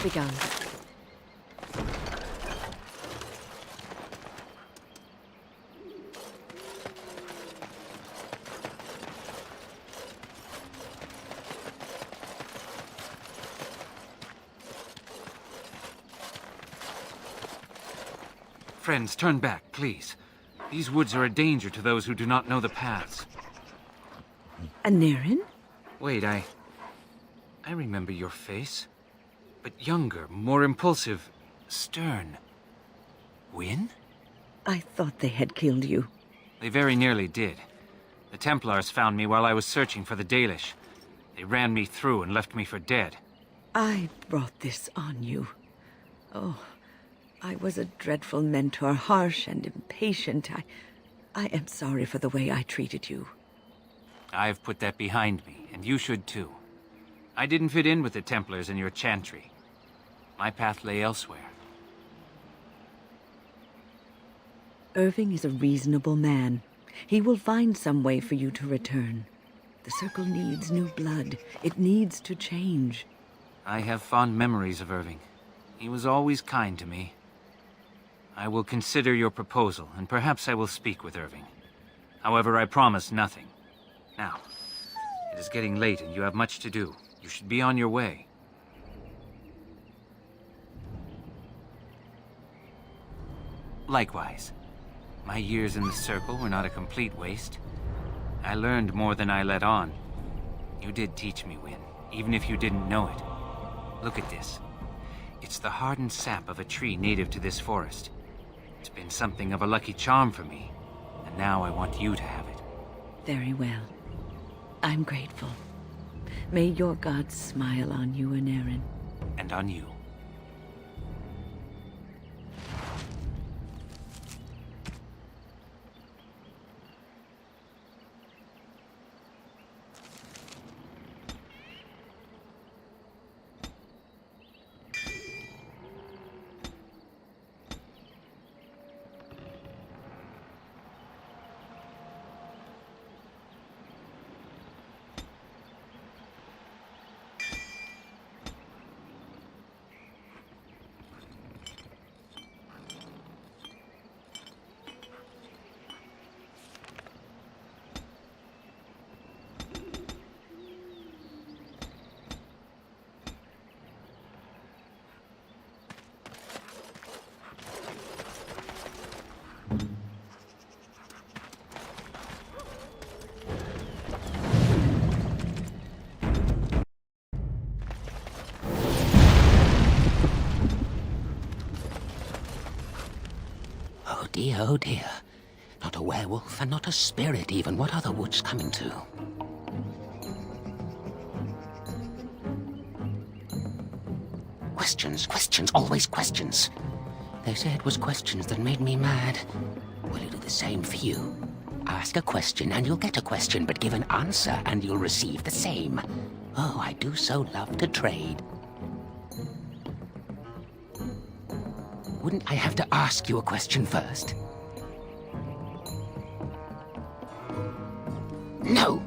Begun. Friends, turn back, please. These woods are a danger to those who do not know the paths. Denerim? Wait, I remember your face. But younger, more impulsive, stern. Wynne? I thought they had killed you. They very nearly did. The Templars found me while I was searching for the Dalish. They ran me through and left me for dead. I brought this on you. Oh, I was a dreadful mentor, harsh and impatient. I am sorry for the way I treated you. I've put that behind me, and you should too. I didn't fit in with the Templars in your chantry. My path lay elsewhere. Irving is a reasonable man. He will find some way for you to return. The Circle needs new blood. It needs to change. I have fond memories of Irving. He was always kind to me. I will consider your proposal, and perhaps I will speak with Irving. However, I promise nothing. Now, it is getting late and you have much to do. You should be on your way. Likewise. My years in the Circle were not a complete waste. I learned more than I let on. You did teach me, Wynne, even if you didn't know it. Look at this. It's the hardened sap of a tree native to this forest. It's been something of a lucky charm for me, and now I want you to have it. Very well. I'm grateful. May your gods smile on you and Aaron. And on you. Oh dear. Not a werewolf, and not a spirit even. What are the woods coming to? Questions, questions, always questions. They say it was questions that made me mad. Will you do the same for you? Ask a question and you'll get a question, but give an answer and you'll receive the same. Oh, I do so love to trade. Wouldn't I have to ask you a question first? No,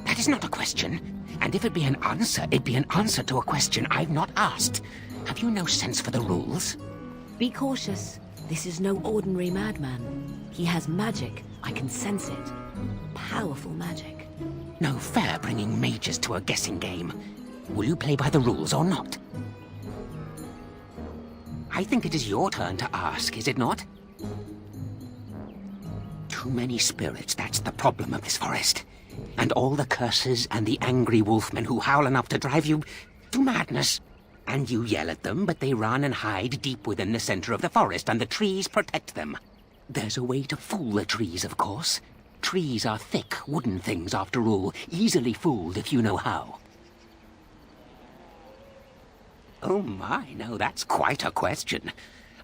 that is not a question. And if it be an answer, it'd be an answer to a question I've not asked. Have you no sense for the rules? Be cautious. This is no ordinary madman. He has magic. I can sense it. Powerful magic. No fair bringing mages to a guessing game. Will you play by the rules or not? I think it is your turn to ask, is it not? Too many spirits, that's the problem of this forest. And all the curses and the angry wolfmen who howl enough to drive you to madness. And you yell at them, but they run and hide deep within the center of the forest, and the trees protect them. There's a way to fool the trees, of course. Trees are thick, wooden things, after all, easily fooled if you know how. Oh my, no, that's quite a question.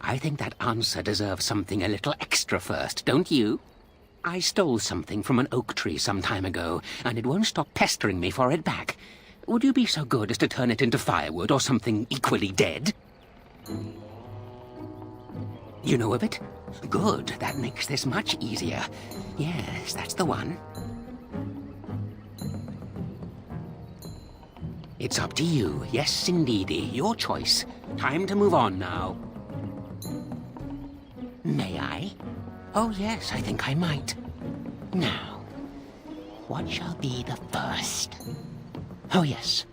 I think that answer deserves something a little extra first, don't you? I stole something from an oak tree some time ago, and it won't stop pestering me for it back. Would you be so good as to turn it into firewood or something equally dead? You know of it? Good, that makes this much easier. Yes, that's the one. It's up to you. Yes, indeedy. Your choice. Time to move on now. May I? Oh, yes, I think I might. Now, what shall be the first? Oh, yes.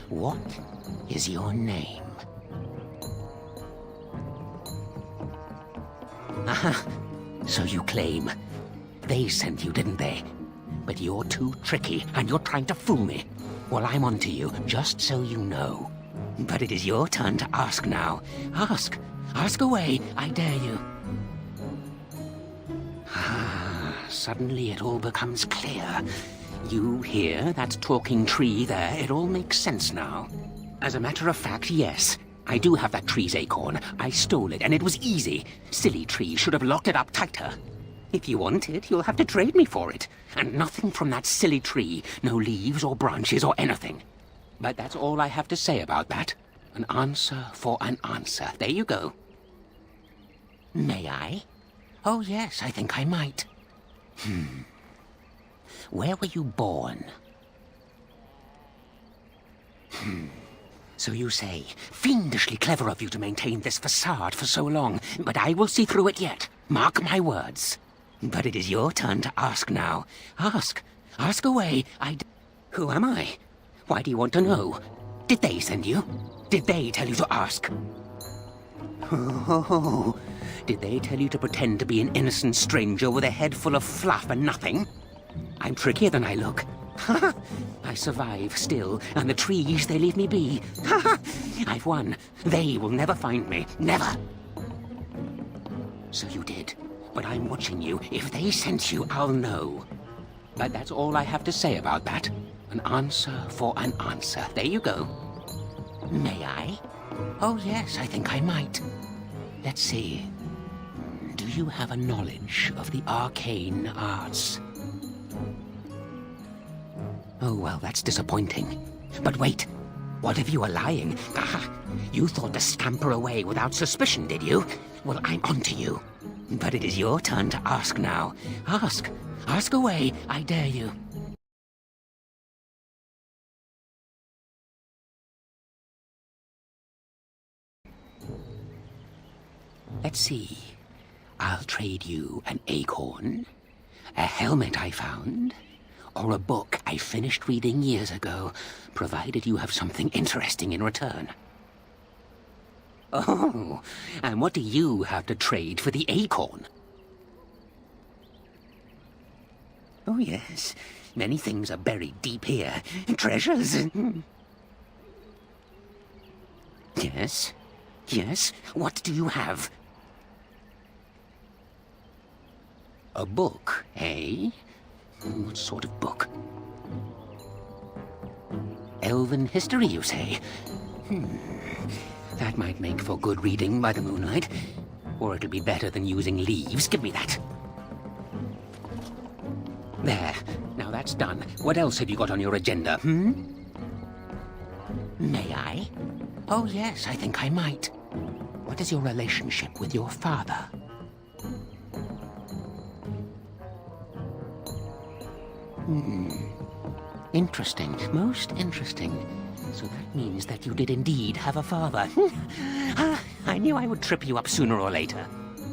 What is your name? Aha. So you claim. They sent you, didn't they? But you're too tricky, and you're trying to fool me. Well, I'm on to you, just so you know. But it is your turn to ask now. Ask. Ask away, I dare you. Ah, suddenly it all becomes clear. You hear that talking tree there? It all makes sense now. As a matter of fact, yes. I do have that tree's acorn. I stole it, and it was easy. Silly tree should have locked it up tighter. If you want it, you'll have to trade me for it. And nothing from that silly tree. No leaves or branches or anything. But that's all I have to say about that. An answer for an answer. There you go. May I? Oh, yes, I think I might. Where were you born? So you say, fiendishly clever of you to maintain this facade for so long, but I will see through it yet. Mark my words. But it is your turn to ask now. Ask. Ask away. Who am I? Why do you want to know? Did they send you? Did they tell you to ask? Oh, did they tell you to pretend to be an innocent stranger with a head full of fluff and nothing? I'm trickier than I look. I survive still, and the trees, they leave me be. I've won. They will never find me. Never. So you did. But I'm watching you. If they sent you, I'll know. But that's all I have to say about that. An answer for an answer. There you go. May I? Oh, yes, I think I might. Let's see. Do you have a knowledge of the arcane arts? Oh, well, that's disappointing. But wait. What if you were lying? Aha! You thought to scamper away without suspicion, did you? Well, I'm onto you. But it is your turn to ask now. Ask. Ask away. I dare you. Let's see. I'll trade you an acorn, a helmet I found, or a book I finished reading years ago, provided you have something interesting in return. Oh, and what do you have to trade for the acorn? Oh, yes. Many things are buried deep here. Treasures. Yes. Yes. What do you have? A book, eh? What sort of book? Elven history, you say? That might make for good reading by the moonlight. Or it'll be better than using leaves. Give me that. There. Now that's done. What else have you got on your agenda, May I? Oh, yes, I think I might. What is your relationship with your father? Interesting. Most interesting. So that means that you did indeed have a father. I knew I would trip you up sooner or later.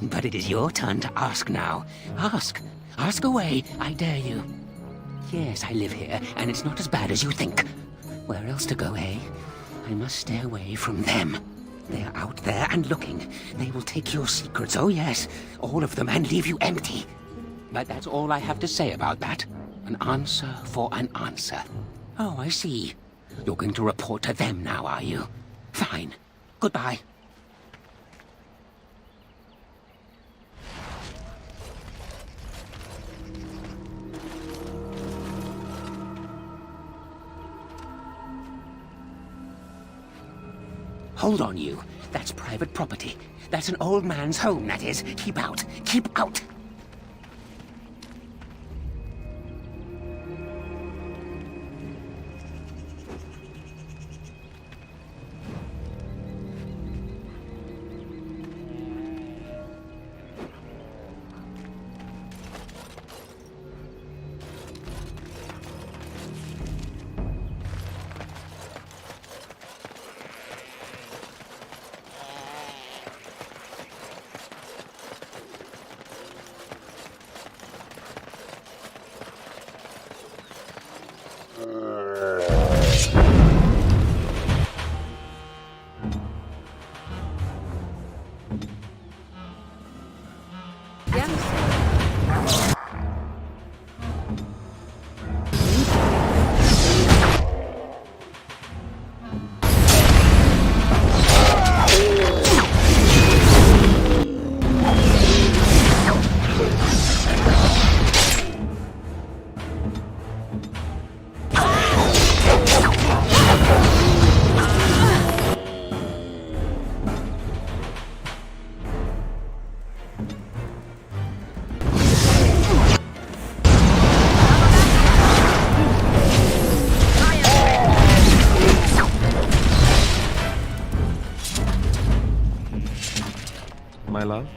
But it is your turn to ask now. Ask. Ask away. I dare you. Yes, I live here, and it's not as bad as you think. Where else to go, eh? I must stay away from them. They're out there and looking. They will take your secrets, oh yes, all of them, and leave you empty. But that's all I have to say about that. An answer for an answer. Oh, I see. You're going to report to them now, are you? Fine. Goodbye. Hold on, you. That's private property. That's an old man's home, that is. Keep out. Keep out. my love?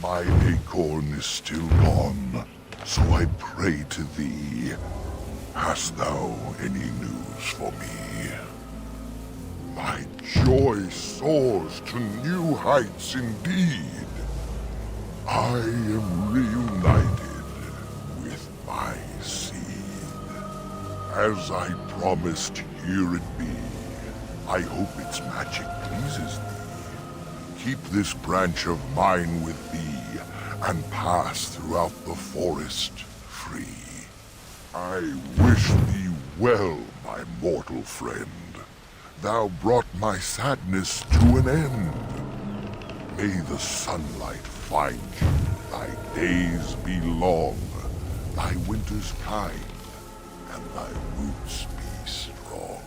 My acorn is still gone, so I pray to thee. Hast thou any news for me? My joy soars to new heights indeed. I am reunited with my seed. As I promised, here it be. I hope its magic pleases thee. Keep this branch of mine with thee, and pass throughout the forest free. I wish thee well, my mortal friend. Thou brought my sadness to an end. May the sunlight find you, thy days be long, thy winters kind, and thy roots be strong.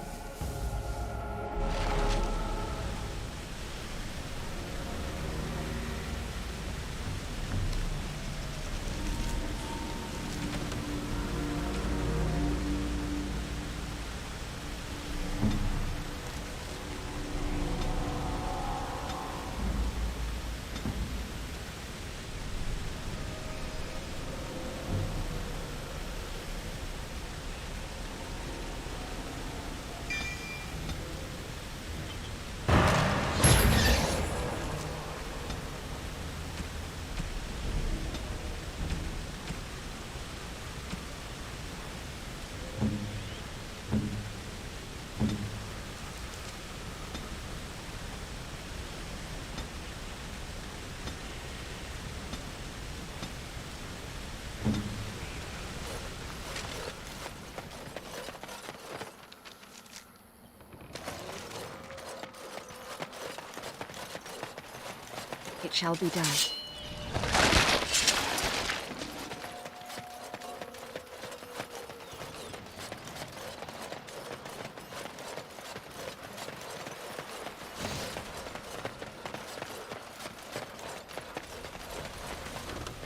It shall be done.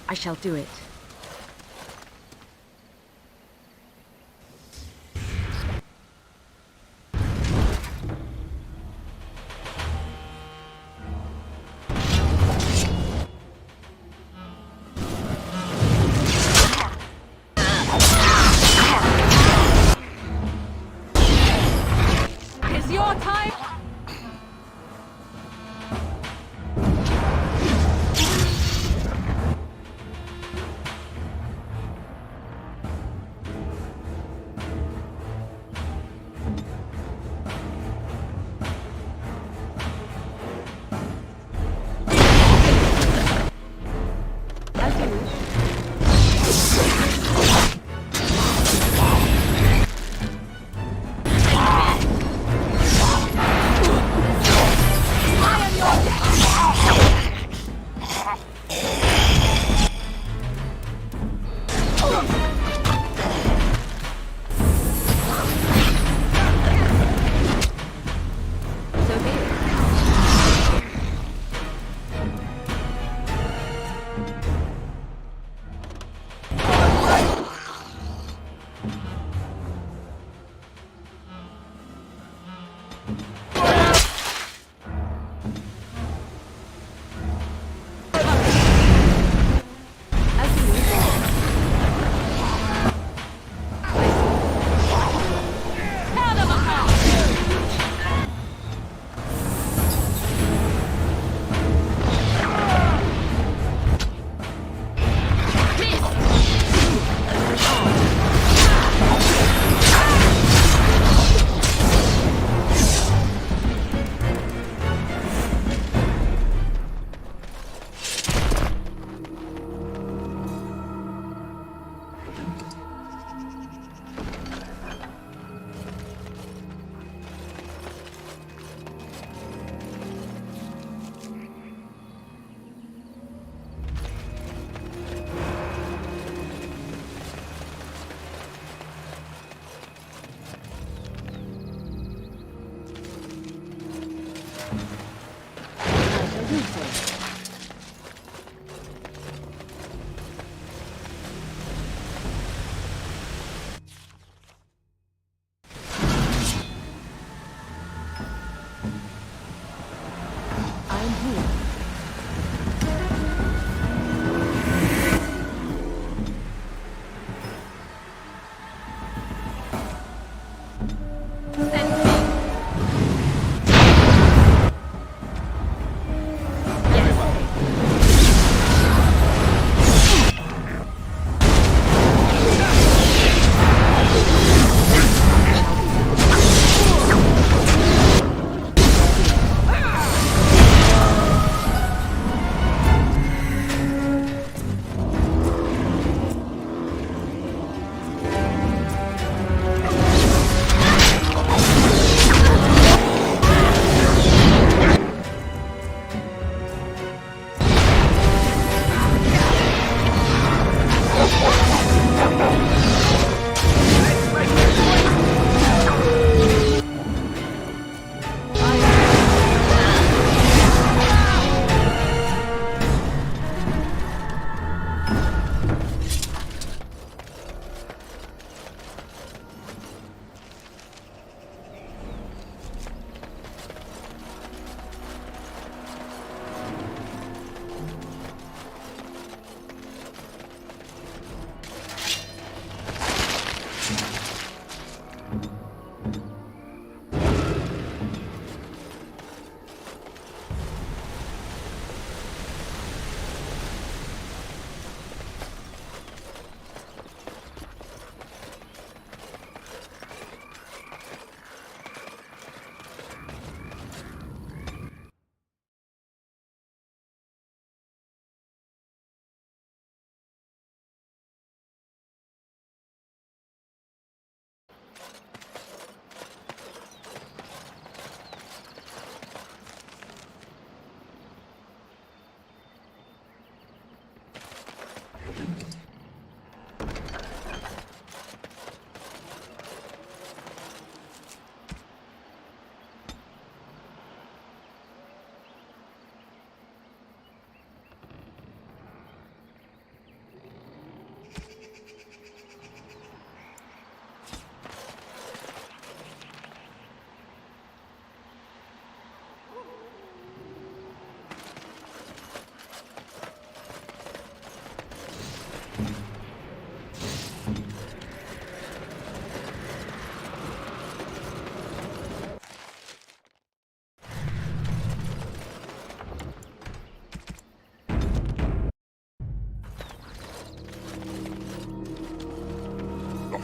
I shall do it.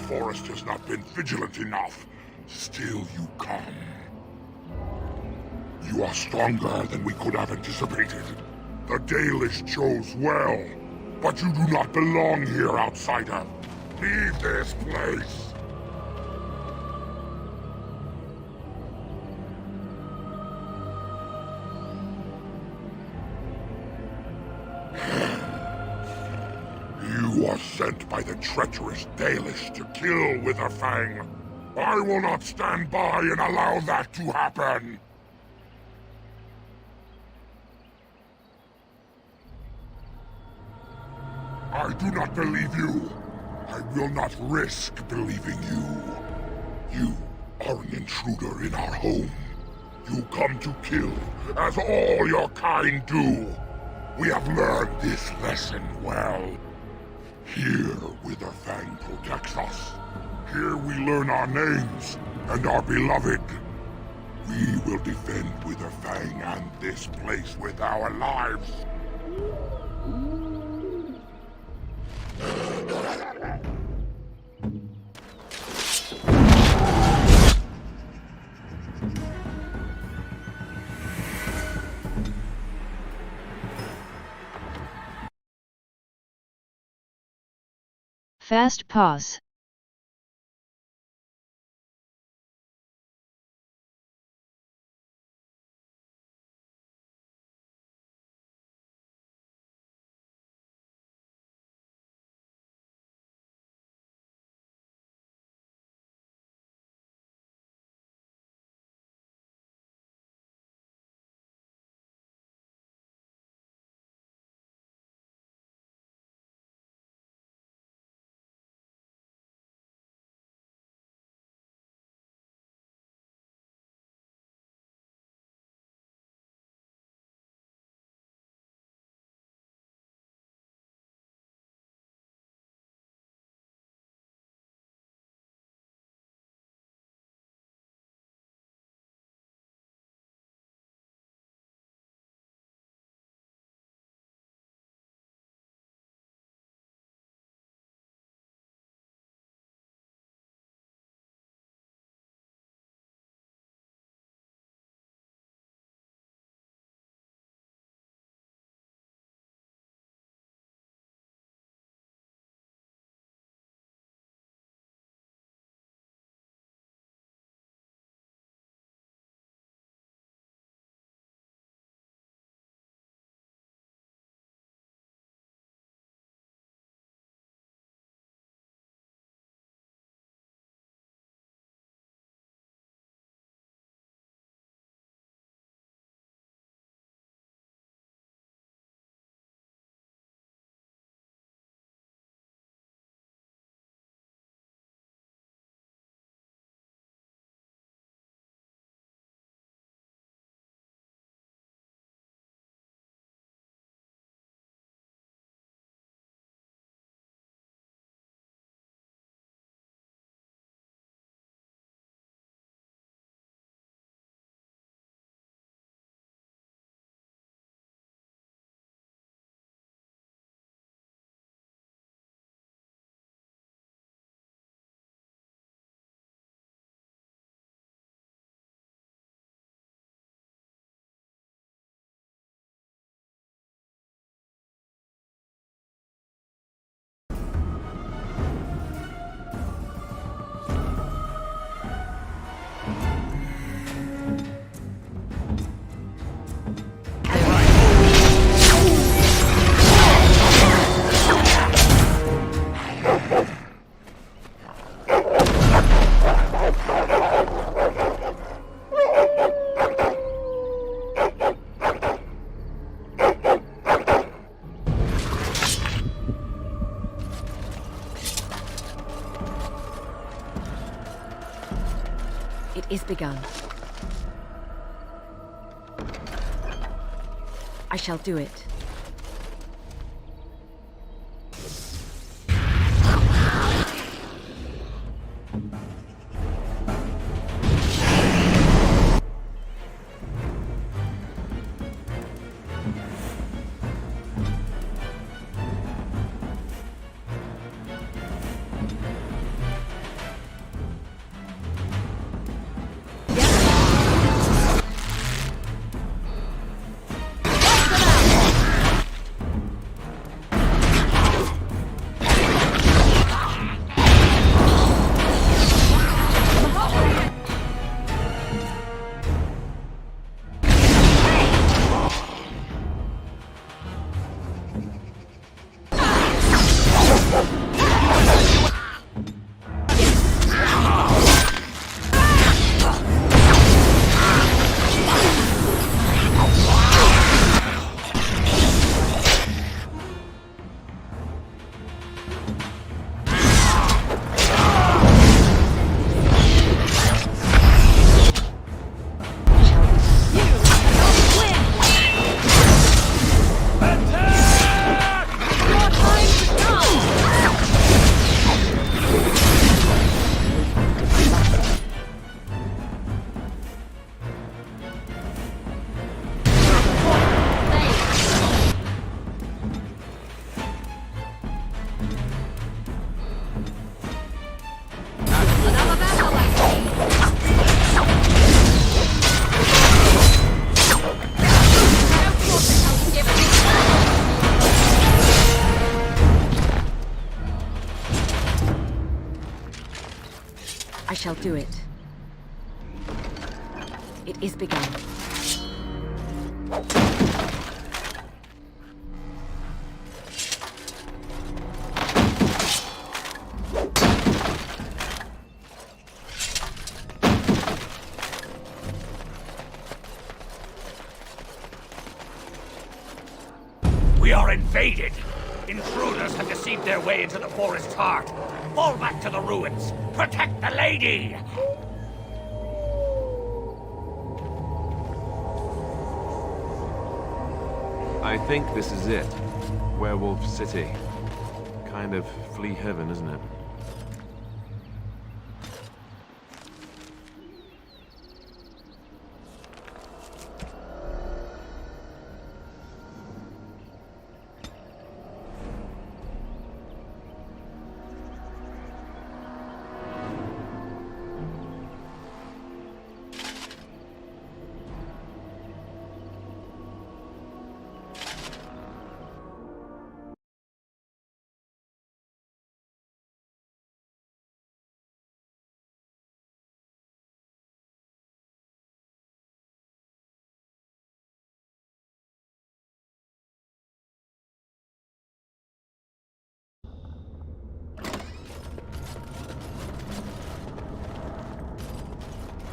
forest has not been vigilant enough. Still you come. You are stronger than we could have anticipated. The Dalish chose well, but you do not belong here, outsider. Leave this place. You are sent by the treacherous Dalish to kill Witherfang. I will not stand by and allow that to happen. I do not believe you. I will not risk believing you. You are an intruder in our home. You come to kill, as all your kind do. We have learned this lesson well. Here, Witherfang protects us. Here we learn our names and are beloved. We will defend Witherfang and this place with our lives. Fast pause. It is begun. I shall do it. I shall do it. It is begun. We are invaded! Intruders have deceived their way into the forest's heart. Fall back to the ruins! Protect the lady! I think this is it. Werewolf City. Kind of flea heaven, isn't it?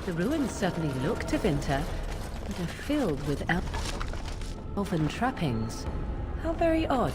The ruins certainly look Tevinter, but are filled with elven trappings. How very odd.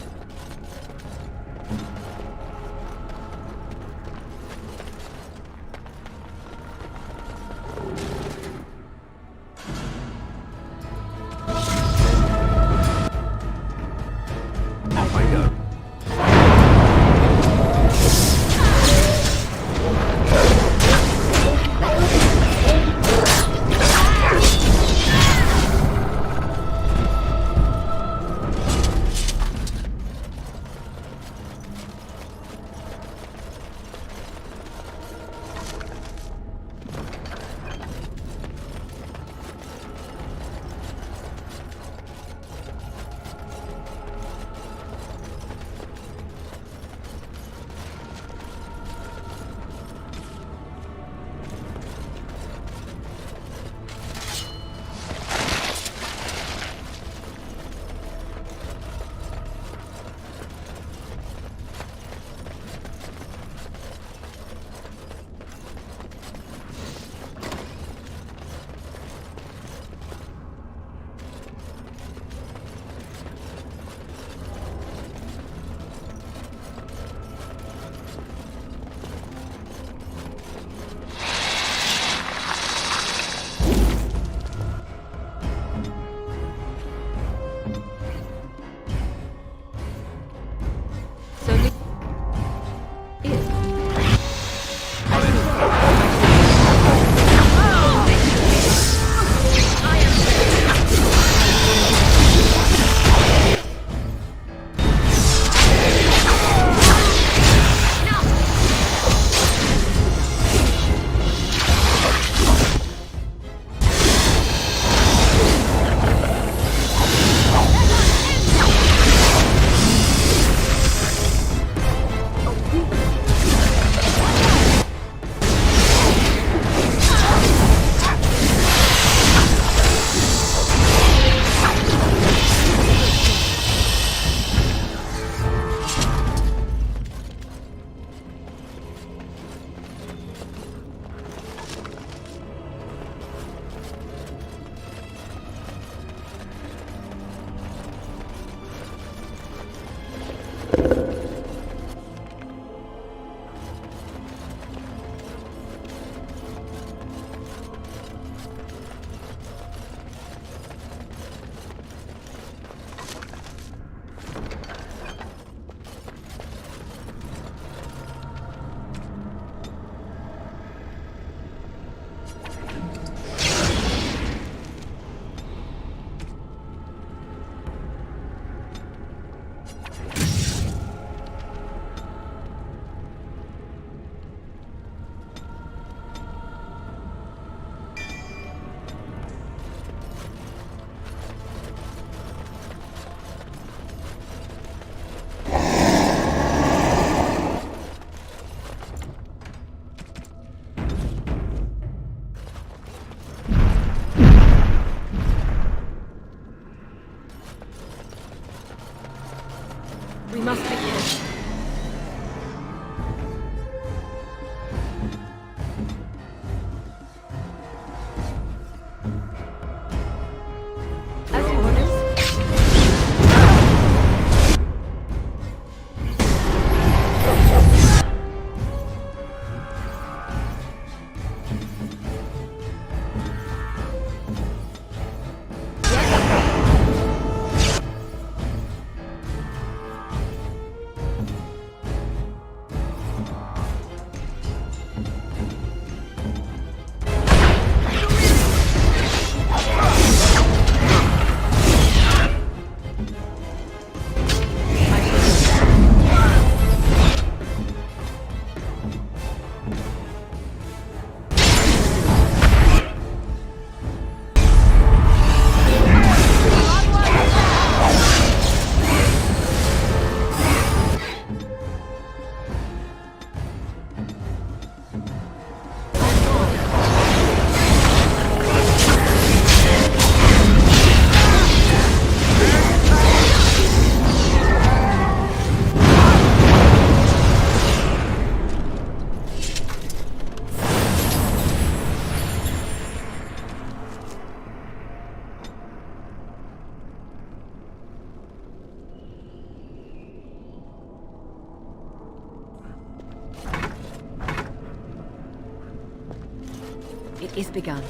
It is begun.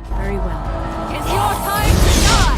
Very well. It's your time to die!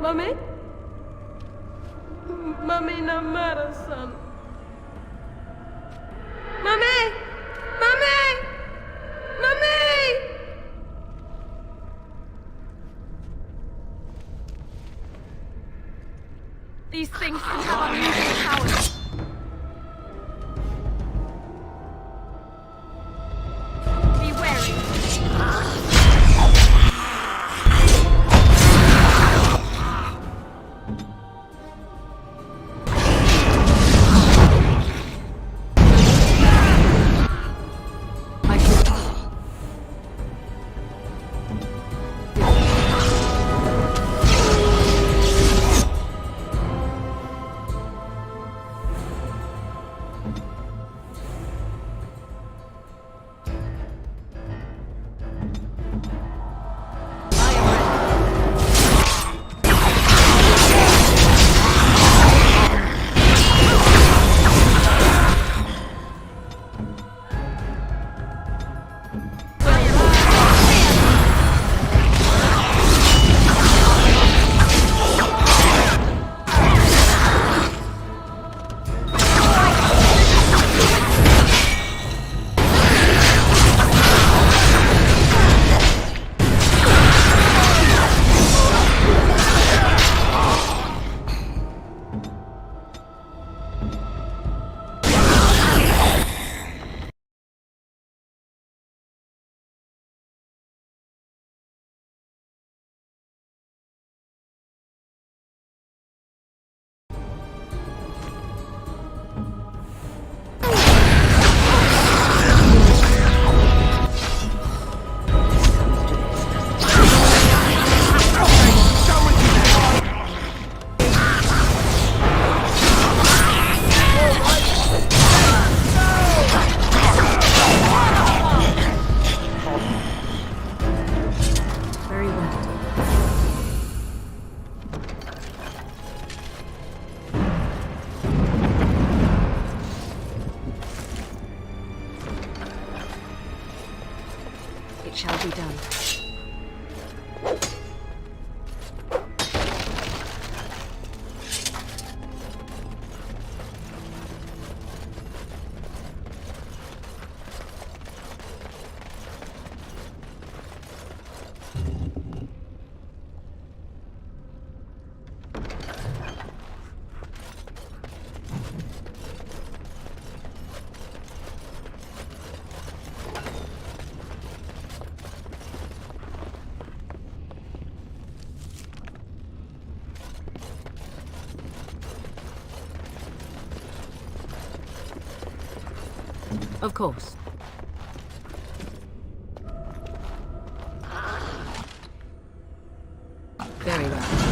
Mami? Mami namara son. Mami! Mami! Mami! These things can have unusual powers. Be wary. It shall be done. Of course. Very well.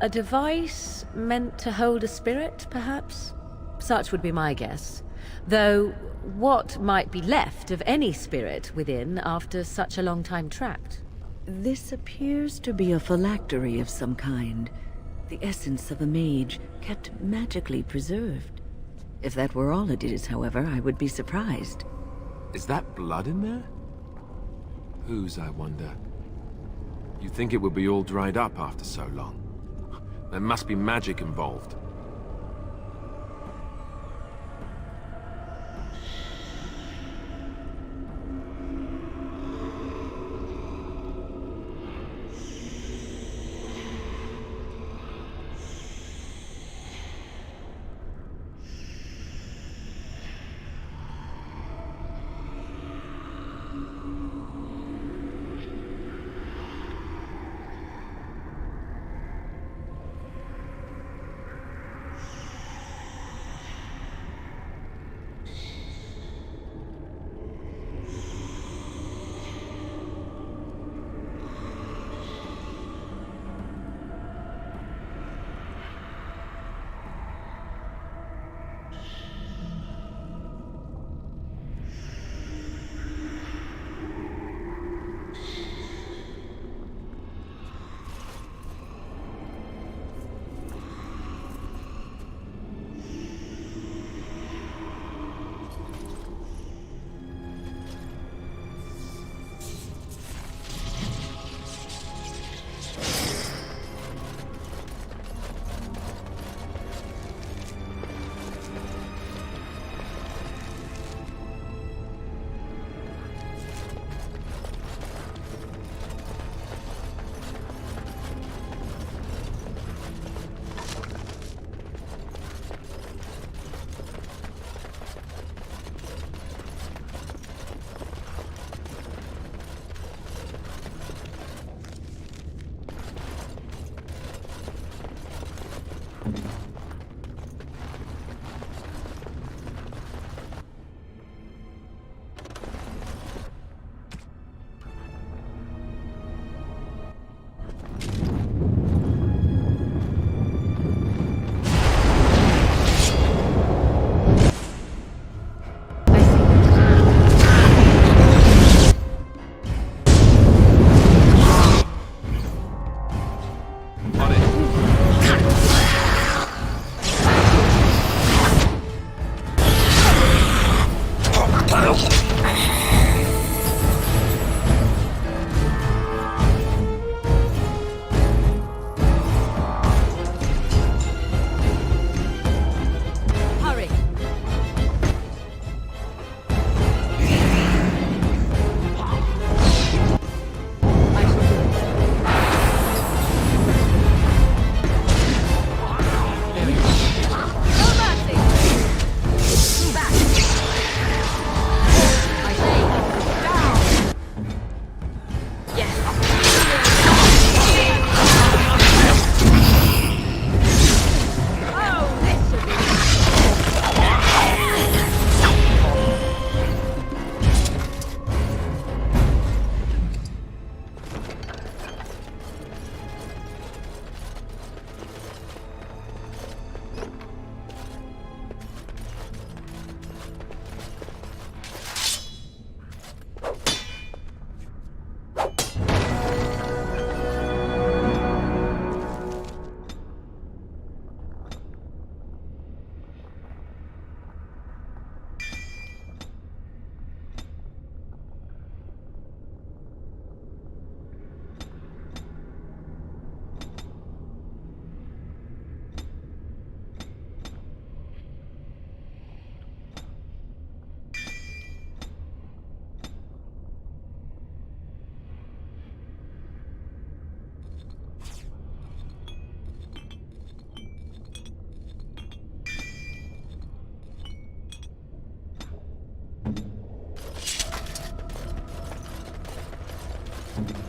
A device meant to hold a spirit, perhaps? Such would be my guess. Though, what might be left of any spirit within after such a long time trapped? This appears to be a phylactery of some kind. The essence of a mage, kept magically preserved. If that were all it is, however, I would be surprised. Is that blood in there? Whose, I wonder? You'd think it would be all dried up after so long. There must be magic involved.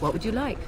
What would you like?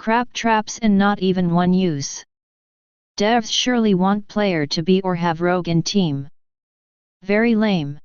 Crap traps and not even one use. Devs surely want player to be or have rogue in team. Very lame.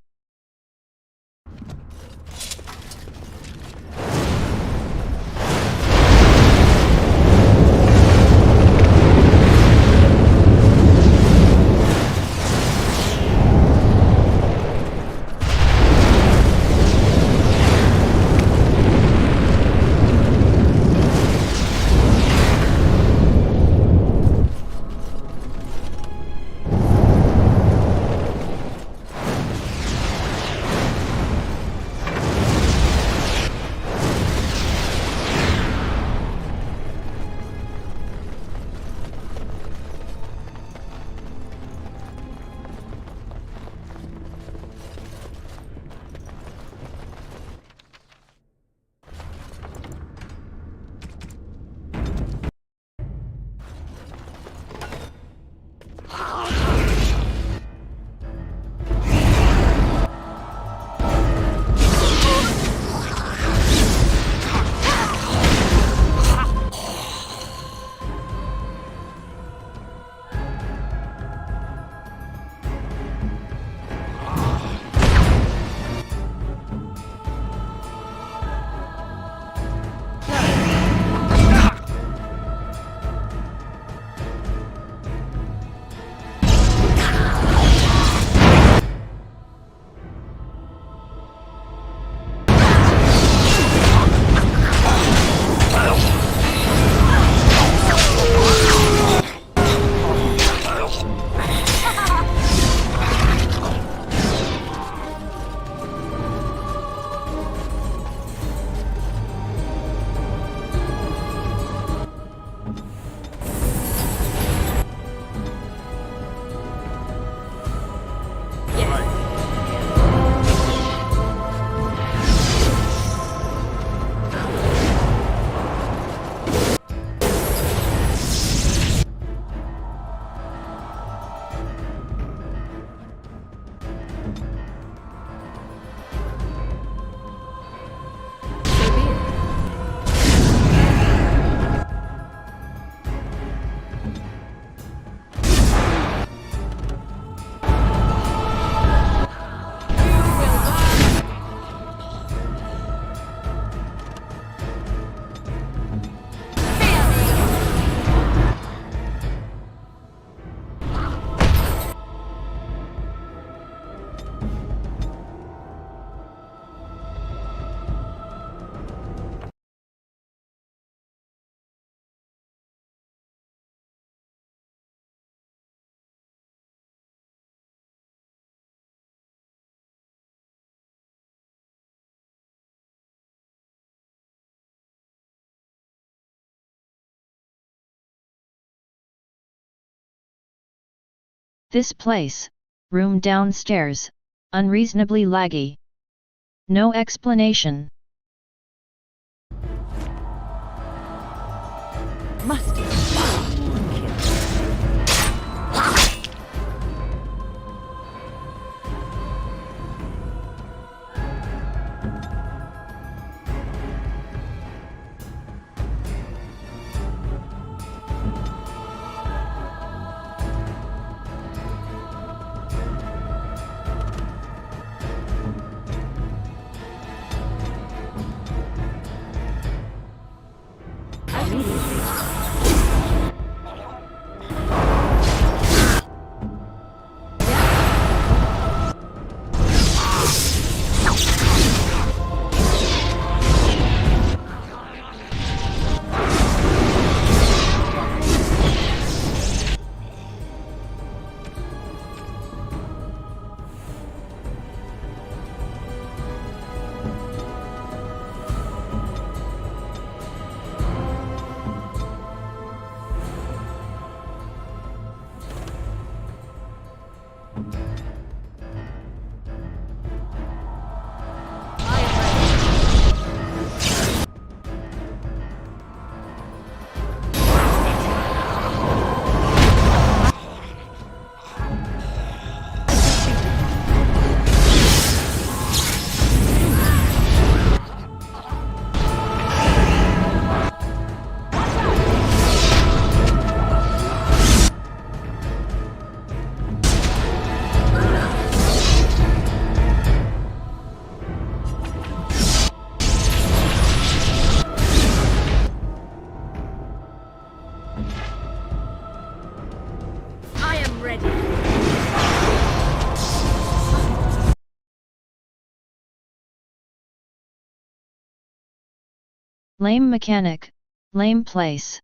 This place, room downstairs, unreasonably laggy. No explanation. Must be. Lame mechanic, lame place.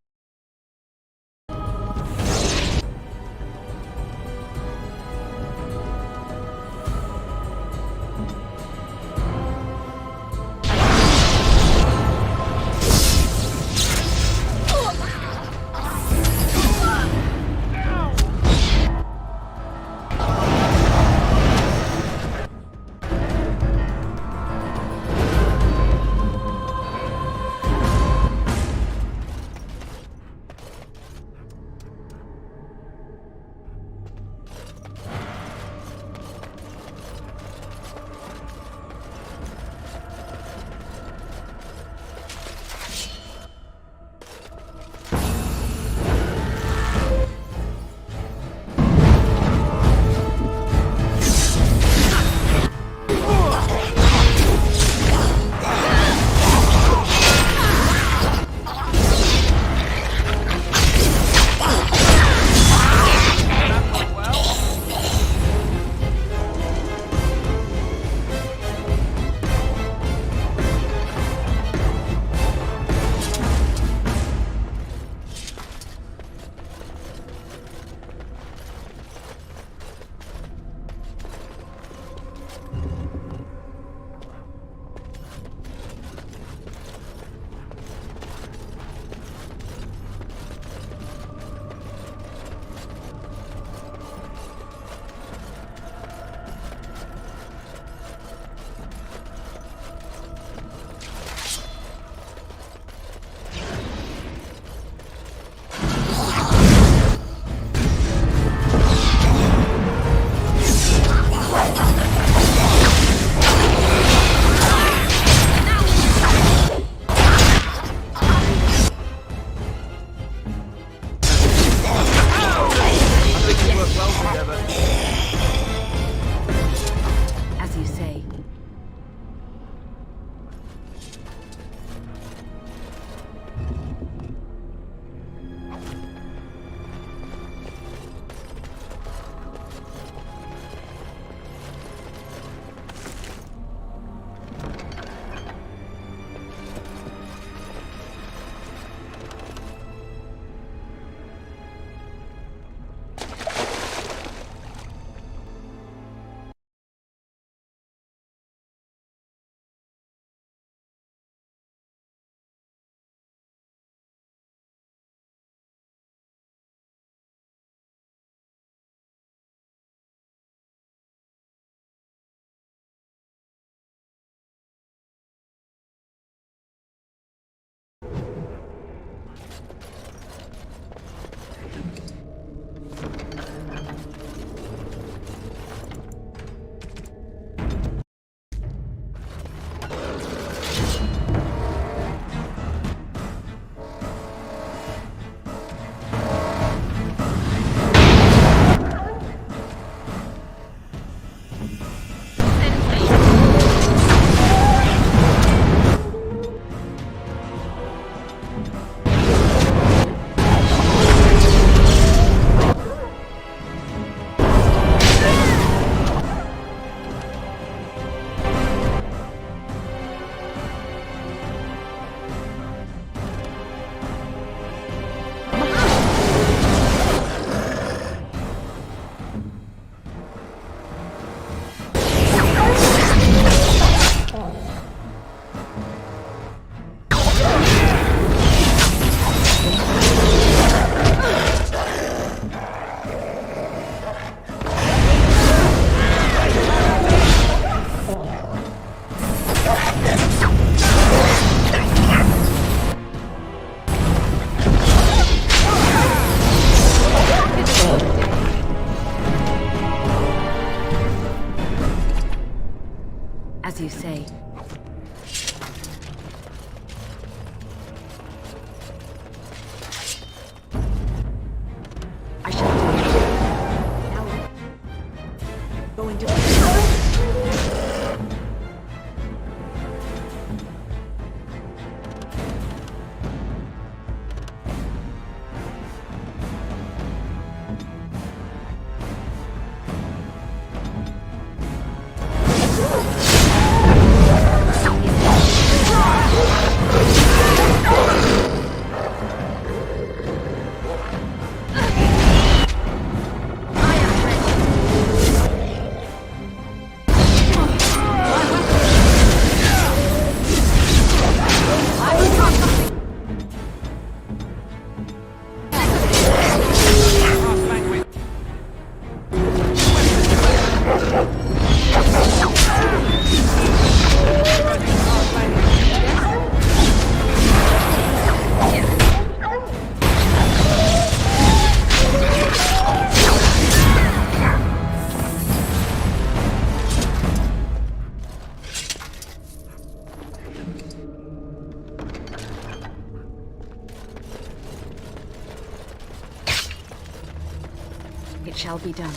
It shall be done.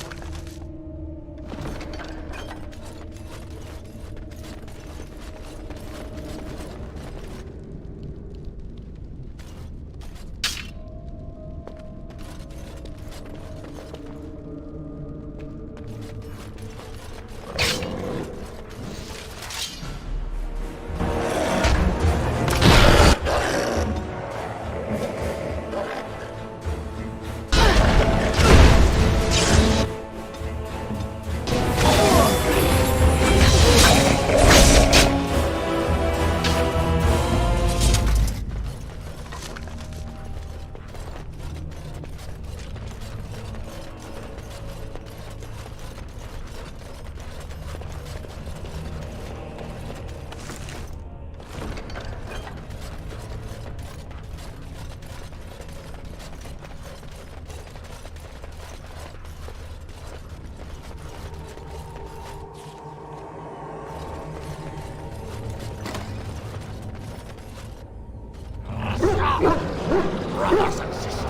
Brothers and sisters,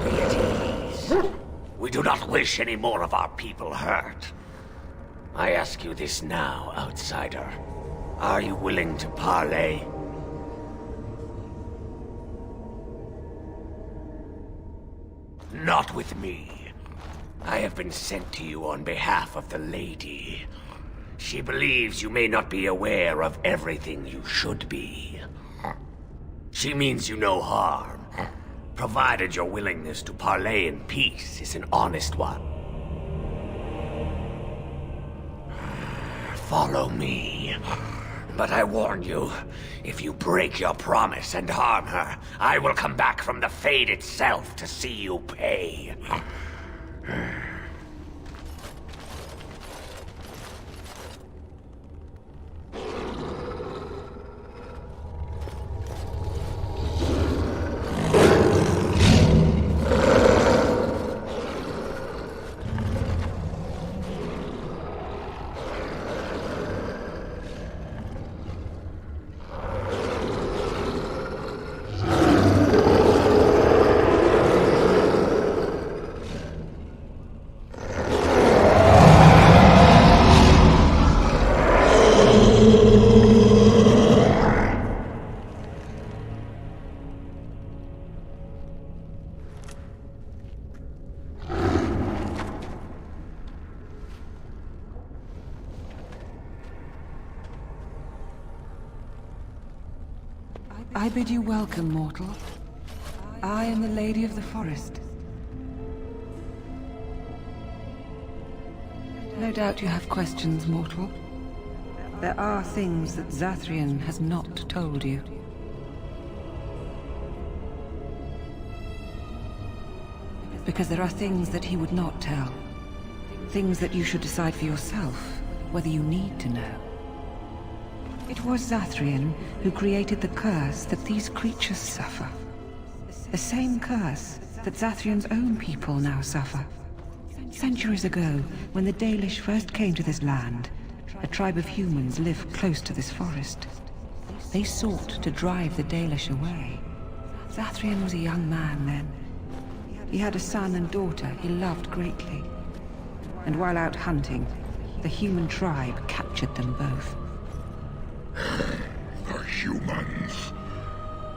be at ease. We do not wish any more of our people hurt. I ask you this now, outsider. Are you willing to parley? Not with me. I have been sent to you on behalf of the Lady. She believes you may not be aware of everything you should be. She means you no harm, provided your willingness to parley in peace is an honest one. Follow me. But I warn you, if you break your promise and harm her, I will come back from the Fade itself to see you pay. I bid you welcome, mortal. I am the Lady of the Forest. No doubt you have questions, mortal. There are things that Zathrian has not told you. Because there are things that he would not tell. Things that you should decide for yourself, whether you need to know. It was Zathrian who created the curse that these creatures suffer. The same curse that Zathrian's own people now suffer. Centuries ago, when the Dalish first came to this land, a tribe of humans lived close to this forest. They sought to drive the Dalish away. Zathrian was a young man then. He had a son and daughter he loved greatly. And while out hunting, the human tribe captured them both. The humans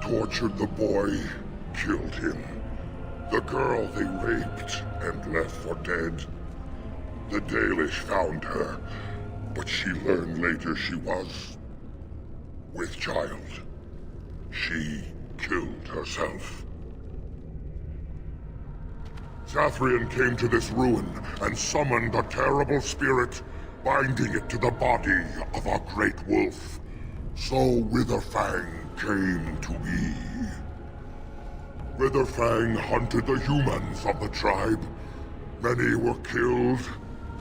tortured the boy, killed him. The girl they raped and left for dead. The Dalish found her, but she learned later she was with child. She killed herself. Zathrian came to this ruin and summoned a terrible spirit, binding it to the body of a great wolf. So Witherfang came to be. Witherfang hunted the humans of the tribe. Many were killed,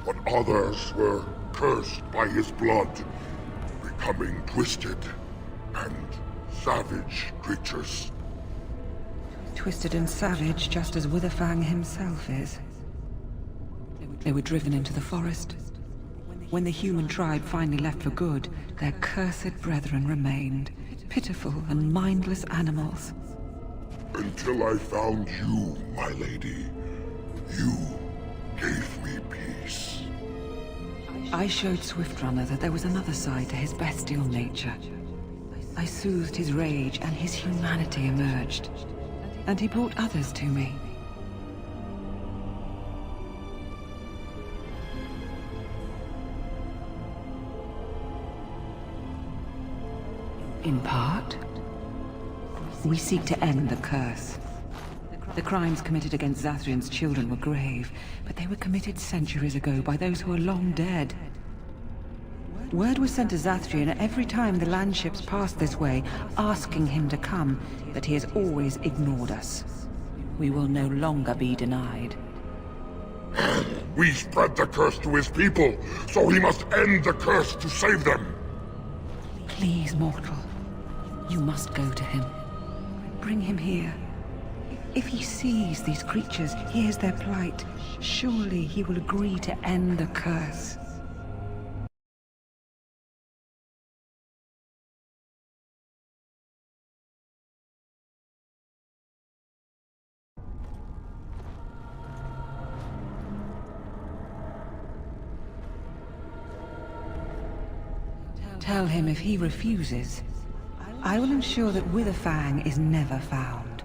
but others were cursed by his blood, becoming twisted and savage creatures. Twisted and savage, just as Witherfang himself is. They were driven into the forest. When the human tribe finally left for good, their cursed brethren remained, pitiful and mindless animals. Until I found you, my lady. You gave me peace. I showed Swiftrunner that there was another side to his bestial nature. I soothed his rage, and his humanity emerged. And he brought others to me. In part, we seek to end the curse. The crimes committed against Zathrian's children were grave, but they were committed centuries ago by those who are long dead. Word was sent to Zathrian every time the landships passed this way, asking him to come, but he has always ignored us. We will no longer be denied. We spread the curse to his people, so he must end the curse to save them. Please, mortal. You must go to him. Bring him here. If he sees these creatures, hears their plight, surely he will agree to end the curse. Tell him if he refuses, I will ensure that Witherfang is never found.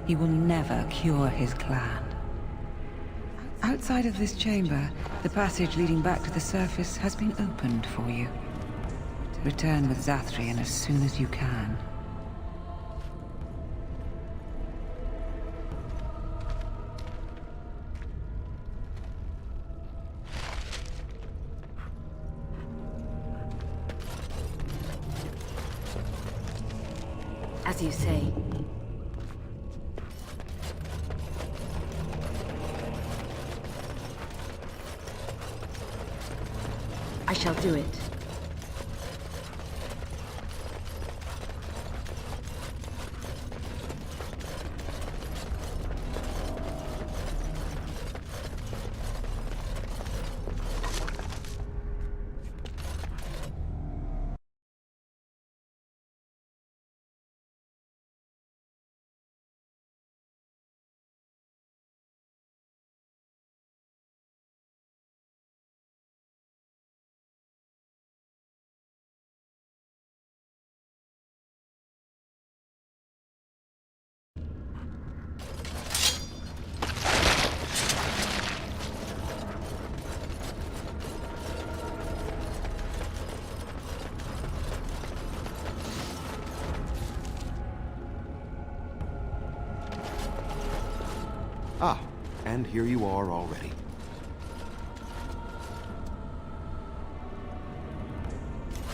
He will never cure his clan. Outside of this chamber, the passage leading back to the surface has been opened for you. Return with Zathrian as soon as you can. As you say. I shall do it. Ah, and here you are already.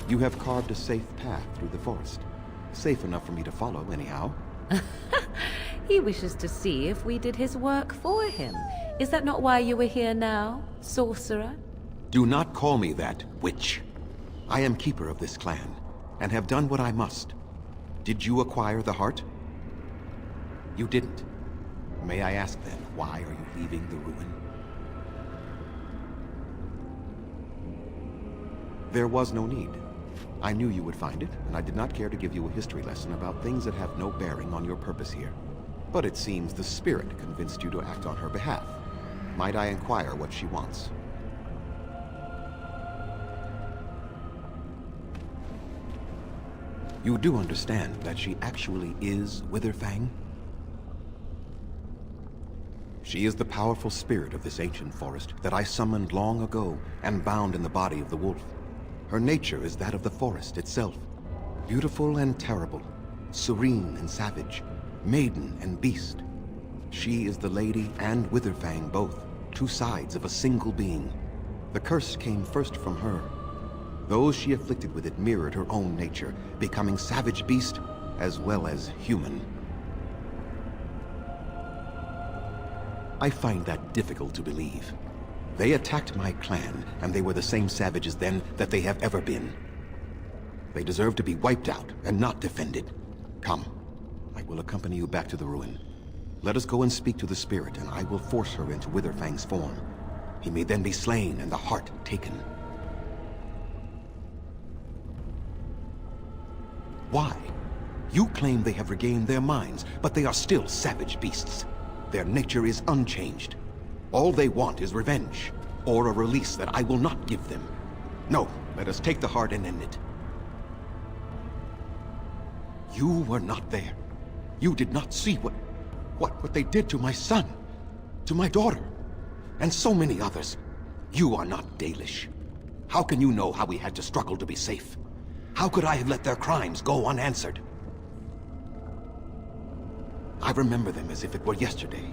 You have carved a safe path through the forest. Safe enough for me to follow, anyhow. He wishes to see if we did his work for him. Is that not why you were here now, sorcerer? Do not call me that, witch. I am keeper of this clan, and have done what I must. Did you acquire the heart? You didn't. May I ask then, why are you leaving the ruin? There was no need. I knew you would find it, and I did not care to give you a history lesson about things that have no bearing on your purpose here. But it seems the spirit convinced you to act on her behalf. Might I inquire what she wants? You do understand that she actually is Witherfang? She is the powerful spirit of this ancient forest that I summoned long ago and bound in the body of the wolf. Her nature is that of the forest itself. Beautiful and terrible, serene and savage, maiden and beast. She is the lady and Witherfang both, two sides of a single being. The curse came first from her. Those she afflicted with it mirrored her own nature, becoming savage beast as well as human. I find that difficult to believe. They attacked my clan, and they were the same savages then that they have ever been. They deserve to be wiped out and not defended. Come, I will accompany you back to the ruin. Let us go and speak to the spirit, and I will force her into Witherfang's form. He may then be slain and the heart taken. Why? You claim they have regained their minds, but they are still savage beasts. Their nature is unchanged. All they want is revenge, or a release that I will not give them. No, let us take the heart and end it. You were not there. You did not see what they did to my son, to my daughter, and so many others. You are not Dalish. How can you know how we had to struggle to be safe? How could I have let their crimes go unanswered? I remember them as if it were yesterday.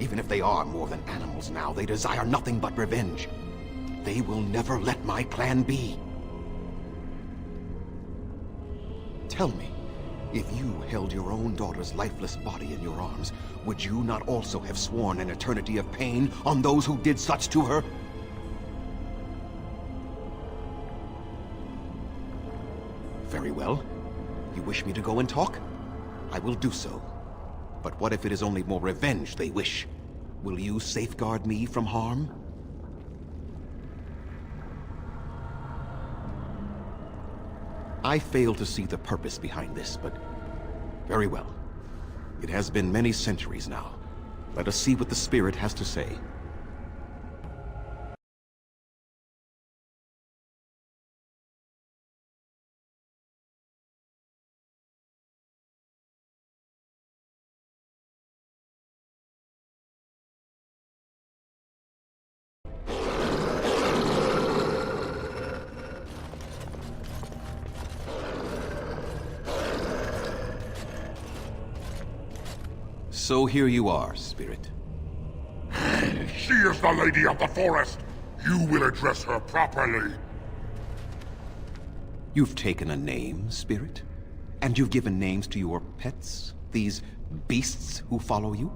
Even if they are more than animals now, they desire nothing but revenge. They will never let my clan be. Tell me, if you held your own daughter's lifeless body in your arms, would you not also have sworn an eternity of pain on those who did such to her? Very well. You wish me to go and talk? I will do so. But what if it is only more revenge they wish? Will you safeguard me from harm? I fail to see the purpose behind this, but very well. It has been many centuries now. Let us see what the spirit has to say. So here you are, Spirit. She is the Lady of the Forest. You will address her properly. You've taken a name, Spirit? And you've given names to your pets? These beasts who follow you?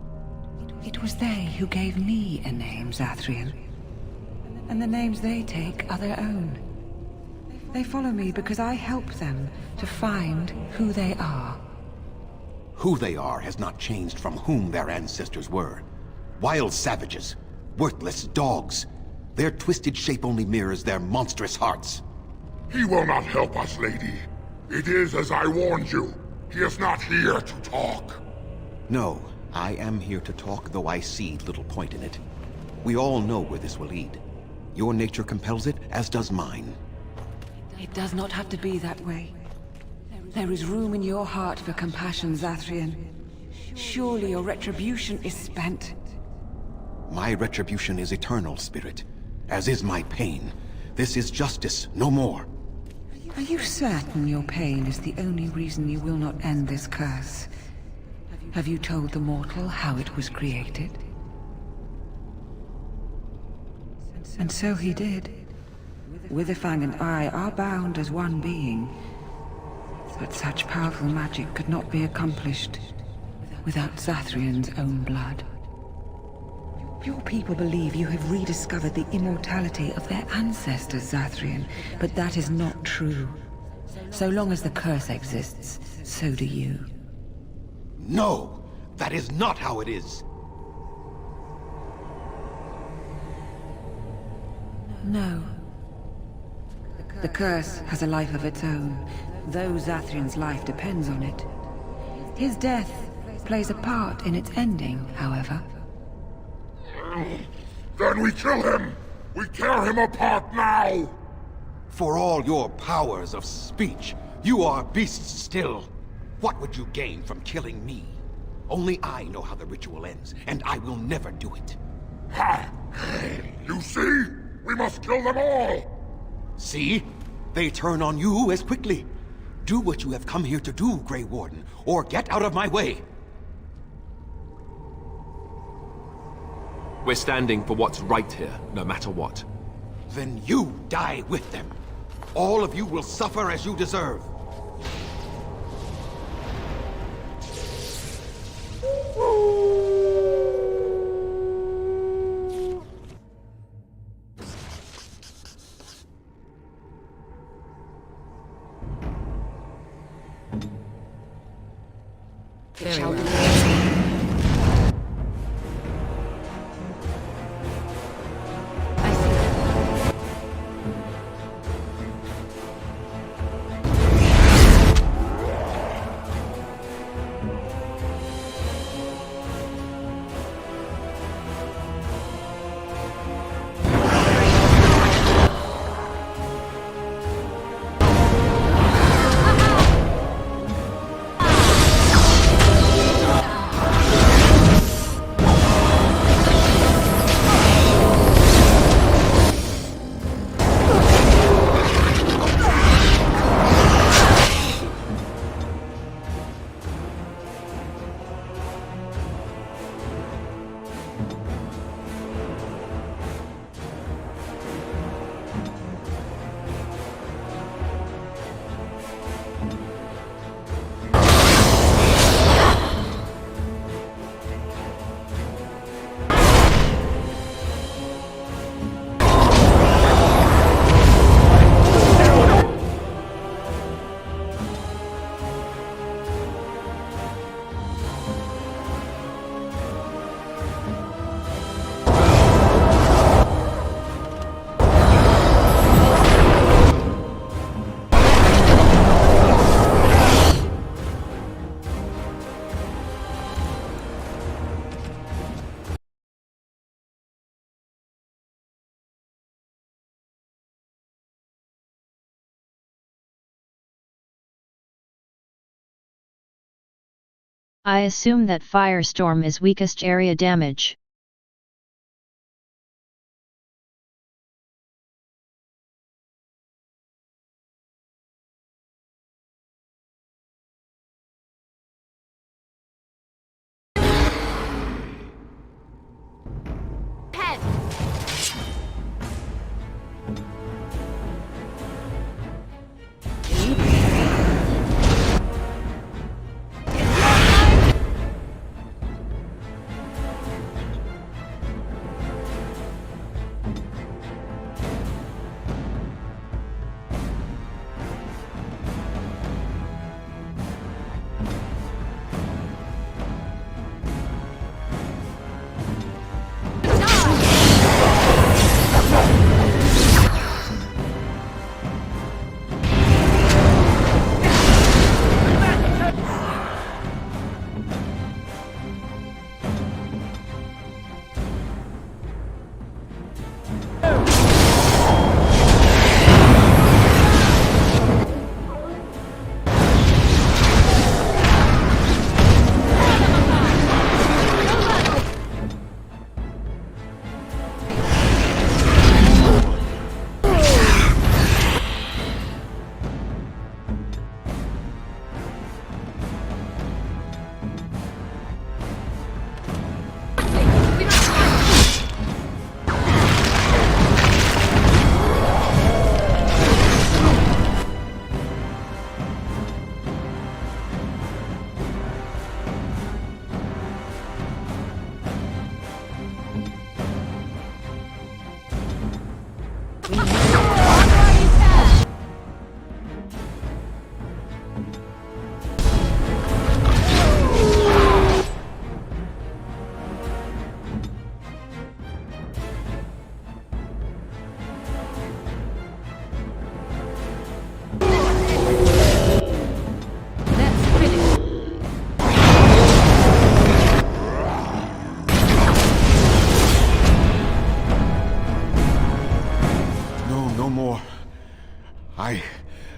It was they who gave me a name, Zathrian. And the names they take are their own. They follow me because I help them to find who they are. Who they are has not changed from whom their ancestors were. Wild savages, worthless dogs. Their twisted shape only mirrors their monstrous hearts. He will not help us, lady. It is as I warned you. He is not here to talk. No, I am here to talk, though I see little point in it. We all know where this will lead. Your nature compels it, as does mine. It does not have to be that way. There is room in your heart for compassion, Zathrian. Surely your retribution is spent. My retribution is eternal, Spirit, as is my pain. This is justice, no more. Are you certain your pain is the only reason you will not end this curse? Have you told the mortal how it was created? And so he did. Witherfang and I are bound as one being. But such powerful magic could not be accomplished without Zathrian's own blood. Your people believe you have rediscovered the immortality of their ancestors, Zathrian, but that is not true. So long as the curse exists, so do you. No! That is not how it is! No. The curse has a life of its own, though Zathrian's life depends on it. His death plays a part in its ending, however. Then we kill him! We tear him apart now! For all your powers of speech, you are beasts still. What would you gain from killing me? Only I know how the ritual ends, and I will never do it. Ha! You see? We must kill them all! See? They turn on you as quickly. Do what you have come here to do, Grey Warden, or get out of my way! We're standing for what's right here, no matter what. Then you die with them. All of you will suffer as you deserve. I assume that Firestorm is weakest area damage.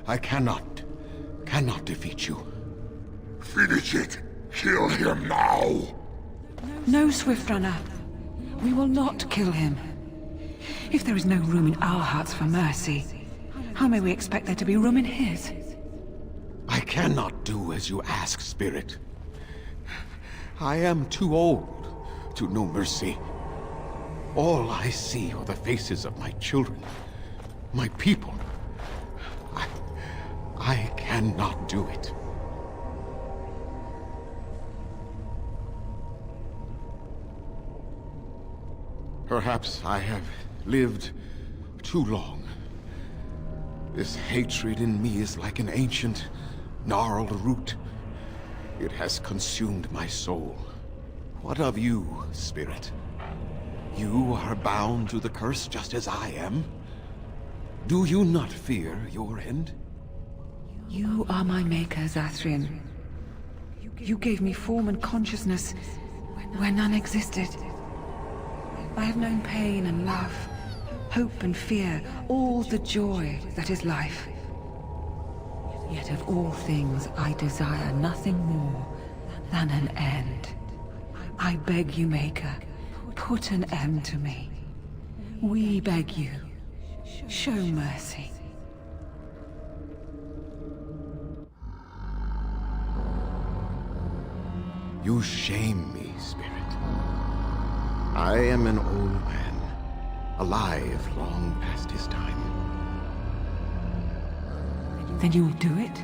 I cannot defeat you. Finish it! Kill him now! No, Swift Runner. We will not kill him. If there is no room in our hearts for mercy, how may we expect there to be room in his? I cannot do as you ask, Spirit. I am too old to know mercy. All I see are the faces of my children, my people. I cannot do it. Perhaps I have lived too long. This hatred in me is like an ancient, gnarled root. It has consumed my soul. What of you, Spirit? You are bound to the curse just as I am. Do you not fear your end? You are my maker, Zathrian. You gave me form and consciousness where none existed. I have known pain and love, hope and fear, all the joy that is life. Yet of all things, I desire nothing more than an end. I beg you, Maker, put an end to me. We beg you, show mercy. You shame me, Spirit. I am an old man, alive long past his time. Then you will do it?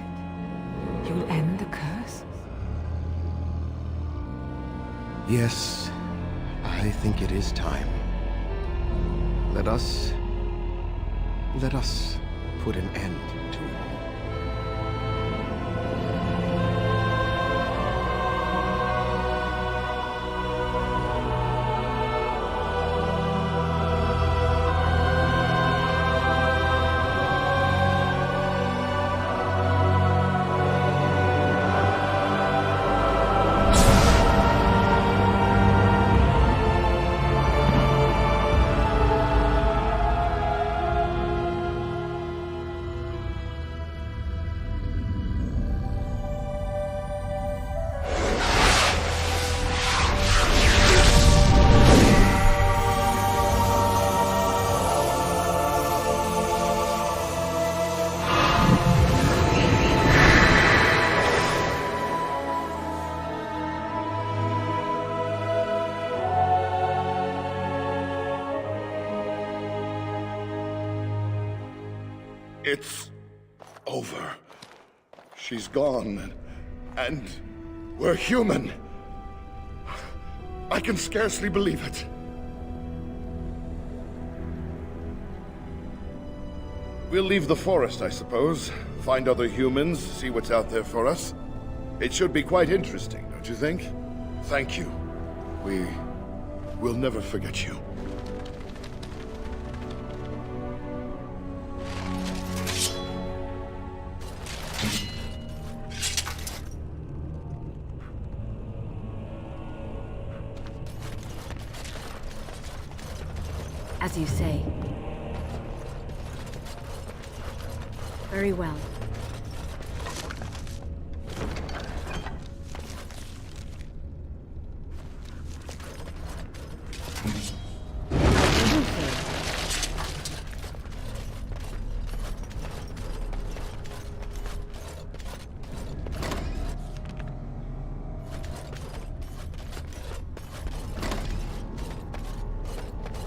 You will end the curse? Yes, I think it is time. Let us put an end to it all. It's over. She's gone, and we're human. I can scarcely believe it. We'll leave the forest, I suppose. Find other humans, see what's out there for us. It should be quite interesting, don't you think? Thank you. We'll never forget you. As you say. Very well.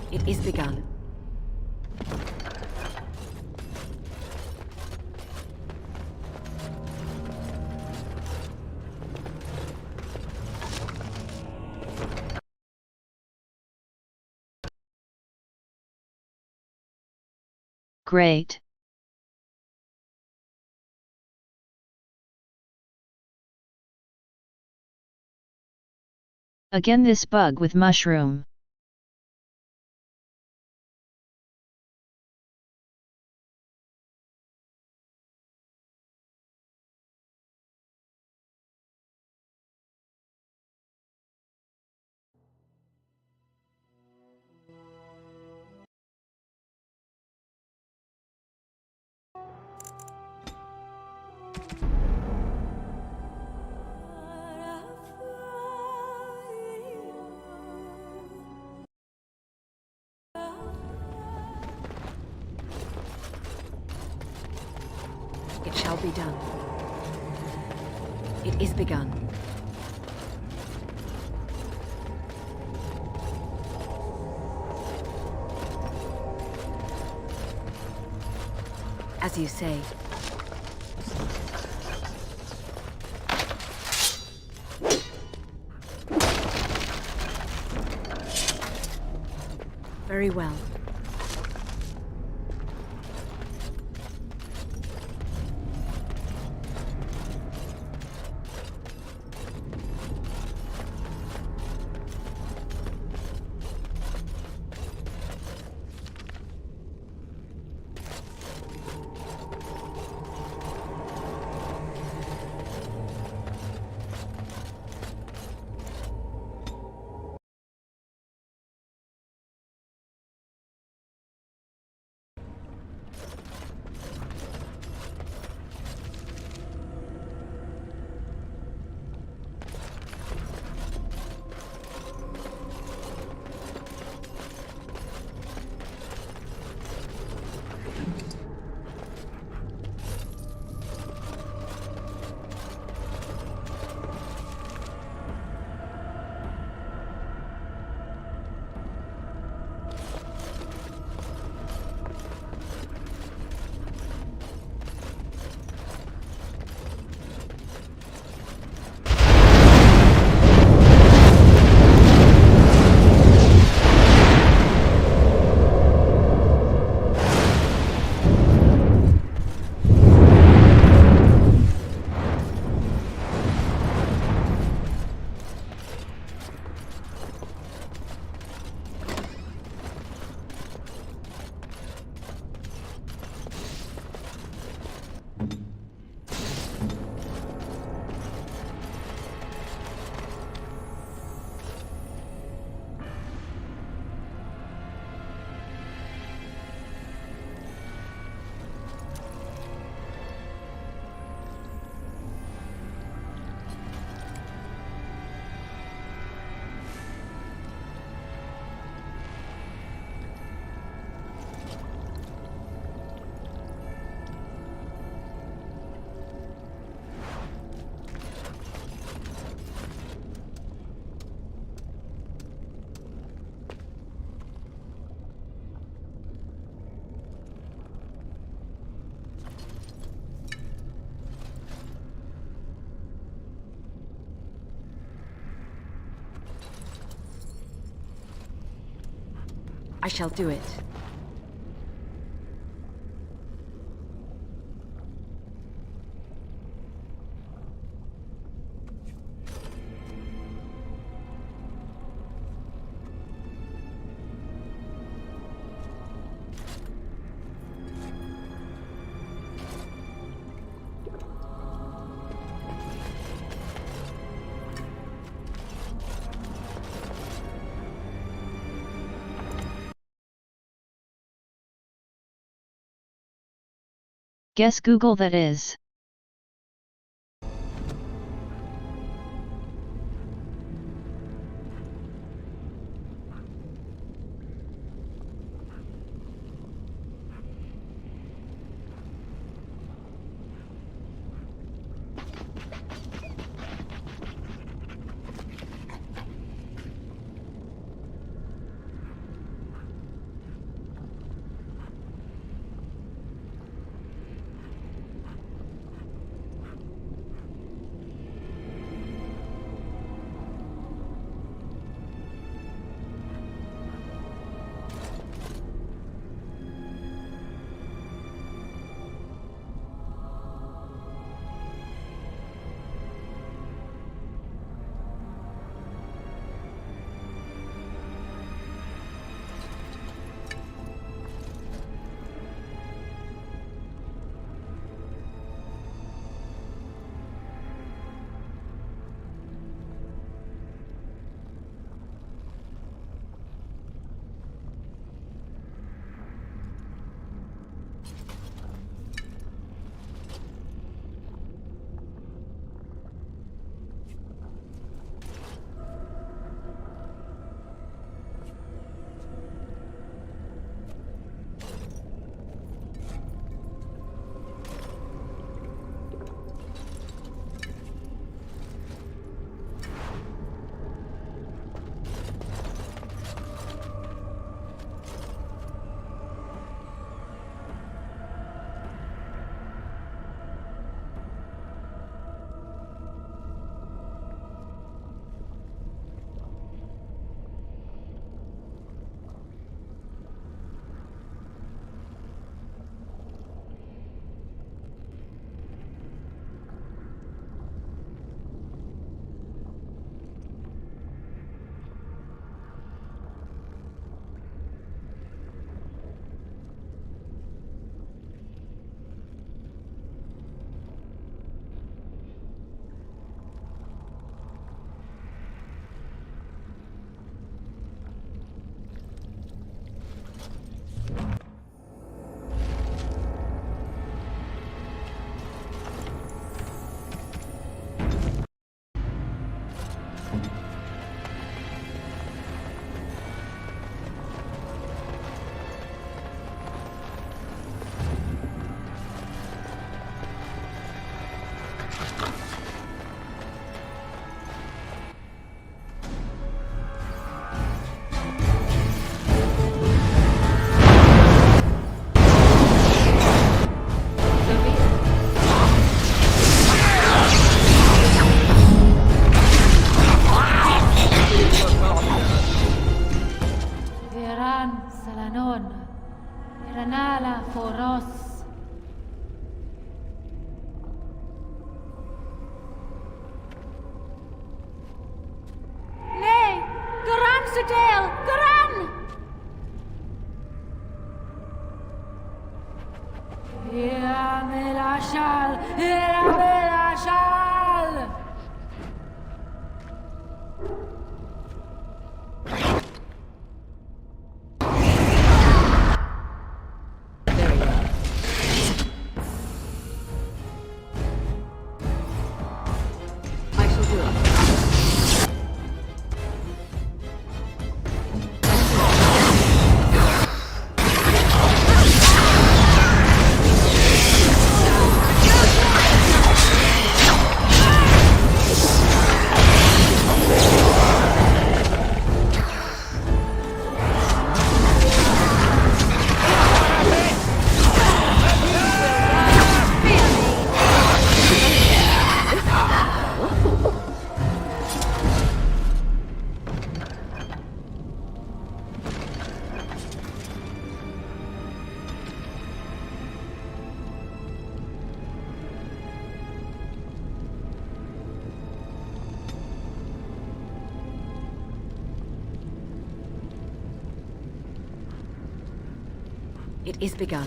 It is begun. Great. Again this bug with mushroom. It shall be done. It is begun. As you say. Very well. I shall do it. Guess Google that is. It is begun.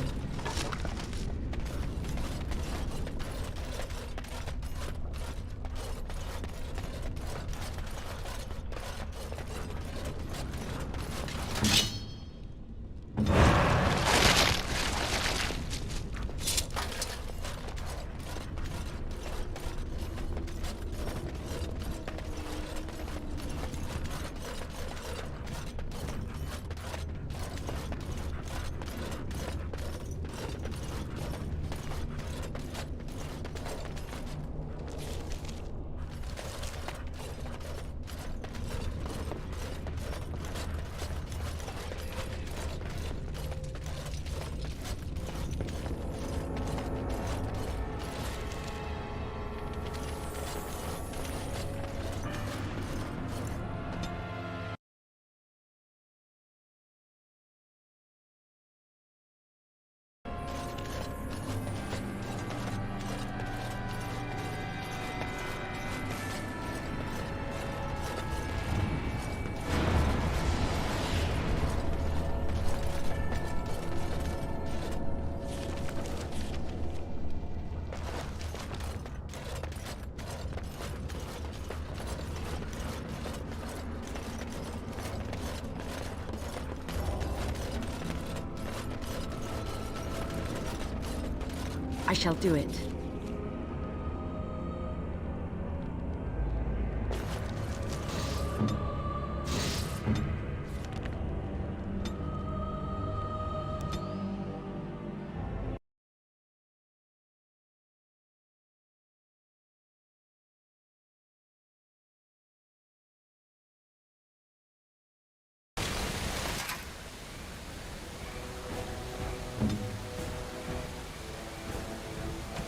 I shall do it.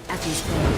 As you say.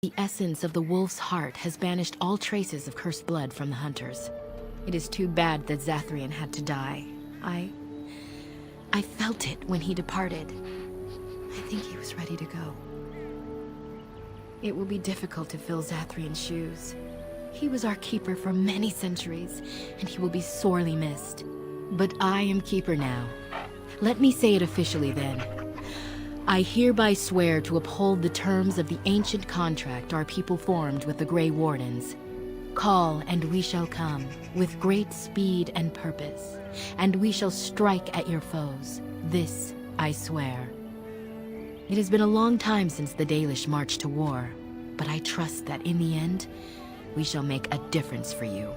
The essence of the wolf's heart has banished all traces of cursed blood from the hunters. It is too bad that Zathrian had to die. I felt it when he departed. I think he was ready to go. It will be difficult to fill Zathrian's shoes. He was our keeper for many centuries, and he will be sorely missed. But I am keeper now. Let me say it officially then. I hereby swear to uphold the terms of the ancient contract our people formed with the Grey Wardens. Call, and we shall come, with great speed and purpose, and we shall strike at your foes. This I swear. It has been a long time since the Dalish marched to war, but I trust that in the end, we shall make a difference for you.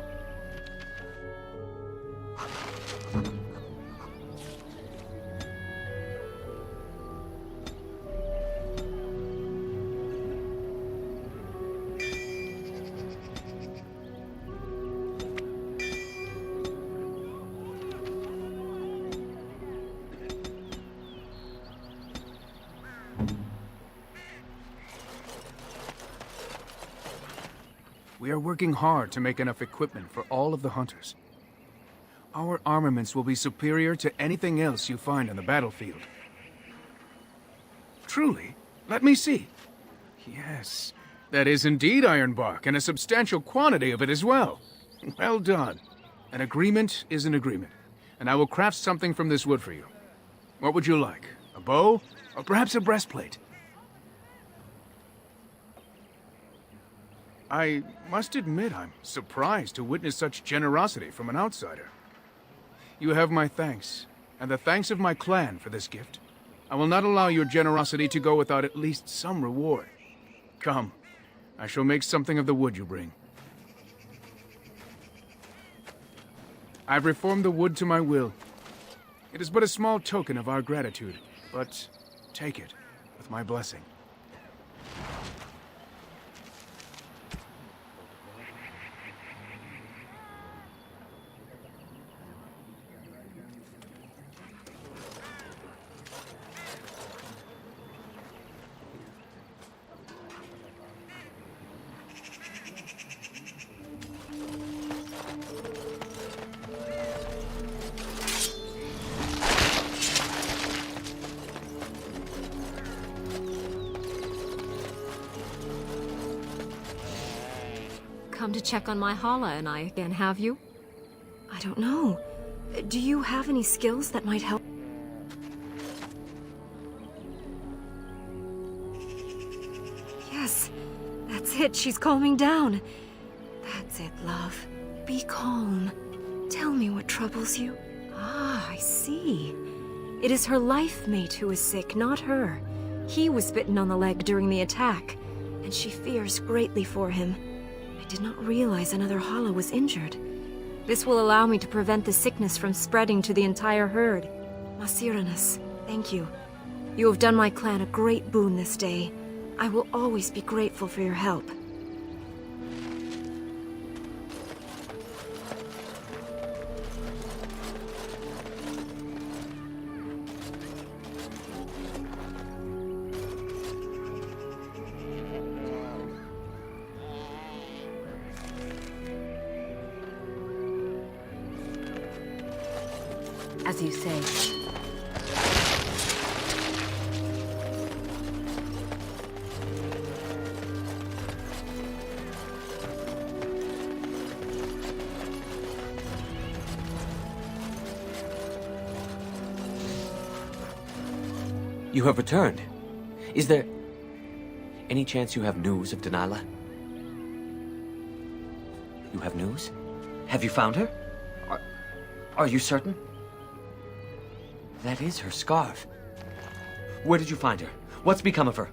We are working hard to make enough equipment for all of the hunters. Our armaments will be superior to anything else you find on the battlefield. Truly? Let me see. Yes, that is indeed iron bark, and a substantial quantity of it as well. Well done. An agreement is an agreement, and I will craft something from this wood for you. What would you like? A bow? Or perhaps a breastplate? I must admit I'm surprised to witness such generosity from an outsider. You have my thanks, and the thanks of my clan for this gift. I will not allow your generosity to go without at least some reward. Come, I shall make something of the wood you bring. I've reformed the wood to my will. It is but a small token of our gratitude, but take it with my blessing. Come to check on my Hala and I again, have you? I don't know. Do you have any skills that might help? Yes, that's it. She's calming down. That's it, love. Be calm. Tell me what troubles you. Ah, I see. It is her life mate who is sick, not her. He was bitten on the leg during the attack, and she fears greatly for him. I did not realize another Hala was injured. This will allow me to prevent the sickness from spreading to the entire herd. Masiranus, thank you. You have done my clan a great boon this day. I will always be grateful for your help. As you say. You have returned. Is there any chance you have news of Delilah? You have news? Have you found her? Are you certain? That is her scarf. Where did you find her? What's become of her?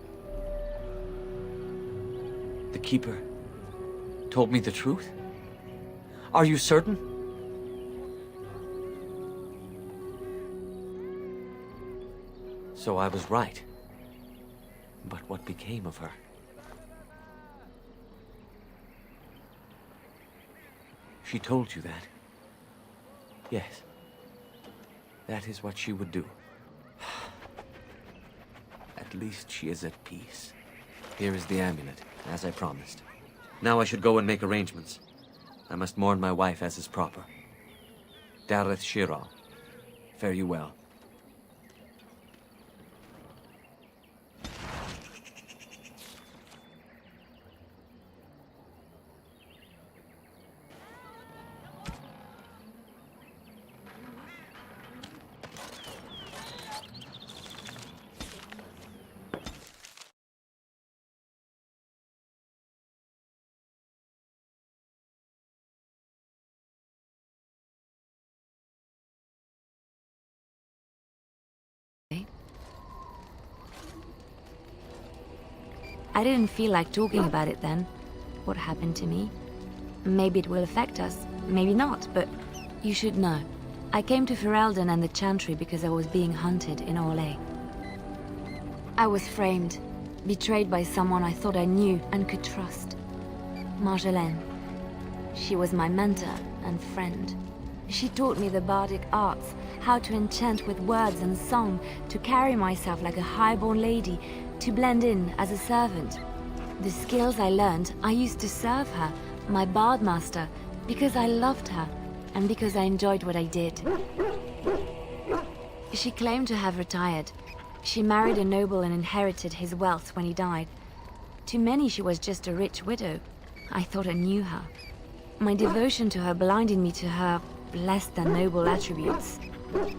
The Keeper told me the truth? Are you certain? So I was right. But what became of her? She told you that? Yes. That is what she would do. At least she is at peace. Here is the amulet, as I promised. Now I should go and make arrangements. I must mourn my wife as is proper. Dareth Shira, fare you well. I didn't feel like talking about it then. What happened to me? Maybe it will affect us, maybe not, but you should know. I came to Ferelden and the Chantry because I was being hunted in Orlais. I was framed, betrayed by someone I thought I knew and could trust. Marjolaine. She was my mentor and friend. She taught me the bardic arts, how to enchant with words and song, to carry myself like a highborn lady, to blend in as a servant. The skills I learned, I used to serve her, My bard master, because I loved her, and because I enjoyed what I did. She claimed to have retired. She married a noble and inherited his wealth when he died. To many she was just a rich widow. I thought I knew her. My devotion to her blinded me to her less than noble attributes.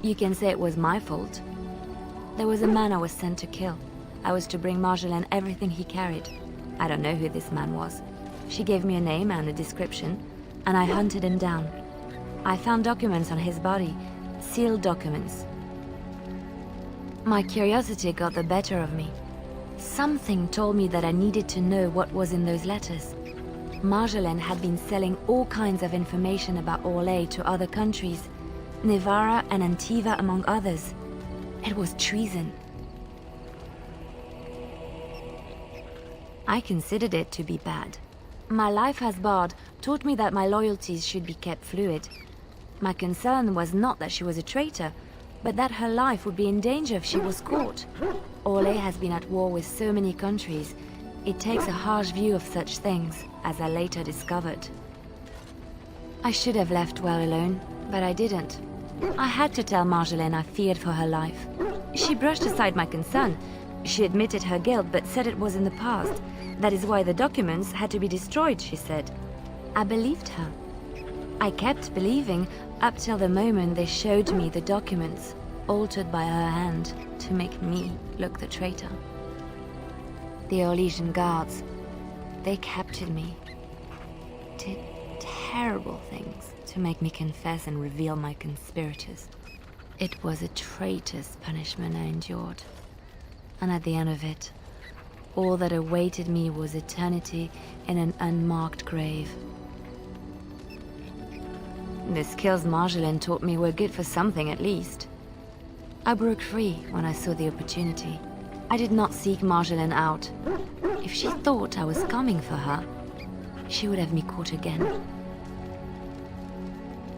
You can say it was my fault. There was a man I was sent to kill. I was to bring Marjolaine everything he carried. I don't know who this man was. She gave me a name and a description, and I hunted him down. I found documents on his body, sealed documents. My curiosity got the better of me. Something told me that I needed to know what was in those letters. Marjolaine had been selling all kinds of information about Orlais to other countries, Nevara and Antiva among others. It was treason. I considered it to be bad. My life as bard taught me that my loyalties should be kept fluid. My concern was not that she was a traitor, but that her life would be in danger if she was caught. Orlais has been at war with so many countries. It takes a harsh view of such things, as I later discovered. I should have left well alone, but I didn't. I had to tell Marjolaine I feared for her life. She brushed aside my concern. She admitted her guilt, but said it was in the past. That is why the documents had to be destroyed, she said. I believed her. I kept believing up till the moment they showed me the documents, altered by her hand, to make me look the traitor. The Orlesian guards, they captured me. Did terrible things to make me confess and reveal my conspirators. It was a traitor's punishment I endured. And at the end of it, all that awaited me was eternity in an unmarked grave. The skills Marjolaine taught me were good for something at least. I broke free when I saw the opportunity. I did not seek Marjolaine out. If she thought I was coming for her, she would have me caught again.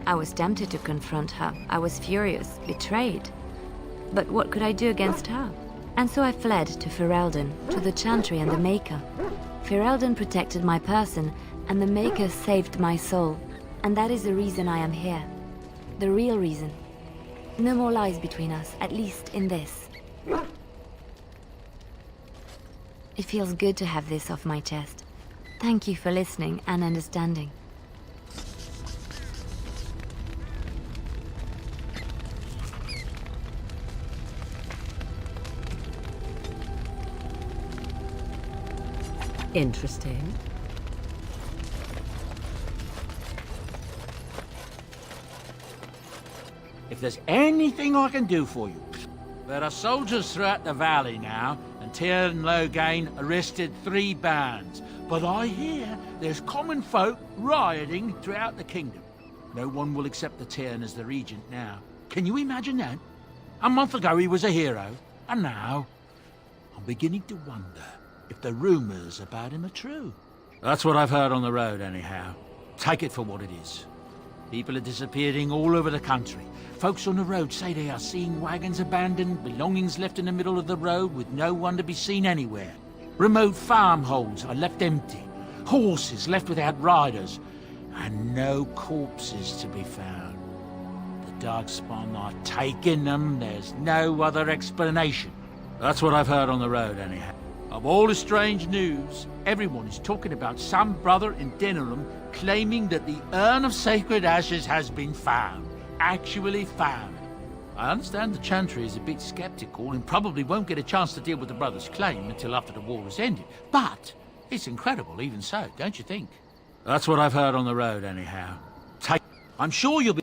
I was tempted to confront her. I was furious, betrayed. But what could I do against her? And so I fled to Ferelden, to the Chantry and the Maker. Ferelden protected my person, and the Maker saved my soul. And that is the reason I am here. The real reason. No more lies between us, at least in this. It feels good to have this off my chest. Thank you for listening and understanding. Interesting. If there's anything I can do for you. There are soldiers throughout the valley now, and Tyr and Loghain arrested 3 bands. But I hear there's common folk rioting throughout the kingdom. No one will accept the Tyrn as the regent now. Can you imagine that? A month ago he was a hero, and now I'm beginning to wonder if the rumors about him are true. That's what I've heard on the road, anyhow. Take it for what it is. People are disappearing all over the country. Folks on the road say they are seeing wagons abandoned, belongings left in the middle of the road with no one to be seen anywhere. Remote farmholds are left empty, horses left without riders, and no corpses to be found. The Darkspawn are taking them, there's no other explanation. That's what I've heard on the road, anyhow. Of all the strange news, everyone is talking about some brother in Denerim claiming that the urn of sacred ashes has been found. Actually found. I understand the Chantry is a bit skeptical and probably won't get a chance to deal with the brother's claim until after the war has ended. But it's incredible even so, don't you think? That's what I've heard on the road, anyhow. I'm sure you'll be...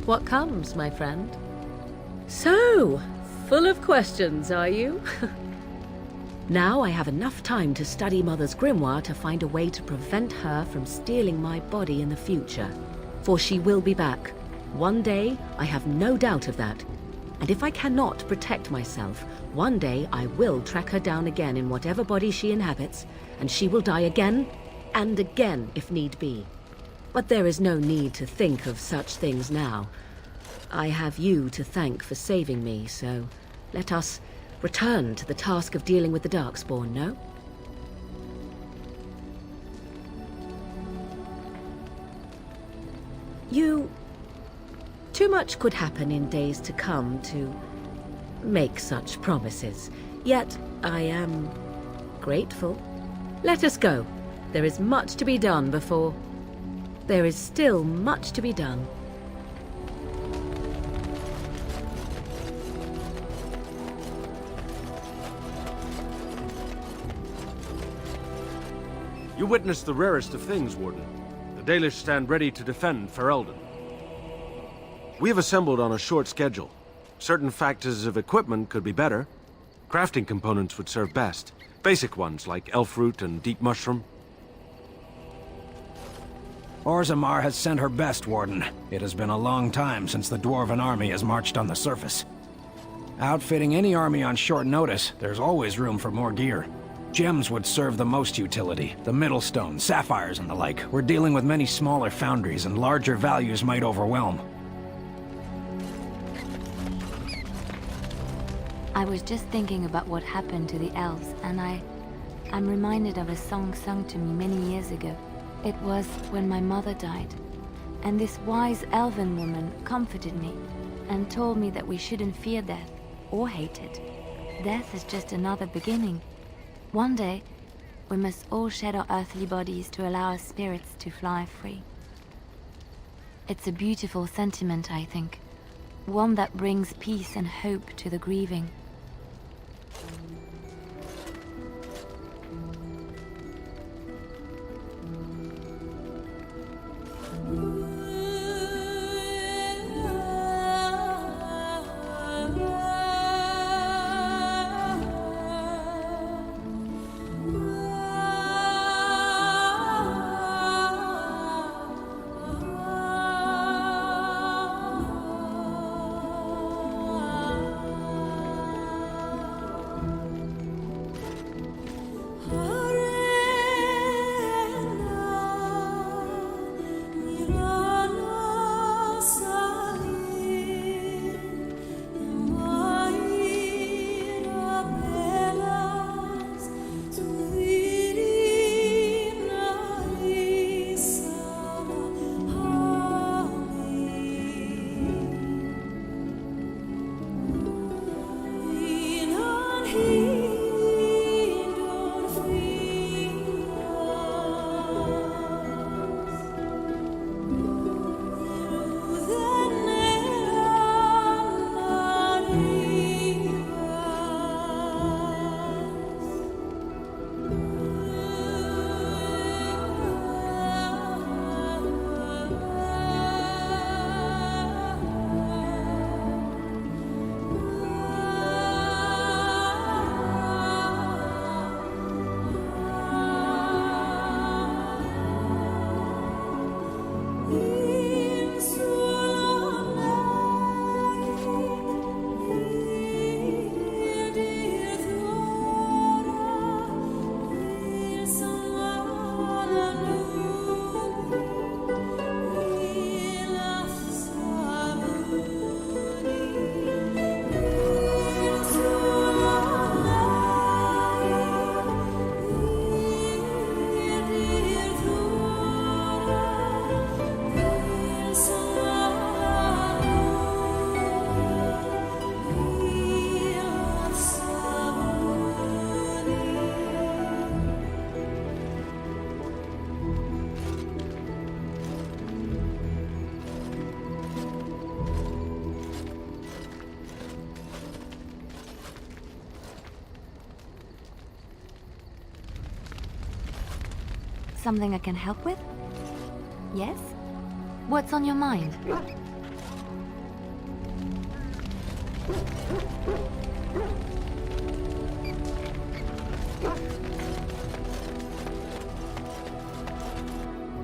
What comes, my friend? So, full of questions, are you? Now I have enough time to study Mother's grimoire to find a way to prevent her from stealing my body in the future. For she will be back. One day, I have no doubt of that. And if I cannot protect myself, one day I will track her down again in whatever body she inhabits, and she will die again and again if need be. But there is no need to think of such things now. I have you to thank for saving me, so let us return to the task of dealing with the Darkspawn, no? Too much could happen in days to come to make such promises. Yet I am grateful. Let us go. There is much to be done before... There is still much to be done. You witnessed the rarest of things, Warden. The Dalish stand ready to defend Ferelden. We have assembled on a short schedule. Certain factors of equipment could be better. Crafting components would serve best. Basic ones like elf root and deep mushroom. Orzammar has sent her best, Warden. It has been a long time since the Dwarven army has marched on the surface. Outfitting any army on short notice, there's always room for more gear. Gems would serve the most utility. The Middlestone, sapphires, and the like. We're dealing with many smaller foundries, and larger values might overwhelm. I was just thinking about what happened to the elves, and I'm reminded of a song sung to me many years ago. It was when my mother died, and this wise elven woman comforted me and told me that we shouldn't fear death or hate it. Death is just another beginning. One day, we must all shed our earthly bodies to allow our spirits to fly free. It's a beautiful sentiment, I think. One that brings peace and hope to the grieving. Something I can help with? Yes? What's on your mind?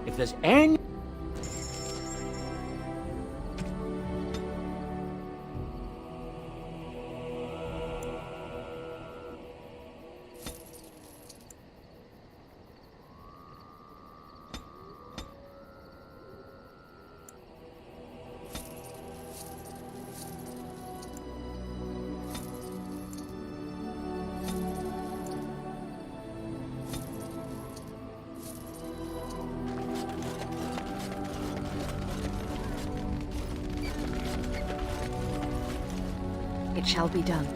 If there's any... It shall be done.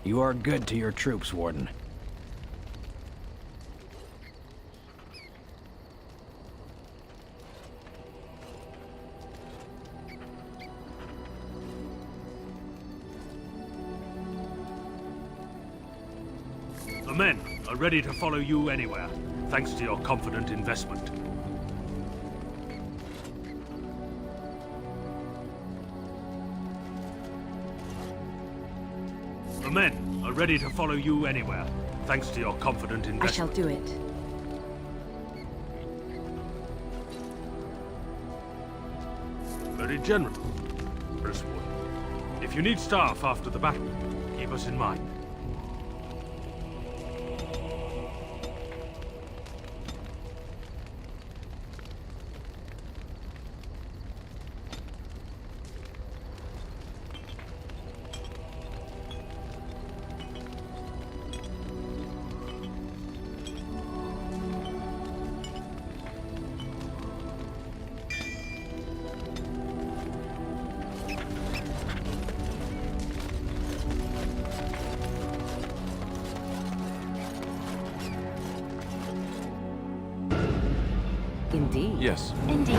You are good to your troops, Warden. The men are ready to follow you anywhere, thanks to your confident investment. The men are ready to follow you anywhere, thanks to your confident investment. I shall do it. Very generous, Warden. If you need staff after the battle, keep us in mind. Indeed. Yes. Indeed.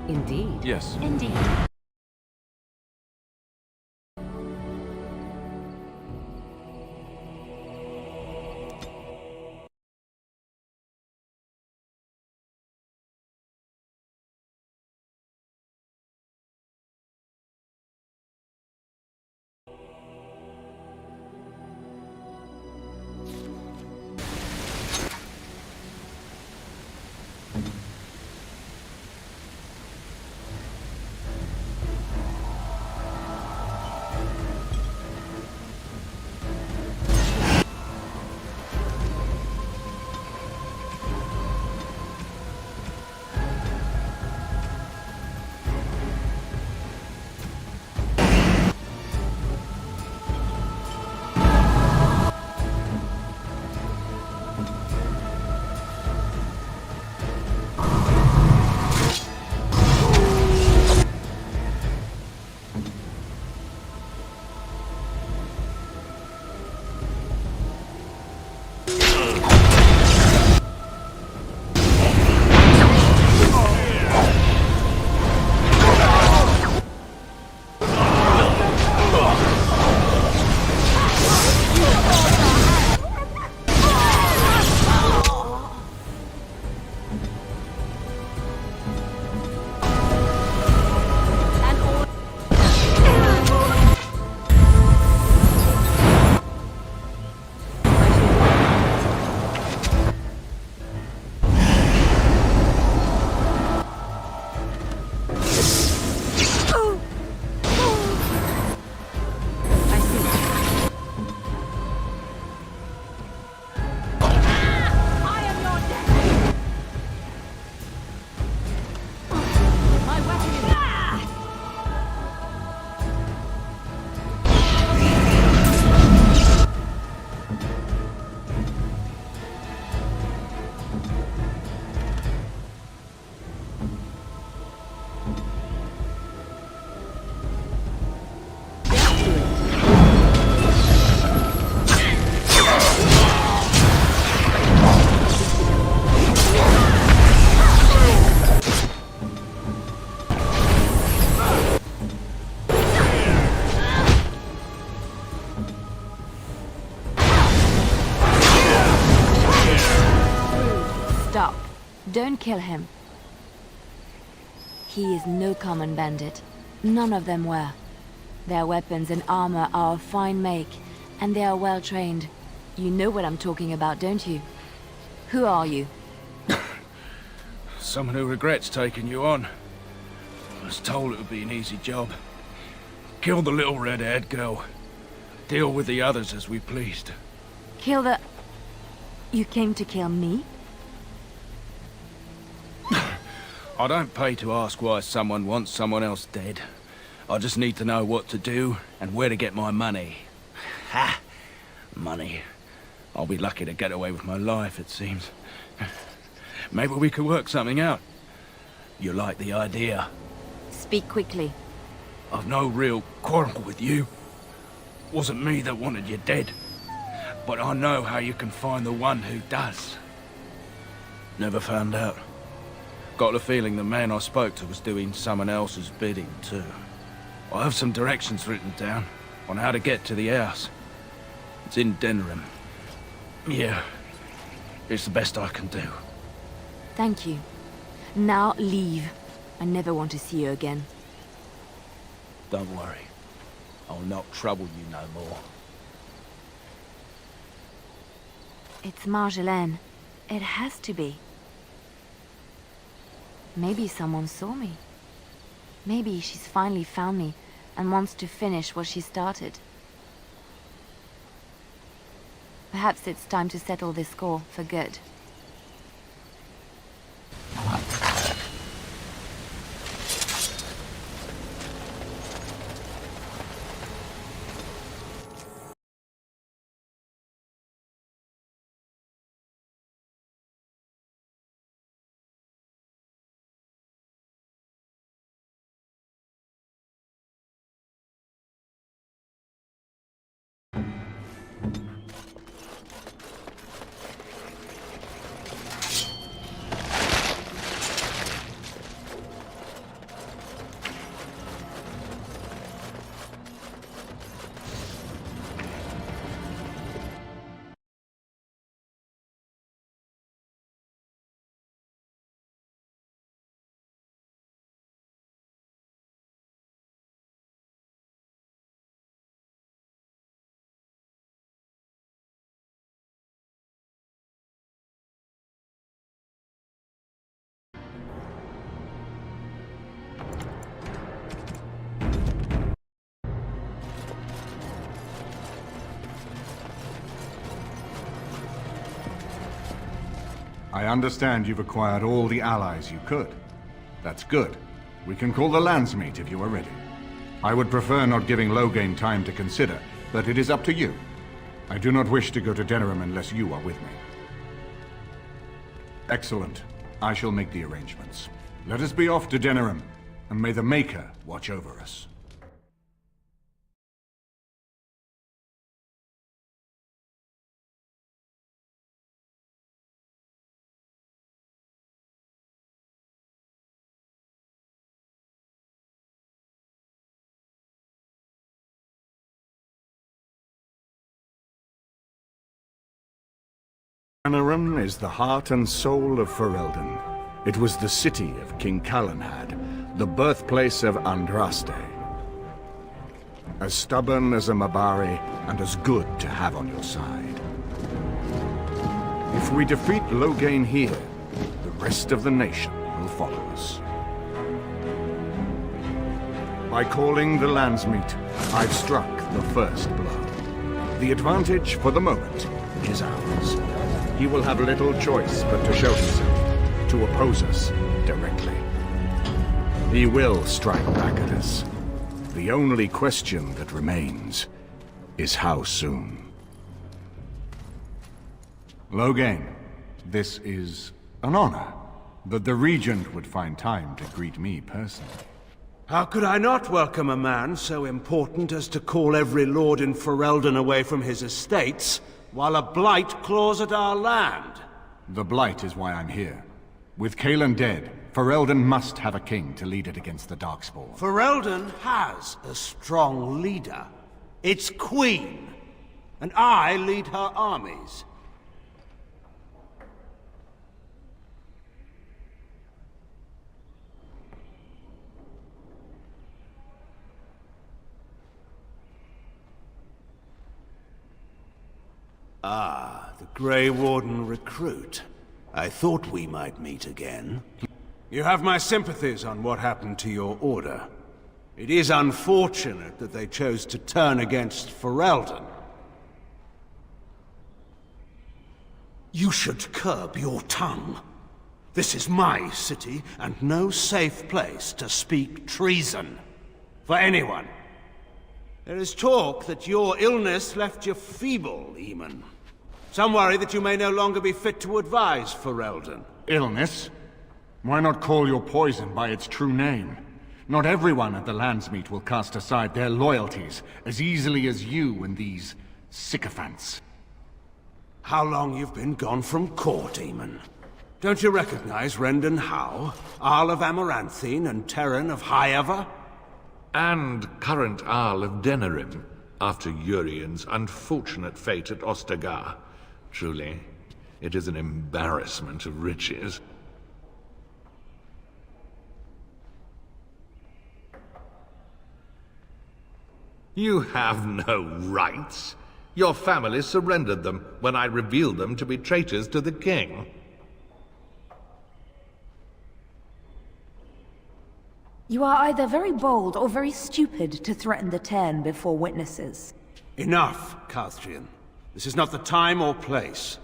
Indeed. Yes. Indeed. Stop. Don't kill him. He is no common bandit. None of them were. Their weapons and armor are of fine make, and they are well trained. You know what I'm talking about, don't you? Who are you? Someone who regrets taking you on. I was told it would be an easy job. Kill the little red-haired girl. Deal with the others as we pleased. Kill the... You came to kill me? I don't pay to ask why someone wants someone else dead. I just need to know what to do and where to get my money. Ha! Money. I'll be lucky to get away with my life, it seems. Maybe we could work something out. You like the idea? Speak quickly. I've no real quarrel with you. Wasn't me that wanted you dead. But I know how you can find the one who does. Never found out. Got the feeling the man I spoke to was doing someone else's bidding, too. I have some directions written down on how to get to the house. It's in Denerim. Yeah, it's the best I can do. Thank you. Now leave. I never want to see you again. Don't worry. I'll not trouble you no more. It's Marjolaine. It has to be. Maybe someone saw me. Maybe she's finally found me and wants to finish what she started. Perhaps it's time to settle this score for good. I understand you've acquired all the allies you could. That's good. We can call the Landsmeet if you are ready. I would prefer not giving Loghain time to consider, but it is up to you. I do not wish to go to Denerim unless you are with me. Excellent. I shall make the arrangements. Let us be off to Denerim, and may the Maker watch over us. Denerim is the heart and soul of Ferelden. It was the city of King Calenhad, the birthplace of Andraste. As stubborn as a Mabari, and as good to have on your side. If we defeat Loghain here, the rest of the nation will follow us. By calling the Landsmeet, I've struck the first blow. The advantage, for the moment, is ours. He will have little choice but to show himself, to oppose us directly. He will strike back at us. The only question that remains is how soon. Loghain, this is an honor, that the Regent would find time to greet me personally. How could I not welcome a man so important as to call every lord in Ferelden away from his estates, while a blight claws at our land? The blight is why I'm here. With Cailan dead, Ferelden must have a king to lead it against the Darkspawn. Ferelden has a strong leader. Its queen. And I lead her armies. Ah, the Grey Warden recruit. I thought we might meet again. You have my sympathies on what happened to your order. It is unfortunate that they chose to turn against Ferelden. You should curb your tongue. This is my city, and no safe place to speak treason. For anyone. There is talk that your illness left you feeble, Eamon. Some worry that you may no longer be fit to advise Ferelden. Illness? Why not call your poison by its true name? Not everyone at the Landsmeet will cast aside their loyalties as easily as you and these sycophants. How long you've been gone from court, Eamon? Don't you recognize Rendon Howe, Arl of Amaranthine and Terran of Highever? And current Arl of Denerim, after Urien's unfortunate fate at Ostagar. Truly, it is an embarrassment of riches. You have no rights. Your family surrendered them when I revealed them to be traitors to the king. You are either very bold or very stupid to threaten the Tern before witnesses. Enough, Carthrian. This is not the time or place.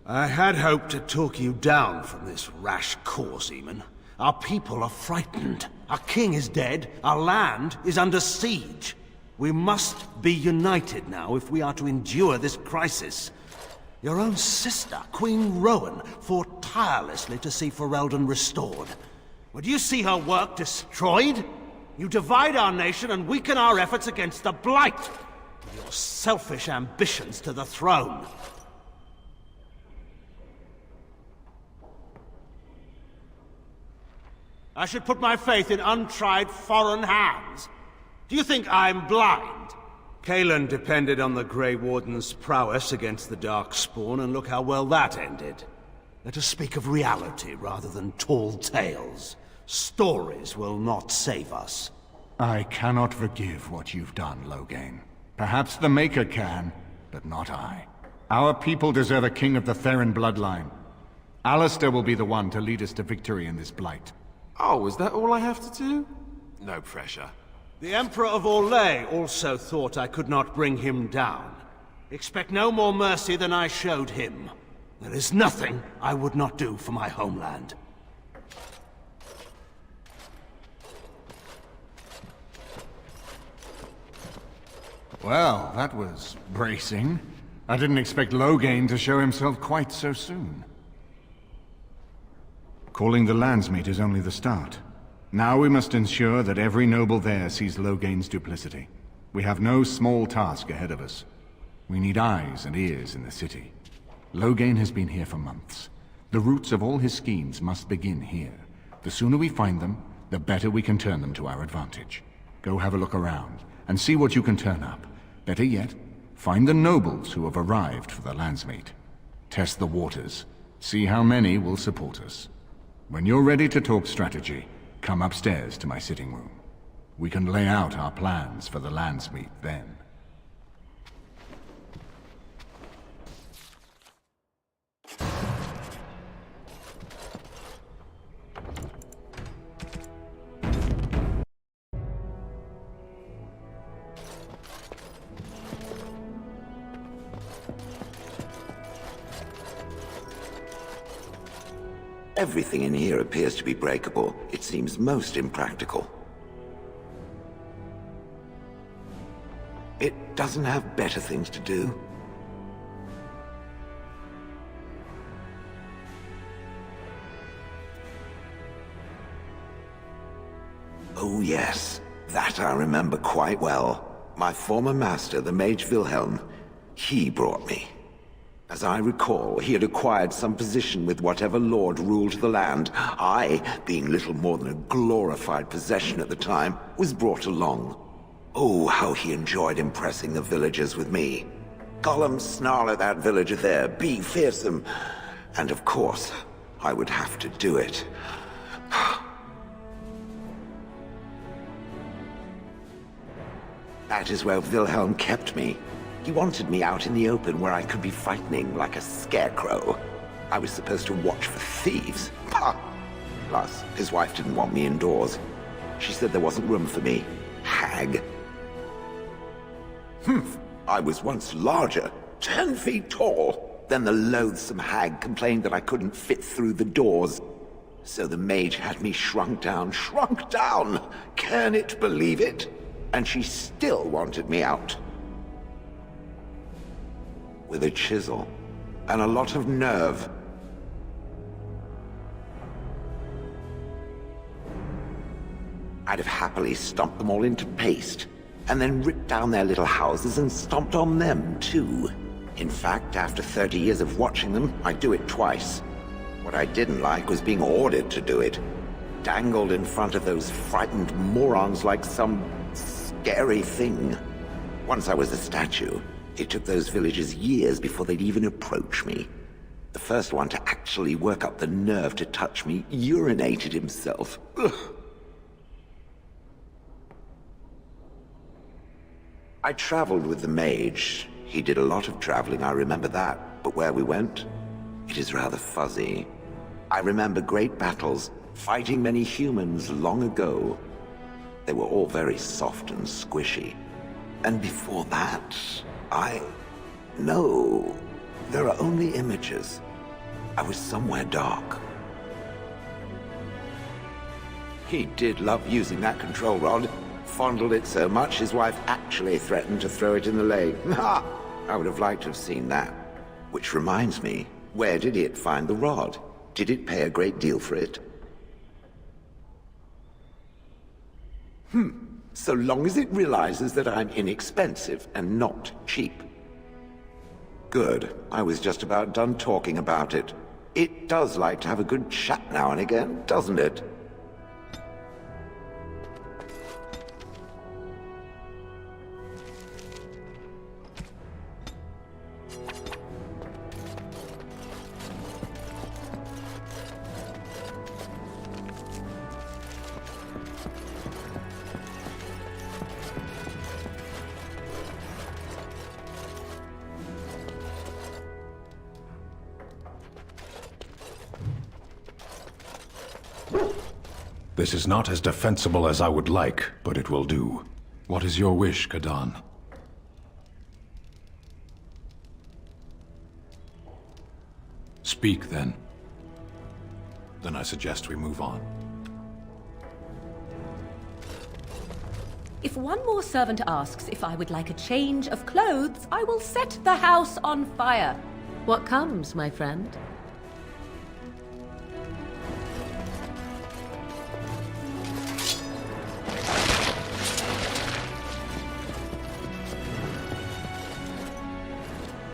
I had hoped to talk you down from this rash course, Eamon. Our people are frightened. Our king is dead. Our land is under siege. We must be united now if we are to endure this crisis. Your own sister, Queen Rowan, fought tirelessly to see Ferelden restored. Would you see her work destroyed? You divide our nation and weaken our efforts against the Blight, with your selfish ambitions to the throne. I should put my faith in untried foreign hands. Do you think I'm blind? Cailan depended on the Grey Warden's prowess against the Darkspawn, and look how well that ended. Let us speak of reality rather than tall tales. Stories will not save us. I cannot forgive what you've done, Loghain. Perhaps the Maker can, but not I. Our people deserve a king of the Theron bloodline. Alistair will be the one to lead us to victory in this blight. Oh, is that all I have to do? No pressure. The Emperor of Orlais also thought I could not bring him down. Expect no more mercy than I showed him. There is nothing I would not do for my homeland. Well, that was bracing. I didn't expect Loghain to show himself quite so soon. Calling the Landsmeet is only the start. Now we must ensure that every noble there sees Loghain's duplicity. We have no small task ahead of us. We need eyes and ears in the city. Loghain has been here for months. The roots of all his schemes must begin here. The sooner we find them, the better we can turn them to our advantage. Go have a look around, and see what you can turn up. Better yet, find the nobles who have arrived for the Landsmeet. Test the waters. See how many will support us. When you're ready to talk strategy, come upstairs to my sitting room. We can lay out our plans for the Landsmeet then. Everything in here appears to be breakable. It seems most impractical. It doesn't have better things to do. Oh yes, that I remember quite well. My former master, the Mage Wilhelm, he brought me. As I recall, he had acquired some position with whatever lord ruled the land. I, being little more than a glorified possession at the time, was brought along. Oh, how he enjoyed impressing the villagers with me. Golem, snarl at that villager there, be fearsome. And of course, I would have to do it. That is where Wilhelm kept me. He wanted me out in the open where I could be frightening like a scarecrow. I was supposed to watch for thieves. Pah! Plus, his wife didn't want me indoors. She said there wasn't room for me. Hag. I was once larger, 10 feet tall. Then the loathsome hag complained that I couldn't fit through the doors. So the mage had me shrunk down. Can it believe it? And she still wanted me out. With a chisel, and a lot of nerve. I'd have happily stomped them all into paste, and then ripped down their little houses and stomped on them, too. In fact, after 30 years of watching them, I'd do it twice. What I didn't like was being ordered to do it. Dangled in front of those frightened morons like some scary thing. Once I was a statue. It took those villagers years before they'd even approach me. The first one to actually work up the nerve to touch me urinated himself. Ugh. I traveled with the mage. He did a lot of traveling, I remember that. But where we went, it is rather fuzzy. I remember great battles, fighting many humans long ago. They were all very soft and squishy. And before that, No, there are only images. I was somewhere dark. He did love using that control rod. Fondled it so much, his wife actually threatened to throw it in the lake. Ha! I would have liked to have seen that. Which reminds me, where did it find the rod? Did it pay a great deal for it? So long as it realizes that I'm inexpensive and not cheap. Good. I was just about done talking about it. It does like to have a good chat now and again, doesn't it? This is not as defensible as I would like, but it will do. What is your wish, Kadan? speak, then? Then I suggest we move on. If one more servant asks if I would like a change of clothes, I will set the house on fire. What comes, my friend?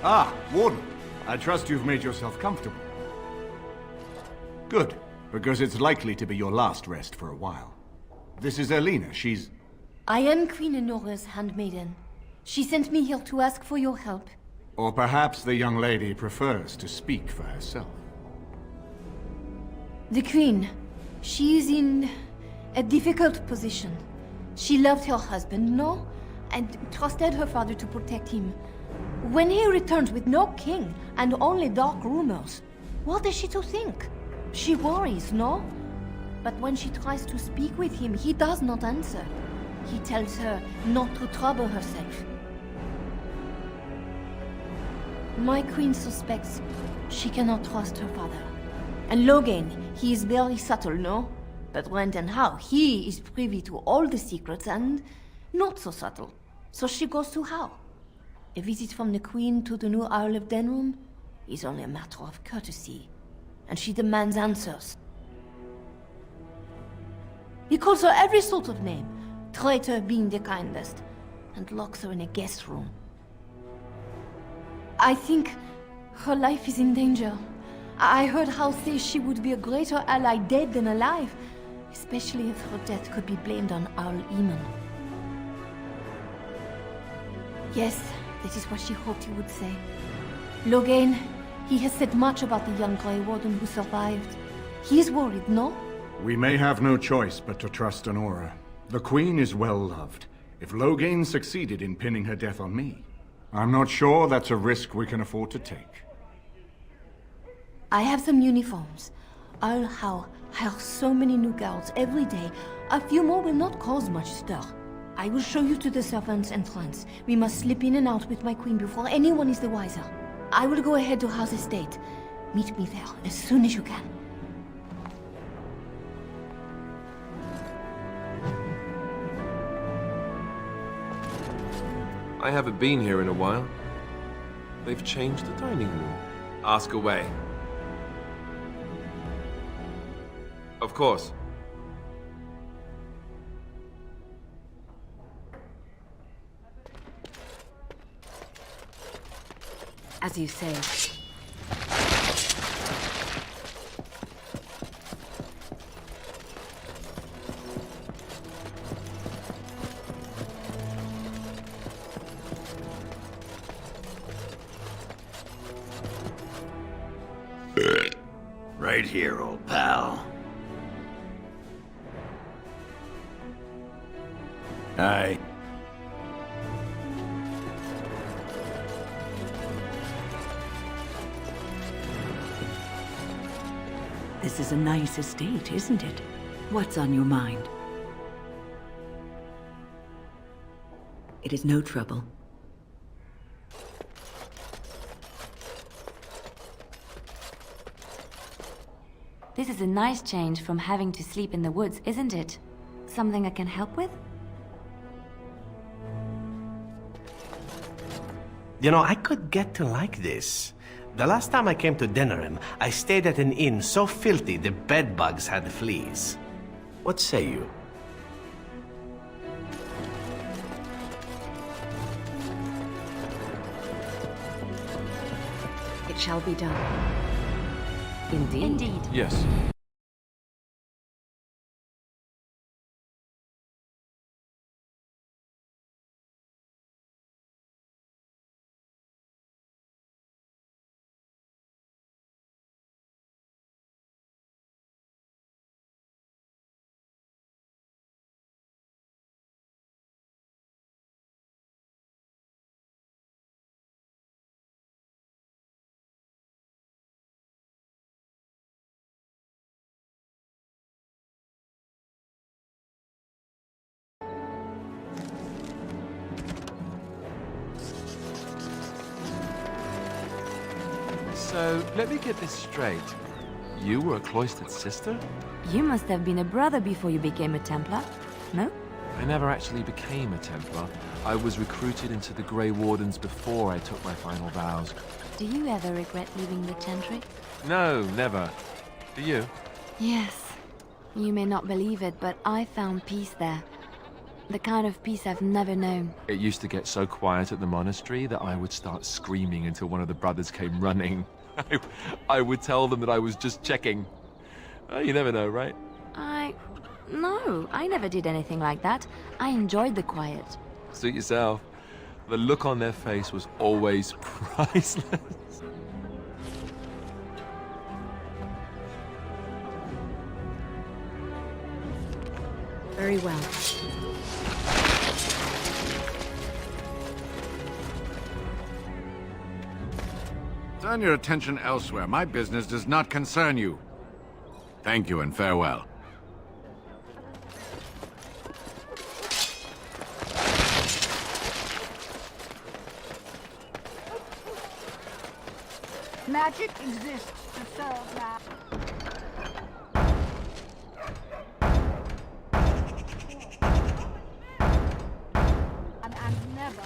Ah, Warden. I trust you've made yourself comfortable. Good, because it's likely to be your last rest for a while. This is Erlina. She's... I am Queen Enora's handmaiden. She sent me here to ask for your help. Or perhaps the young lady prefers to speak for herself. The Queen, she is in a difficult position. She loved her husband, no? And trusted her father to protect him. When he returns with no king and only dark rumors, what is she to think? She worries, no? But when she tries to speak with him, he does not answer. He tells her not to trouble herself. My queen suspects she cannot trust her father. And Logain, he is very subtle, no? But when and how, he is privy to all the secrets and not so subtle. So she goes to how? A visit from the queen to the new Isle of Denerim is only a matter of courtesy. And she demands answers. He calls her every sort of name, traitor being the kindest, and locks her in a guest room. I think her life is in danger. I heard how say she would be a greater ally dead than alive, especially if her death could be blamed on Owl Eamon. Yes, that is what she hoped he would say. Logain, he has said much about the young Grey Warden who survived. He is worried, no? We may have no choice but to trust Enora. The Queen is well loved. If Logain succeeded in pinning her death on me, I'm not sure that's a risk we can afford to take. I have some uniforms. I'll hire so many new girls every day. A few more will not cause much stir. I will show you to the servants' entrance. We must slip in and out with my queen before anyone is the wiser. I will go ahead to House Estate. Meet me there as soon as you can. I haven't been here in a while. They've changed the dining room. Ask away. Of course. As you say. Right here, old pal. Aye. This is a nice estate, isn't it? What's on your mind? It is no trouble. This is a nice change from having to sleep in the woods, isn't it? Something I can help with? You know, I could get to like this. The last time I came to Denerim, I stayed at an inn so filthy the bedbugs had fleas. What say you? It shall be done. Indeed. Indeed. Yes. So, let me get this straight. You were a cloistered sister? You must have been a brother before you became a Templar, no? I never actually became a Templar. I was recruited into the Grey Wardens before I took my final vows. Do you ever regret leaving the Chantry? No, never. Do you? Yes. You may not believe it, but I found peace there. The kind of peace I've never known. It used to get so quiet at the monastery that I would start screaming until one of the brothers came running. I would tell them that I was just checking. You never know, right? No, I never did anything like that. I enjoyed the quiet. Suit yourself. The look on their face was always priceless. Very well. Turn your attention elsewhere. My business does not concern you. Thank you and farewell. Magic exists to serve that. And never.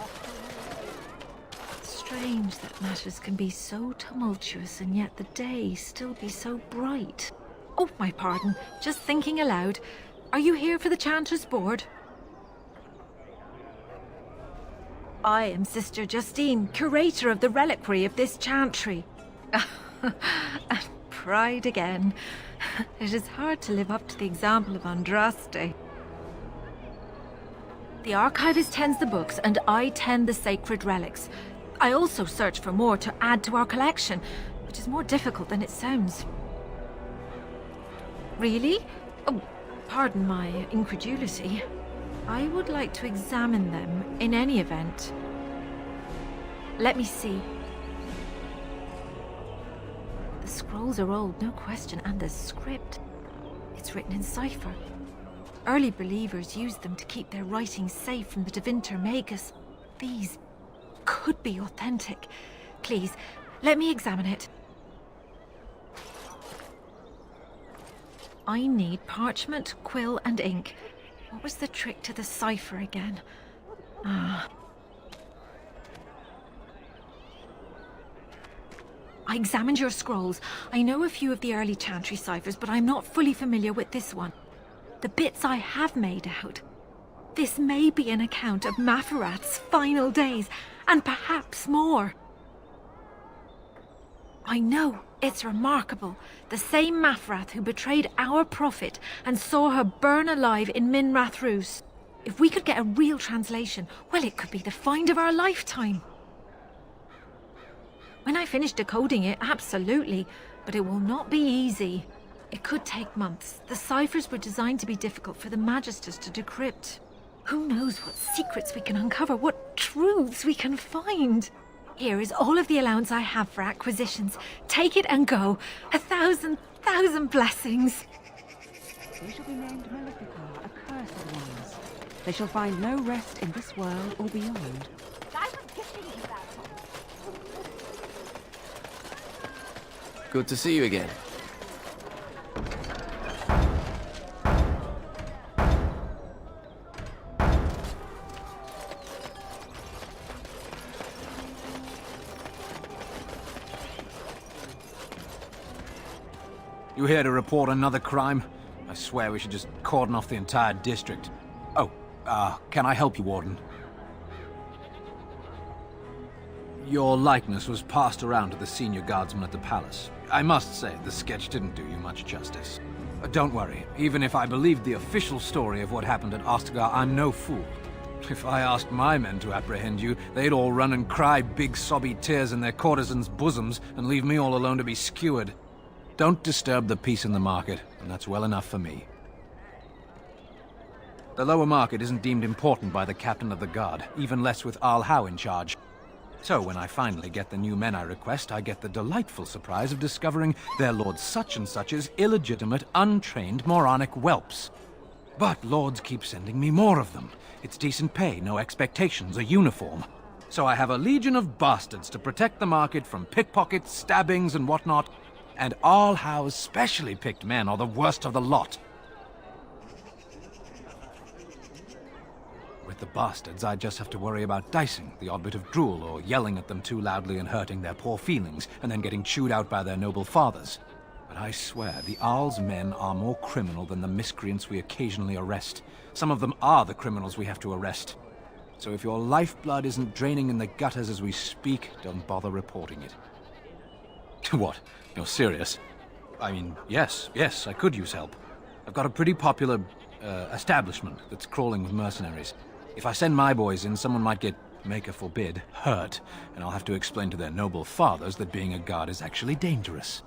Strange that matters can be so tumultuous and yet the day still be so bright. Oh, my pardon. Just thinking aloud. Are you here for the Chanter's Board? I am Sister Justine, curator of the reliquary of this chantry. And pride again. It is hard to live up to the example of Andraste. The archivist tends the books, and I tend the sacred relics. I also search for more to add to our collection, which is more difficult than it sounds. Really? Oh, pardon my incredulity. I would like to examine them in any event. Let me see. The scrolls are old, no question, and the script. It's written in cipher. Early believers used them to keep their writings safe from the Tevinter magus. These could be authentic. Please, let me examine it. I need parchment, quill, and ink. What was the trick to the cipher again? I examined your scrolls. I know a few of the early chantry ciphers, but I'm not fully familiar with this one. The bits I have made out. This may be an account of Mafarat's final days, and perhaps more. I know, it's remarkable. The same Mafrath who betrayed our prophet and saw her burn alive in Minrath Rus. If we could get a real translation, well, it could be the find of our lifetime. When I finish decoding it, absolutely, but it will not be easy. It could take months. The ciphers were designed to be difficult for the Magisters to decrypt. Who knows what secrets we can uncover, what truths we can find. Here is all of the allowance I have for acquisitions. Take it and go. 1,000 blessings. They shall be named Maleficar, accursed ones. They shall find no rest in this world or beyond. Good to see you again. You here to report another crime? I swear we should just cordon off the entire district. Oh, can I help you, Warden? Your likeness was passed around to the senior guardsman at the palace. I must say, the sketch didn't do you much justice. Don't worry, even if I believed the official story of what happened at Ostagar, I'm no fool. If I asked my men to apprehend you, they'd all run and cry big sobby tears in their courtesans' bosoms and leave me all alone to be skewered. Don't disturb the peace in the market, and that's well enough for me. The lower market isn't deemed important by the captain of the guard, even less with Arl Howe in charge. So when I finally get the new men I request, I get the delightful surprise of discovering their Lord Such-and-Such's illegitimate, untrained, moronic whelps. But lords keep sending me more of them. It's decent pay, no expectations, a uniform. So I have a legion of bastards to protect the market from pickpockets, stabbings, and whatnot. And Arlhau's specially picked men are the worst of the lot. With the bastards, I just have to worry about dicing, the odd bit of drool, or yelling at them too loudly and hurting their poor feelings, and then getting chewed out by their noble fathers. But I swear, the Arl's men are more criminal than the miscreants we occasionally arrest. Some of them are the criminals we have to arrest. So if your lifeblood isn't draining in the gutters as we speak, don't bother reporting it. What? You're serious? I mean, yes, I could use help. I've got a pretty popular establishment that's crawling with mercenaries. If I send my boys in, someone might get, maker forbid, hurt, and I'll have to explain to their noble fathers that being a guard is actually dangerous.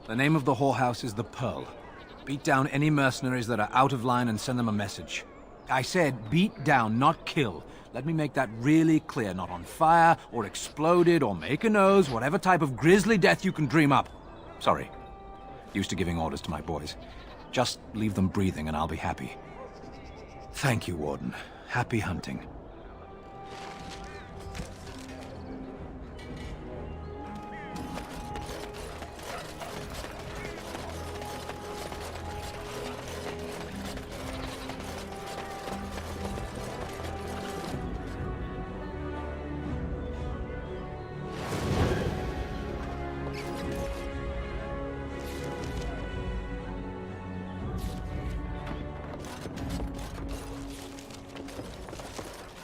The name of the whorehouse is the Pearl. Beat down any mercenaries that are out of line and send them a message. I said beat down, not kill. Let me make that really clear. Not on fire, or exploded, or make a nose, whatever type of grisly death you can dream up. Sorry. Used to giving orders to my boys. Just leave them breathing and I'll be happy. Thank you, Warden. Happy hunting.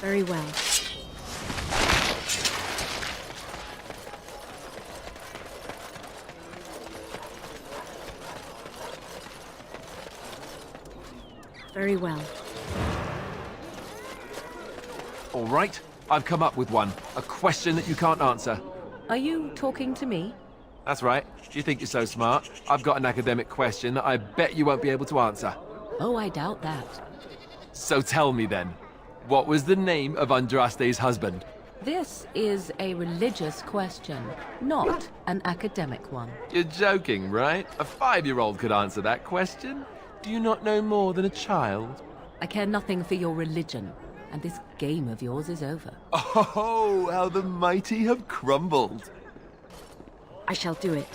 Very well. Very well. All right, I've come up with one. A question that you can't answer. Are you talking to me? That's right. You think you're so smart. I've got an academic question that I bet you won't be able to answer. Oh, I doubt that. So tell me then, what was the name of Andraste's husband? This is a religious question, not an academic one. You're joking, right? A 5-year-old could answer that question. Do you not know more than a child? I care nothing for your religion, and this game of yours is over. Oh, how the mighty have crumbled. I shall do it.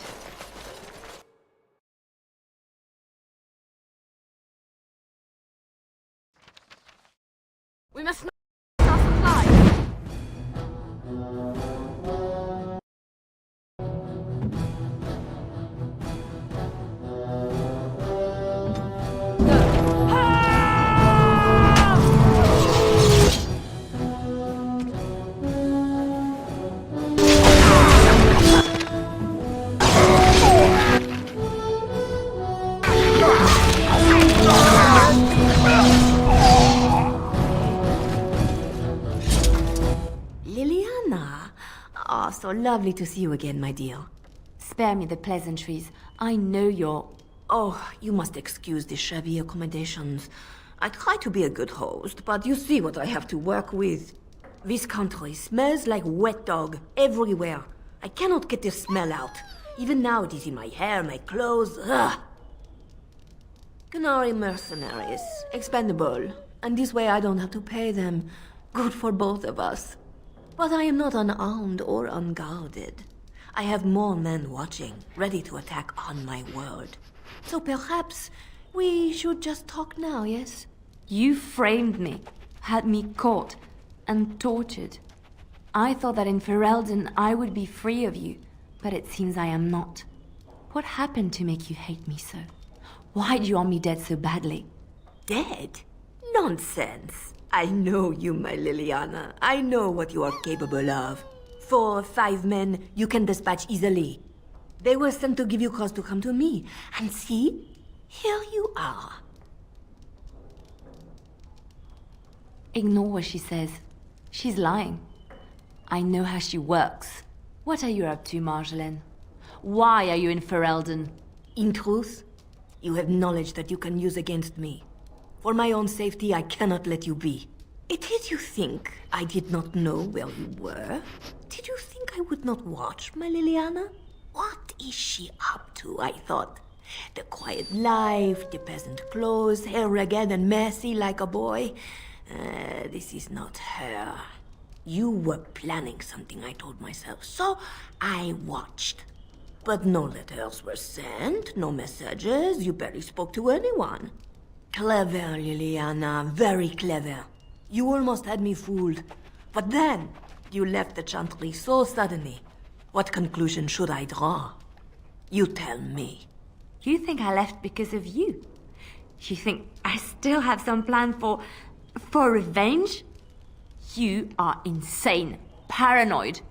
We must not our supplies. Leliana! Ah, so lovely to see you again, my dear. Spare me the pleasantries. I know you're... Oh, you must excuse the shabby accommodations. I try to be a good host, but you see what I have to work with. This country smells like wet dog everywhere. I cannot get this smell out. Even now it is in my hair, my clothes. Ugh. Canary mercenaries, expendable, and this way I don't have to pay them. Good for both of us. But I am not unarmed or unguarded. I have more men watching, ready to attack on my word. So perhaps we should just talk now, yes? You framed me, had me caught, and tortured. I thought that in Ferelden I would be free of you, but it seems I am not. What happened to make you hate me so? Why do you want me dead so badly? Dead? Nonsense. I know you, my Leliana. I know what you are capable of. 4 or 5 men you can dispatch easily. They were sent to give you cause to come to me. And see, here you are. Ignore what she says. She's lying. I know how she works. What are you up to, Marjolaine? Why are you in Ferelden? In truth, you have knowledge that you can use against me. For my own safety, I cannot let you be. It is you think I did not know where you were? Did you think I would not watch, my Leliana? What is she up to, I thought? The quiet life, the peasant clothes, hair ragged and messy like a boy. This is not her. You were planning something, I told myself, so I watched. But no letters were sent, no messages, you barely spoke to anyone. Clever, Leliana, very clever. You almost had me fooled. But then, you left the Chantry so suddenly. What conclusion should I draw? You tell me. You think I left because of you? You think I still have some plan for revenge? You are insane, paranoid.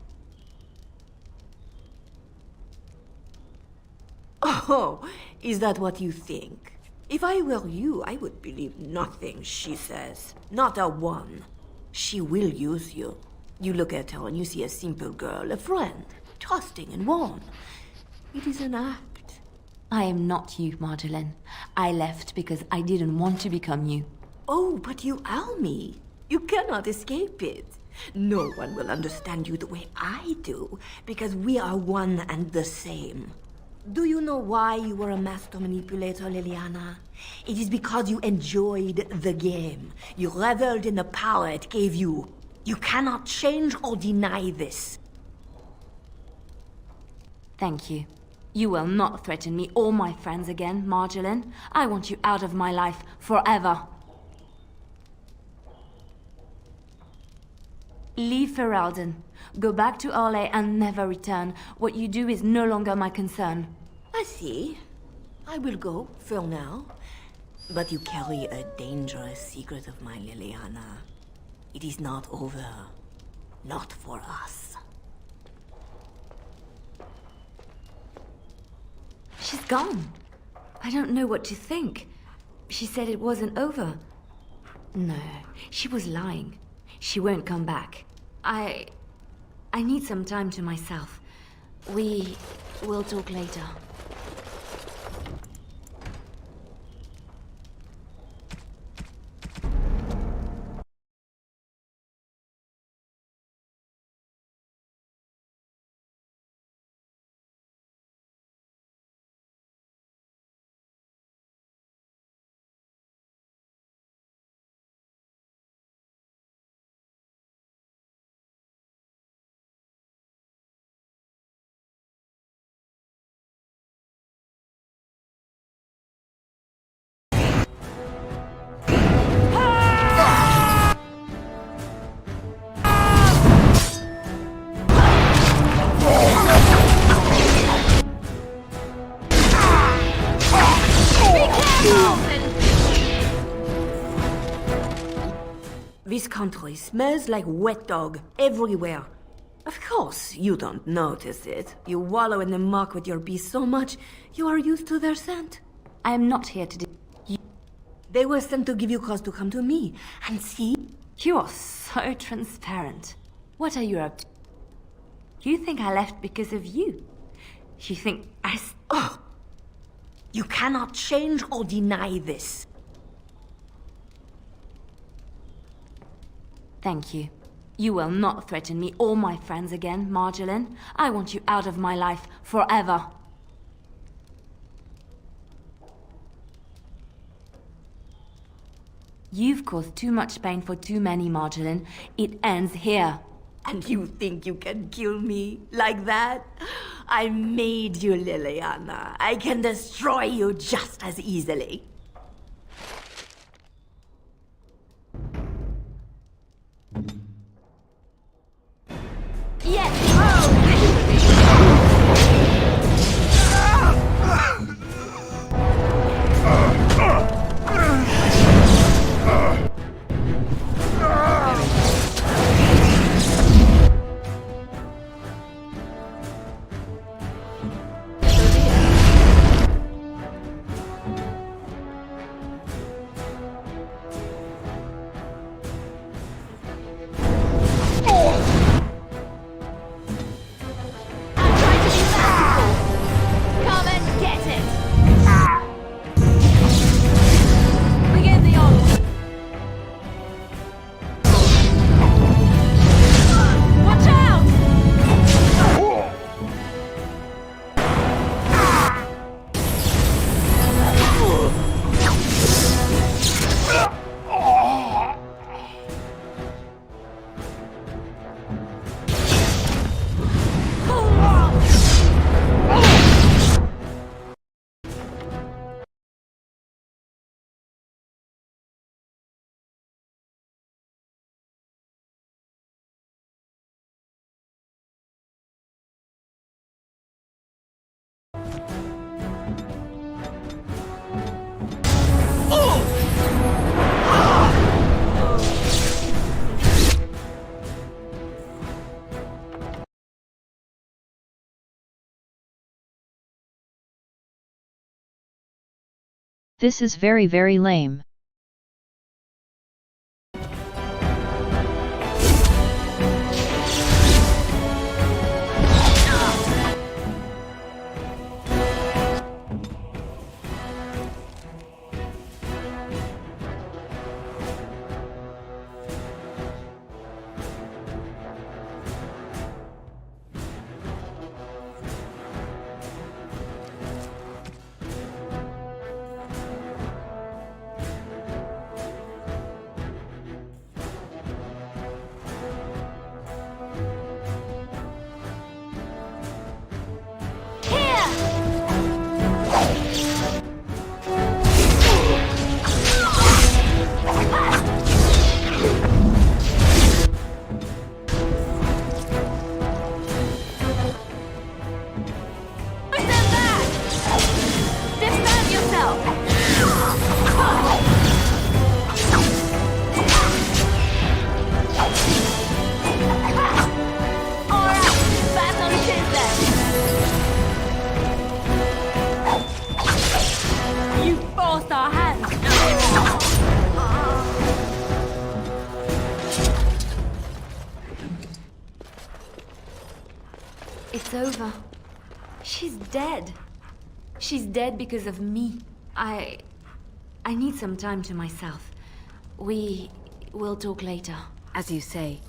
Oh, is that what you think? If I were you, I would believe nothing she says. Not a one. She will use you. You look at her and you see a simple girl, a friend, trusting and warm. It is an act. I am not you, Marjolaine. I left because I didn't want to become you. Oh, but you are me. You cannot escape it. No one will understand you the way I do, because we are one and the same. Do you know why you were a master manipulator, Leliana? It is because you enjoyed the game. You reveled in the power it gave you. You cannot change or deny this. Thank you. You will not threaten me or my friends again, Marjolaine. I want you out of my life forever. Leave Ferelden. Go back to Arlay and never return. What you do is no longer my concern. I see. I will go, for now. But you carry a dangerous secret of mine, Leliana. It is not over. Not for us. She's gone. I don't know what to think. She said it wasn't over. No, she was lying. She won't come back. I need some time to myself. We will talk later. This country smells like wet dog everywhere. Of course, you don't notice it. You wallow in the muck with your beasts so much, you are used to their scent. I am not here to do... They were sent to give you cause to come to me. And see? You are so transparent. What are you up to? You think I left because of you? You think I... Oh! You cannot change or deny this. Thank you. You will not threaten me or my friends again, Marjolaine. I want you out of my life forever. You've caused too much pain for too many, Marjolaine. It ends here. And you think you can kill me like that? I made you, Leliana. I can destroy you just as easily. Yes! This is very, very lame. It's over. She's dead. She's dead because of me. I need some time to myself. We will talk later, as you say.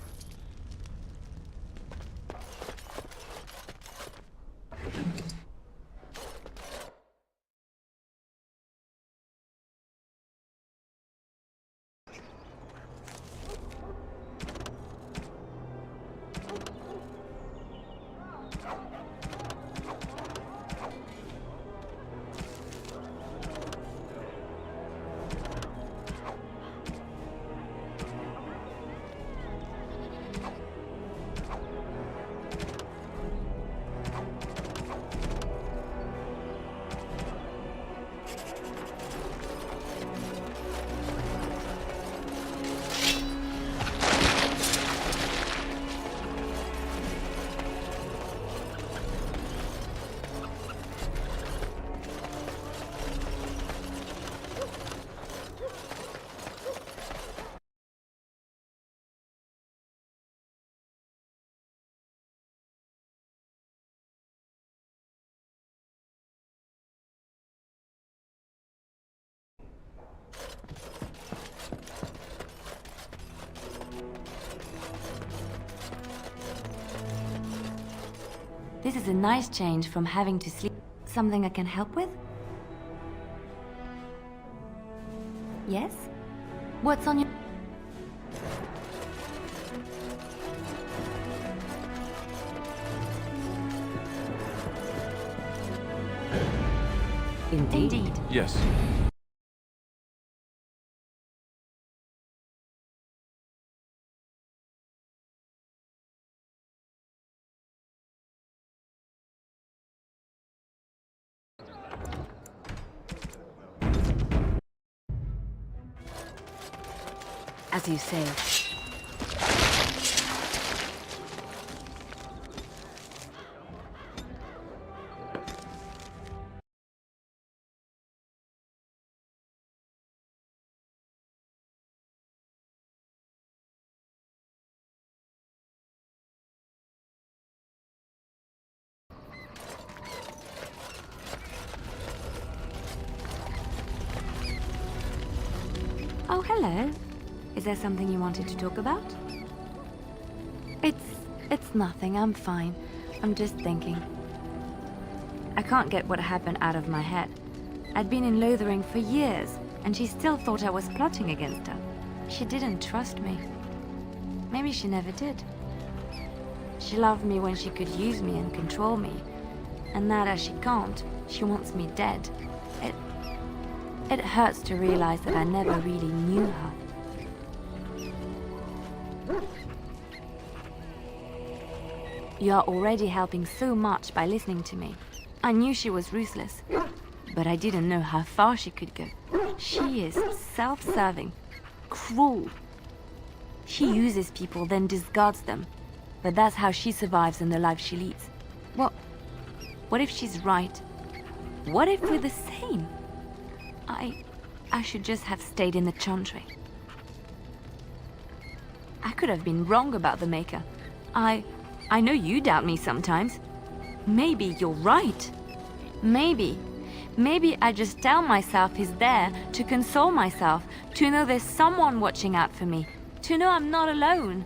This is a nice change from having to sleep. Something I can help with? Yes? What's on your... Indeed. Yes. As you say. Oh, hello. Is there something you wanted to talk about? It's nothing, I'm fine. I'm just thinking. I can't get what happened out of my head. I'd been in Lothering for years, and she still thought I was plotting against her. She didn't trust me. Maybe she never did. She loved me when she could use me and control me. And now that she can't, she wants me dead. It hurts to realize that I never really knew her. You are already helping so much by listening to me. I knew she was ruthless, but I didn't know how far she could go. She is self-serving, cruel. She uses people, then discards them. But that's how she survives in the life she leads. What if she's right? What if we're the same? I should just have stayed in the Chantry. I could have been wrong about the Maker. I know you doubt me sometimes. Maybe you're right. Maybe I just tell myself he's there to console myself, to know there's someone watching out for me, to know I'm not alone.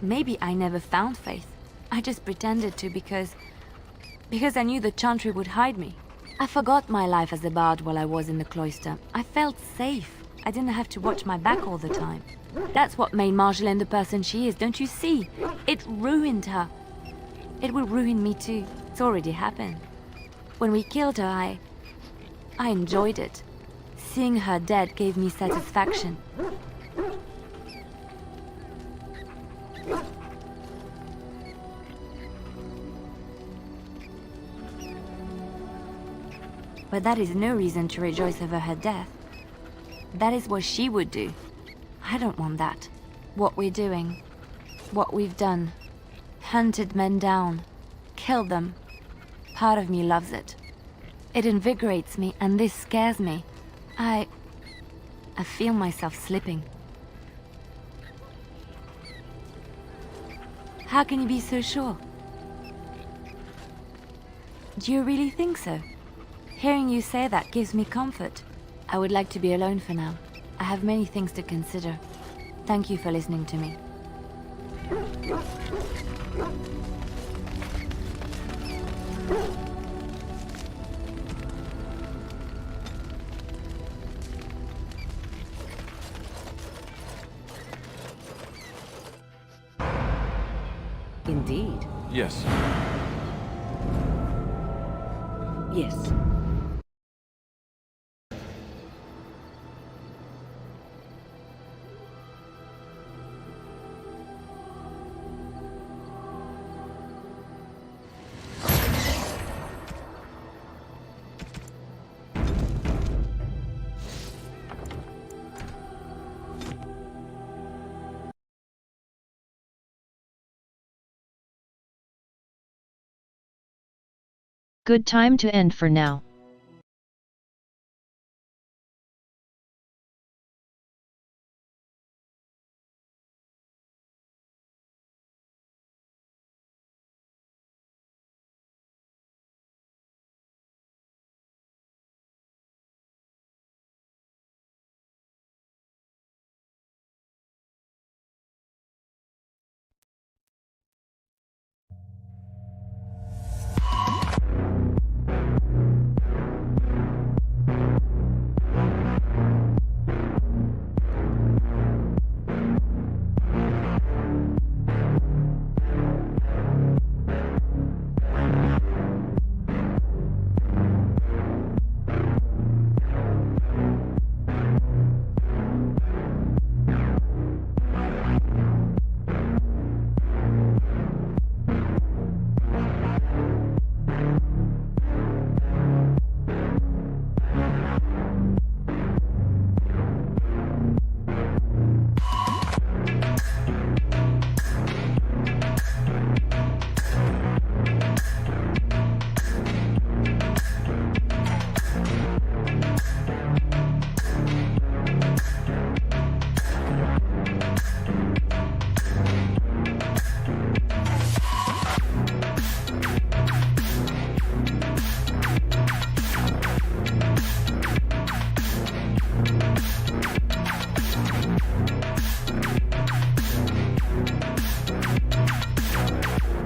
Maybe I never found faith. I just pretended to because I knew the Chantry would hide me. I forgot my life as a bard while I was in the cloister. I felt safe. I didn't have to watch my back all the time. That's what made Marjolaine the person she is, don't you see? It ruined her. It will ruin me too. It's already happened. When we killed her, I enjoyed it. Seeing her dead gave me satisfaction. But that is no reason to rejoice over her death. That is what she would do. I don't want that. What we're doing, what we've done, hunted men down, killed them. Part of me loves it. It invigorates me, and this scares me. I feel myself slipping. How can you be so sure? Do you really think so? Hearing you say that gives me comfort. I would like to be alone for now. I have many things to consider. Thank you for listening to me. Indeed. Yes. Yes. Good time to end for now.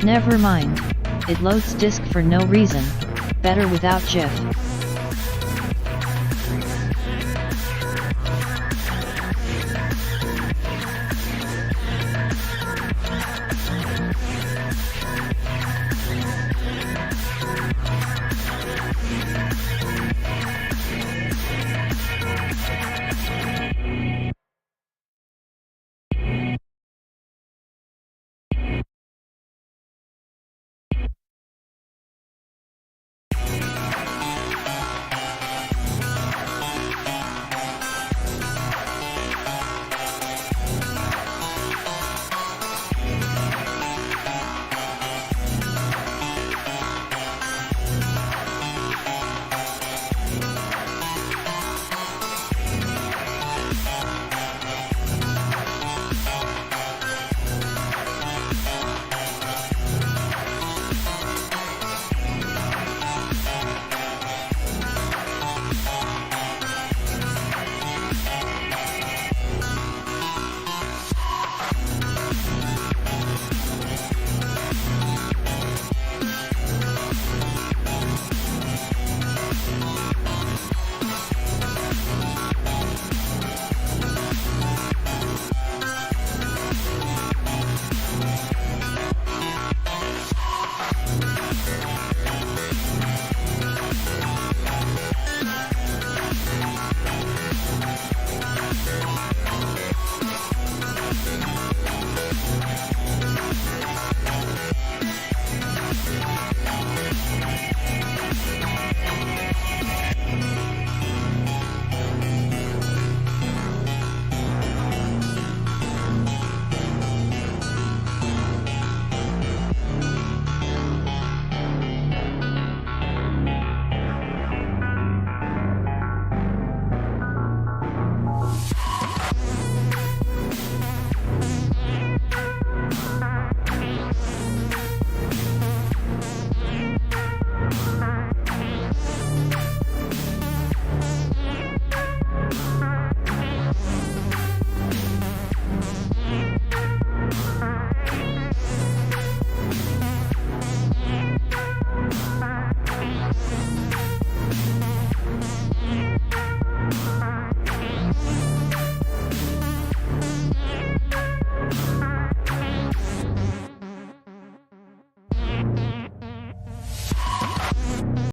Never mind. It loads disk for no reason. Better without GIF.